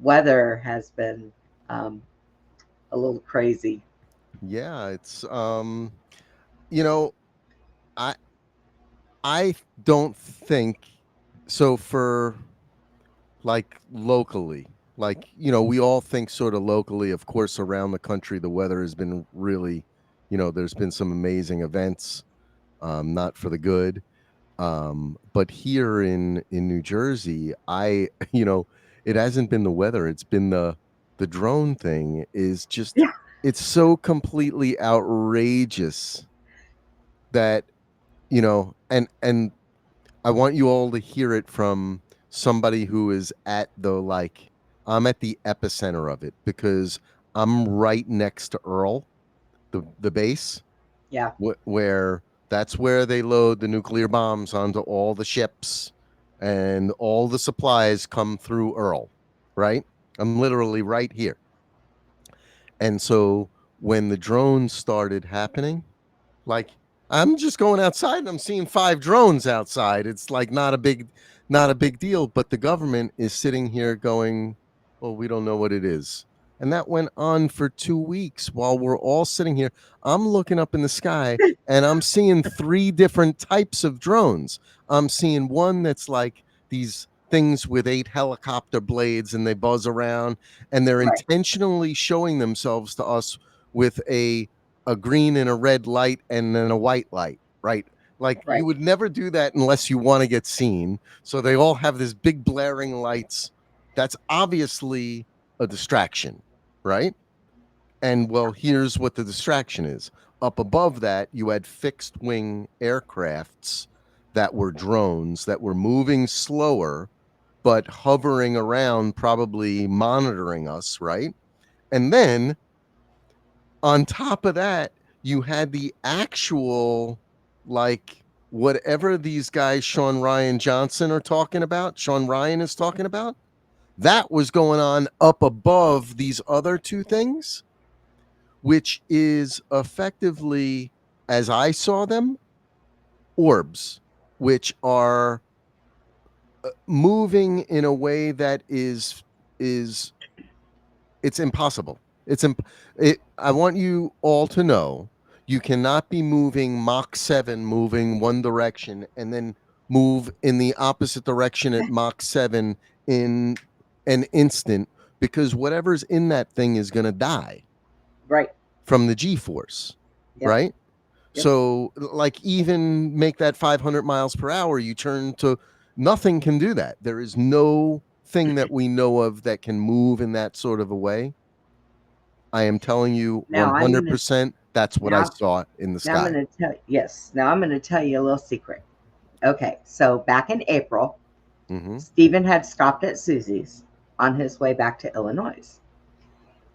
[SPEAKER 2] weather has been a little crazy?
[SPEAKER 6] Yeah, it's I don't think so. For like locally, like we all think sort of locally. Of course, around the country, the weather has been really, there's been some amazing events, not for the good. But here in New Jersey, it hasn't been the weather. It's been the drone thing is just,
[SPEAKER 2] Yeah.
[SPEAKER 6] It's so completely outrageous that, and I want you all to hear it from somebody who is I'm at the epicenter of it because I'm right next to Earl, the base.
[SPEAKER 2] Yeah.
[SPEAKER 6] Where that's where they load the nuclear bombs onto all the ships and all the supplies come through Earl, right? I'm literally right here. And so when the drones started happening, like I'm just going outside and I'm seeing 5 drones outside. It's like not a big deal, but the government is sitting here going, well, we don't know what it is. And that went on for 2 weeks while we're all sitting here. I'm looking up in the sky and I'm seeing 3 different types of drones. I'm seeing one that's like these things with 8 helicopter blades and they buzz around and they're
[SPEAKER 2] Right.
[SPEAKER 6] intentionally showing themselves to us with a green and a red light and then a white light, right? Like
[SPEAKER 2] Right.
[SPEAKER 6] you would never do that unless you want to get seen. So they all have this big blaring lights. That's obviously a distraction, right? And well, here's what the distraction is. Up above that, you had fixed wing aircrafts that were drones that were moving slower, but hovering around, probably monitoring us, right? And then on top of that, you had the actual, like, whatever these guys, Sean Ryan is talking about, that was going on up above these other 2 things, which is effectively, as I saw them, orbs, which are moving in a way that is it's impossible. I want you all to know you cannot be moving Mach 7, moving one direction, and then move in the opposite direction at Mach 7 in an instant, because whatever's in that thing is going to die
[SPEAKER 2] Right.
[SPEAKER 6] from the G-force,
[SPEAKER 2] Yep.
[SPEAKER 6] right?
[SPEAKER 2] Yep.
[SPEAKER 6] So, like, even make that 500 miles per hour, you turn to nothing can do that. There is no thing that we know of that can move in that sort of a way. I am telling you,
[SPEAKER 2] Now,
[SPEAKER 6] 100%. That's what I
[SPEAKER 2] now-
[SPEAKER 6] saw in the
[SPEAKER 2] Now I'm
[SPEAKER 6] sky.
[SPEAKER 2] going to tell Now I'm going to tell you a little secret. Okay, so back in April,
[SPEAKER 6] Hmm.
[SPEAKER 2] Stephen had stopped at Susie's on his way back to Illinois,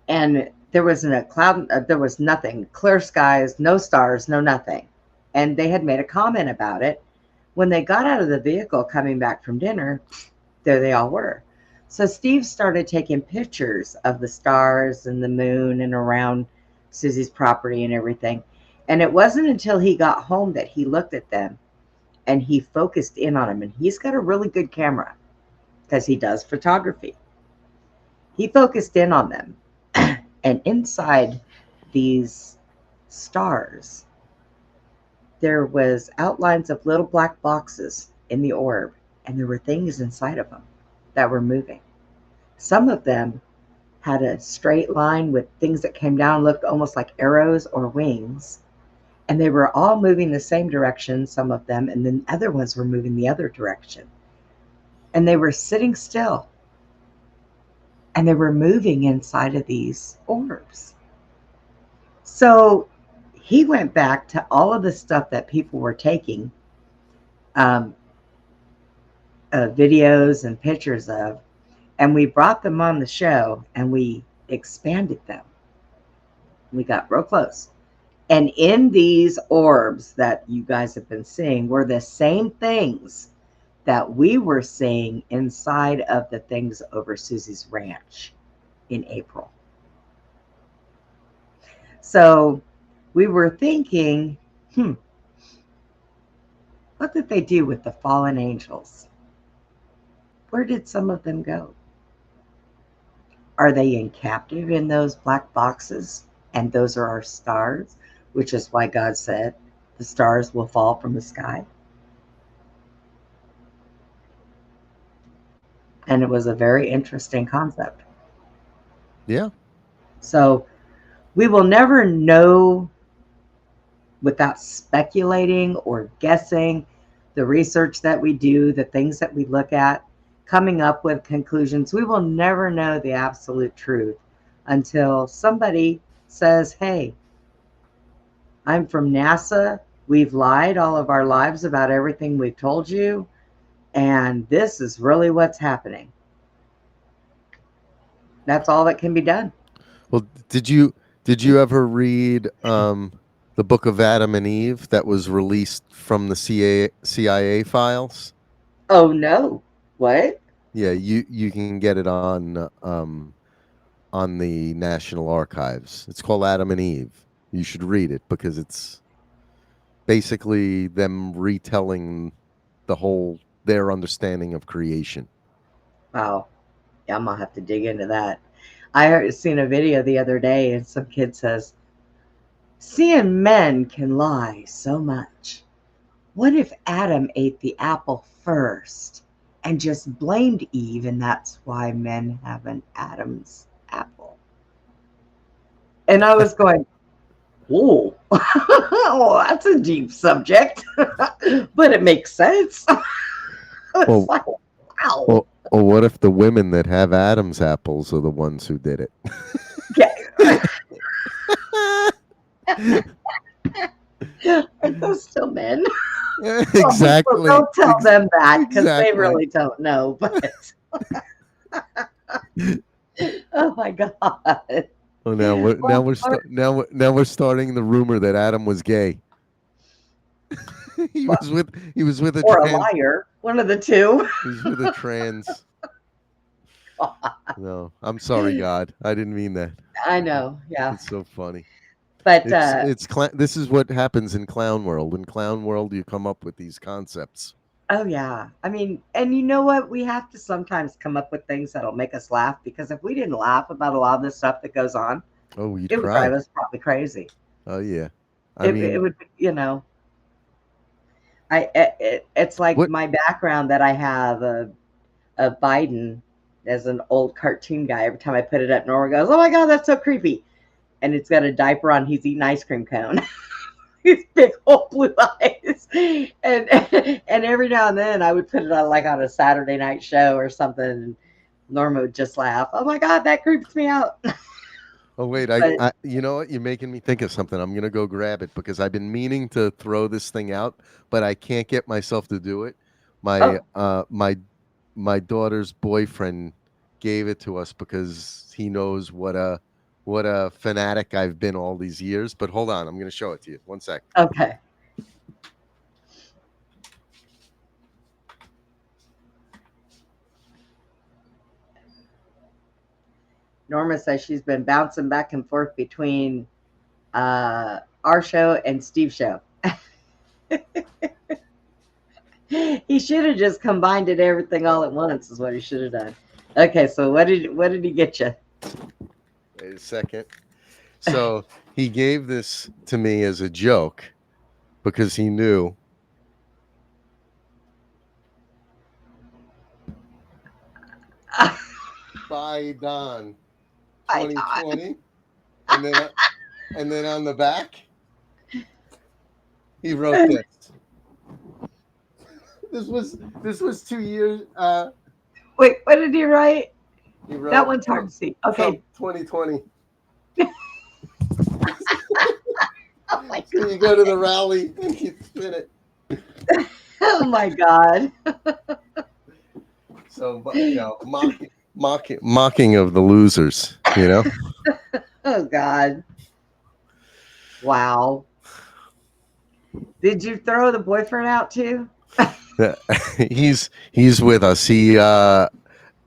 [SPEAKER 2] and there wasn't a cloud. There was nothing, clear skies, no stars, no nothing. And they had made a comment about it. When they got out of the vehicle coming back from dinner, there they all were. So Steve started taking pictures of the stars and the moon and around Susie's property and everything. And it wasn't until he got home that he looked at them and he focused in on them. And he's got a really good camera because he does photography. he focused in on them. And inside these stars, there was outlines of little black boxes in the orb, and there were things inside of them that were moving. Some of them had a straight line with things that came down, looked almost like arrows or wings. And they were all moving the same direction, some of them, and then other ones were moving the other direction. And they were sitting still. And they were moving inside of these orbs. So he went back to all of the stuff that people were taking videos and pictures of, and we brought them on the show and we expanded them. We got real close. And in these orbs that you guys have been seeing were the same things that we were seeing inside of the things over Susie's ranch in April. So we were thinking, what did they do with the fallen angels? Where did some of them go? Are they in captive in those black boxes? And those are our stars, which is why God said the stars will fall from the sky. And it was a very interesting concept.
[SPEAKER 6] Yeah.
[SPEAKER 2] So we will never know without speculating or guessing. The research that we do, the things that we look at, coming up with conclusions. We will never know the absolute truth until somebody says, hey, I'm from NASA. We've lied all of our lives about everything we've told you. And this is really what's happening. That's all that can be done.
[SPEAKER 6] Well, did you ever read the Book of Adam and Eve that was released from the CIA files?
[SPEAKER 2] Oh no! What?
[SPEAKER 6] Yeah, you can get it on the National Archives. It's called Adam and Eve. You should read it because it's basically them retelling their understanding of creation.
[SPEAKER 2] Wow. Yeah, I'm gonna have to dig into that. I seen a video the other day and some kid says, seeing men can lie so much. What if Adam ate the apple first and just blamed Eve, and that's why men have an Adam's apple? And I was going, whoa, oh, that's a deep subject, but it makes sense.
[SPEAKER 6] Well,
[SPEAKER 2] like, wow.
[SPEAKER 6] Well, what if the women that have Adam's apples are the ones who did it?
[SPEAKER 2] Are those still men?
[SPEAKER 6] Exactly.
[SPEAKER 2] Well, don't tell them that because they really don't know. But oh my god!
[SPEAKER 6] Oh, now we're starting the rumor that Adam was gay. he was with a
[SPEAKER 2] or
[SPEAKER 6] trans.
[SPEAKER 2] A liar. One of the two.
[SPEAKER 6] He was with a trans. No, I'm sorry, God. I didn't mean that.
[SPEAKER 2] I know. Yeah.
[SPEAKER 6] It's so funny.
[SPEAKER 2] But
[SPEAKER 6] this is what happens in clown world. In clown world, you come up with these concepts.
[SPEAKER 2] Oh yeah. I mean, and you know what? We have to sometimes come up with things that'll make us laugh, because if we didn't laugh about a lot of the stuff that goes on,
[SPEAKER 6] it would
[SPEAKER 2] drive us probably crazy.
[SPEAKER 6] Oh yeah.
[SPEAKER 2] It would, it's like my background that I have of Biden as an old cartoon guy. Every time I put it up, Nora goes, "Oh my god, that's so creepy!" And it's got a diaper on. He's eating ice cream cone. These big old blue eyes, and every now and then I would put it on on a Saturday night show or something, and Norma would just laugh. "Oh my god, that creeps me out."
[SPEAKER 6] Oh wait, I you know what? You're making me think of something. I'm gonna go grab it because I've been meaning to throw this thing out, but I can't get myself to do it. My daughter's boyfriend gave it to us because he knows what a fanatic I've been all these years. But hold on, I'm gonna show it to you. 1 sec.
[SPEAKER 2] Okay. Norma says she's been bouncing back and forth between our show and Steve's show. He should have just combined everything all at once is what he should have done. Okay, so what did he get you?
[SPEAKER 6] Wait a second. So he gave this to me as a joke because he knew. By Don
[SPEAKER 2] I thought.
[SPEAKER 6] 2020. And then on the back, he wrote this. This was 2 years.
[SPEAKER 2] Wait, what did he write?
[SPEAKER 6] He wrote
[SPEAKER 2] That one's hard to see. Okay.
[SPEAKER 6] Trump 2020.
[SPEAKER 2] Oh my
[SPEAKER 6] So you go to the rally and you spin it.
[SPEAKER 2] Oh my God.
[SPEAKER 6] So mocking of the losers, you know.
[SPEAKER 2] Oh God. Wow. Did you throw the boyfriend out too?
[SPEAKER 6] He's with us. He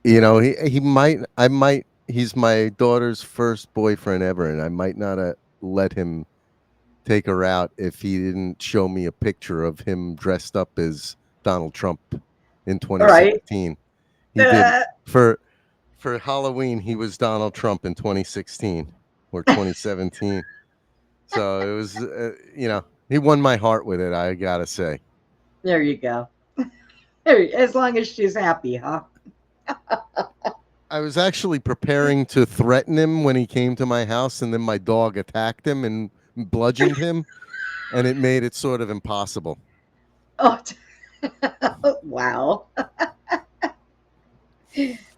[SPEAKER 6] he's my daughter's first boyfriend ever, and I might not let him take her out if he didn't show me a picture of him dressed up as Donald Trump in 2016. He did for Halloween. He was Donald Trump in 2016 or 2017. So it was, he won my heart with it. I gotta say.
[SPEAKER 2] There you go. As long as she's happy, huh?
[SPEAKER 6] I was actually preparing to threaten him when he came to my house, and then my dog attacked him and bludgeoned him, and it made it sort of impossible.
[SPEAKER 2] Oh, wow.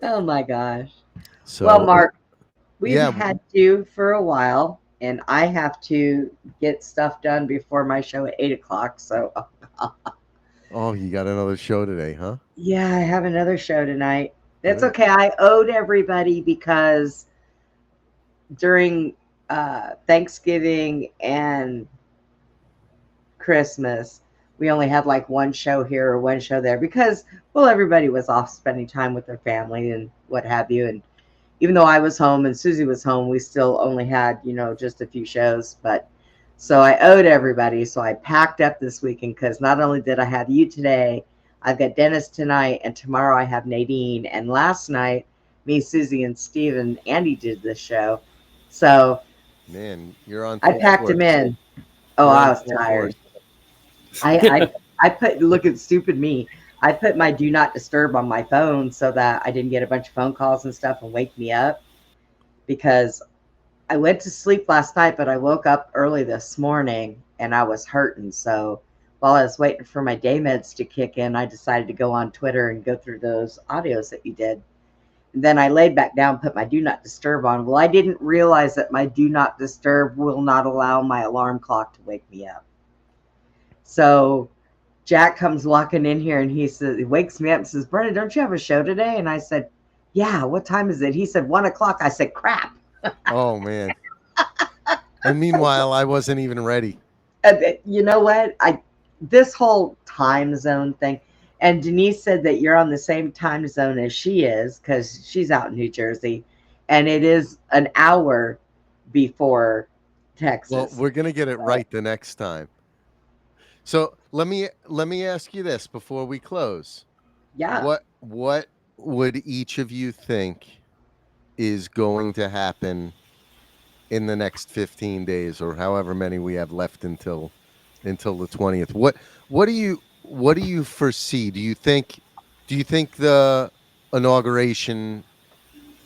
[SPEAKER 2] Oh my gosh.
[SPEAKER 6] So,
[SPEAKER 2] well, Mark, we've
[SPEAKER 6] yeah.
[SPEAKER 2] had you for a while, and I have to get stuff done before my show at 8:00. So,
[SPEAKER 6] oh, you got another show today, huh?
[SPEAKER 2] yeah, I have another show tonight. That's okay. I owed everybody because during Thanksgiving and Christmas, we only had like one show here or one show there because, well, everybody was off spending time with their family and what have you. And even though I was home and Susie was home, we still only had, just a few shows. But so I owed everybody. So I packed up this weekend because not only did I have you today, I've got Dennis tonight, and tomorrow I have Nadine. And last night, me, Susie, and Steve and Andy did this show. So,
[SPEAKER 6] man, you're on.
[SPEAKER 2] I packed him in. Oh, I was tired. I put, look at stupid me. I put my do not disturb on my phone so that I didn't get a bunch of phone calls and stuff and wake me up, because I went to sleep last night, but I woke up early this morning and I was hurting. So while I was waiting for my day meds to kick in, I decided to go on Twitter and go through those audios that you did. And then I laid back down, put my do not disturb on. Well, I didn't realize that my do not disturb will not allow my alarm clock to wake me up. So Jack comes walking in here and he wakes me up and says, Brenda, don't you have a show today? And I said, yeah, what time is it? He said, 1:00. I said, crap.
[SPEAKER 6] Oh, man. And meanwhile, I wasn't even ready.
[SPEAKER 2] You know what? This whole time zone thing, and Denise said that you're on the same time zone as she is because she's out in New Jersey, and it is an hour before Texas.
[SPEAKER 6] Well, we're going to get it right the next time. So let me ask you this before we close.
[SPEAKER 2] Yeah.
[SPEAKER 6] What would each of you think is going to happen in the next 15 days or however many we have left until the 20th? What do you foresee? Do you think the inauguration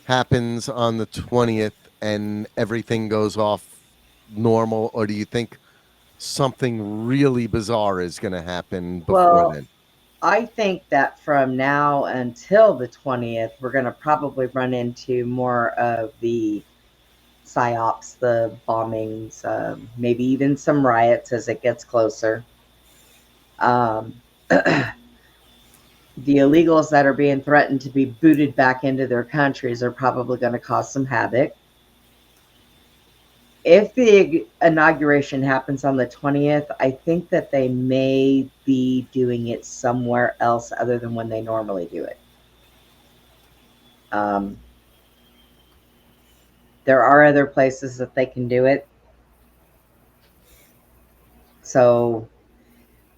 [SPEAKER 6] happens on the 20th and everything goes off normal, or do you think something really bizarre is going to happen before then?
[SPEAKER 2] I think that from now until the 20th, we're going to probably run into more of the psyops, the bombings, maybe even some riots as it gets closer. The illegals that are being threatened to be booted back into their countries are probably going to cause some havoc. If the inauguration happens on the 20th, I think that they may be doing it somewhere else other than when they normally do it. There are other places that they can do it. So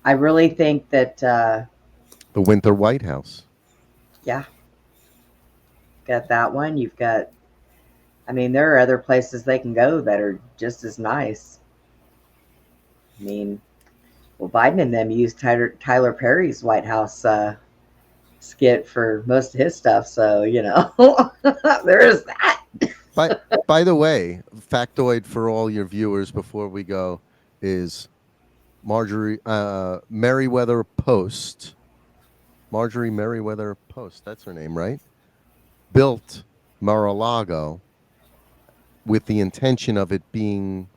[SPEAKER 2] I really think that...
[SPEAKER 6] the Winter White House.
[SPEAKER 2] Yeah. got that one. You've got, I mean, there are other places they can go that are just as nice. I mean, well, Biden and them used Tyler Perry's White House skit for most of his stuff, so there is that.
[SPEAKER 6] By the way, factoid for all your viewers before we go is Marjorie Merriweather Post. Marjorie Merriweather Post, that's her name, right? Built Mar-a-Lago with the intention of it being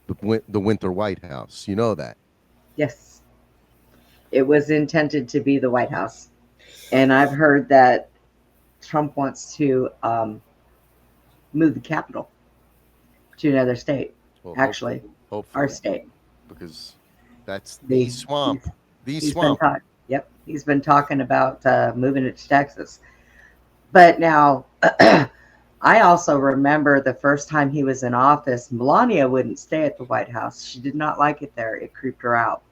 [SPEAKER 6] the Winter White House. You know that?
[SPEAKER 2] Yes, it was intended to be the White House, and I've heard that Trump wants to move the capital to another state.
[SPEAKER 6] Well,
[SPEAKER 2] Actually,
[SPEAKER 6] hopefully,
[SPEAKER 2] our state,
[SPEAKER 6] because that's the swamp.
[SPEAKER 2] He's been talking about moving it to Texas. But now, I also remember the first time he was in office, Melania wouldn't stay at the White House. She did not like it there. It creeped her out.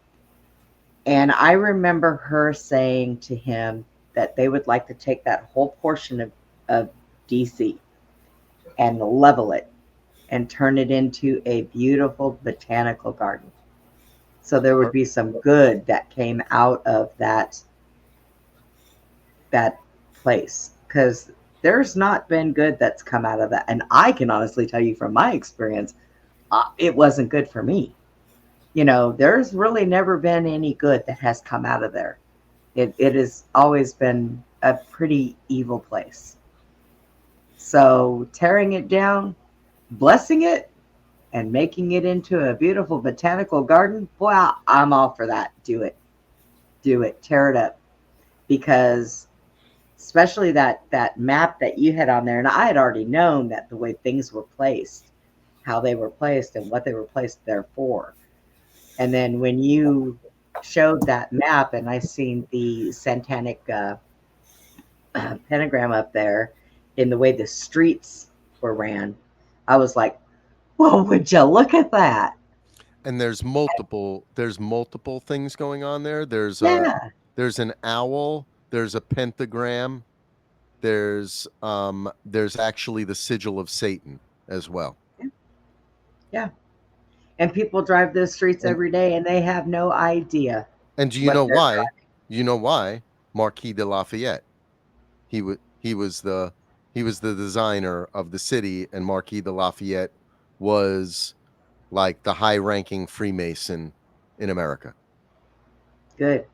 [SPEAKER 2] And I remember her saying to him that they would like to take that whole portion of DC and level it and turn it into a beautiful botanical garden. So there would be some good that came out of that place, because there's not been good that's come out of that. And I can honestly tell you from my experience, it wasn't good for me. There's really never been any good that has come out of there. It has always been a pretty evil place. So tearing it down, blessing it, and making it into a beautiful botanical garden, boy, I'm all for that. Do it. Tear it up. Because especially that map that you had on there, and I had already known that the way things were placed, how they were placed, and what they were placed there for. And then when you showed that map, and I seen the satanic pentagram up there in the way the streets were ran, I was like, "Whoa! Would you look at that?"
[SPEAKER 6] And there's multiple things going on there. There's an owl. There's a pentagram. There's actually the sigil of Satan as well.
[SPEAKER 2] Yeah. And people drive those streets every day, and they have no idea.
[SPEAKER 6] And do you know why? Driving. You know why? Marquis de Lafayette. He was the designer of the city, and Marquis de Lafayette was like the high-ranking Freemason in America.
[SPEAKER 2] Good.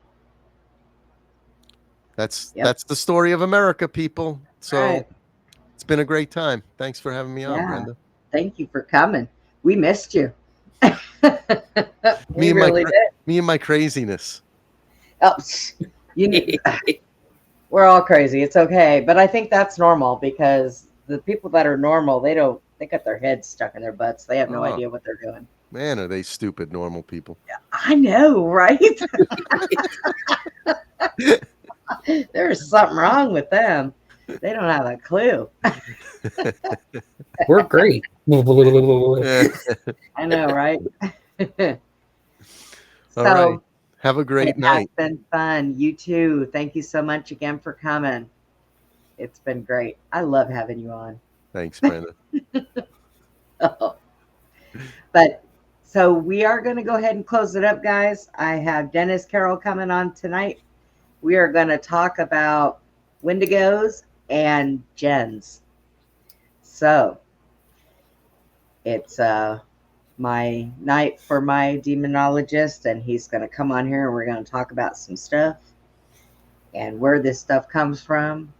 [SPEAKER 6] That's the story of America, people. So
[SPEAKER 2] right.
[SPEAKER 6] It's been a great time. Thanks for having me on, Brenda.
[SPEAKER 2] Thank you for coming. We missed you.
[SPEAKER 6] Me and my craziness.
[SPEAKER 2] Oh, we're all crazy. It's okay, but I think that's normal, because the people that are normal, they got their heads stuck in their butts. They have no idea what they're doing.
[SPEAKER 6] Man, are they stupid normal people?
[SPEAKER 2] Yeah, I know, right? There's something wrong with them. They don't have a clue.
[SPEAKER 3] We're great.
[SPEAKER 2] I know, right?
[SPEAKER 6] All right. Have a great night.
[SPEAKER 2] It's been fun. You too. Thank you so much again for coming. It's been great. I love having you on.
[SPEAKER 6] Thanks, Brenda.
[SPEAKER 2] But so we are going to go ahead and close it up, guys. I have Dennis Carroll coming on tonight. We are going to talk about Wendigos and gens. So it's my night for my demonologist, and he's going to come on here, and we're going to talk about some stuff and where this stuff comes from.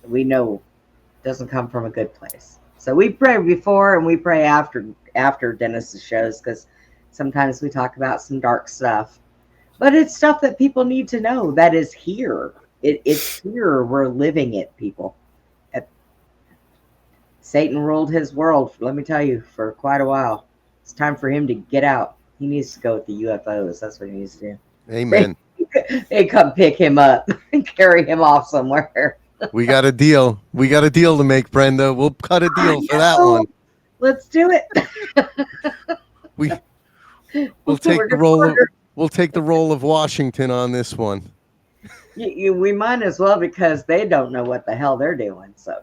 [SPEAKER 2] We know it doesn't come from a good place. So we pray before and we pray after Dennis's shows, because sometimes we talk about some dark stuff, but it's stuff that people need to know that is here. It's here. We're living it, people. Satan ruled his world, let me tell you, for quite a while. It's time for him to get out. He needs to go with the UFOs. That's what he needs to do.
[SPEAKER 6] Amen.
[SPEAKER 2] They come pick him up and carry him off somewhere.
[SPEAKER 6] We got a deal. We got a deal to make, Brenda. We'll cut a deal for that one.
[SPEAKER 2] Let's do it.
[SPEAKER 6] We'll take the role of Washington on this one.
[SPEAKER 2] We might as well, because they don't know what the hell they're doing. So,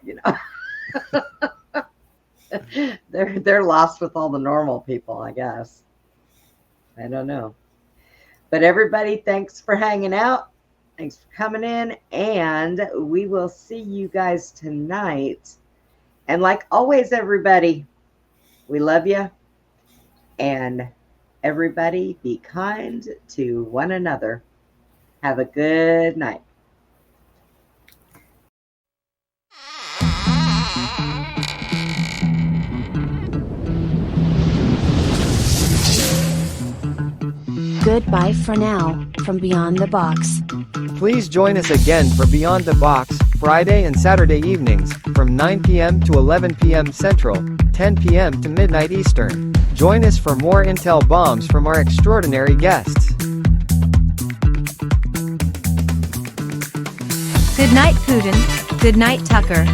[SPEAKER 2] they're lost with all the normal people, I guess. I don't know. But everybody, thanks for hanging out. Thanks for coming in. And we will see you guys tonight. And like always, everybody, we love you. And everybody, be kind to one another. Have a good night.
[SPEAKER 1] Goodbye for now, from Beyond the Box.
[SPEAKER 7] Please join us again for Beyond the Box, Friday and Saturday evenings, from 9 p.m. to 11 p.m. Central, 10 p.m. to midnight Eastern. Join us for more intel bombs from our extraordinary guests.
[SPEAKER 8] Good night, Putin. Good night, Tucker.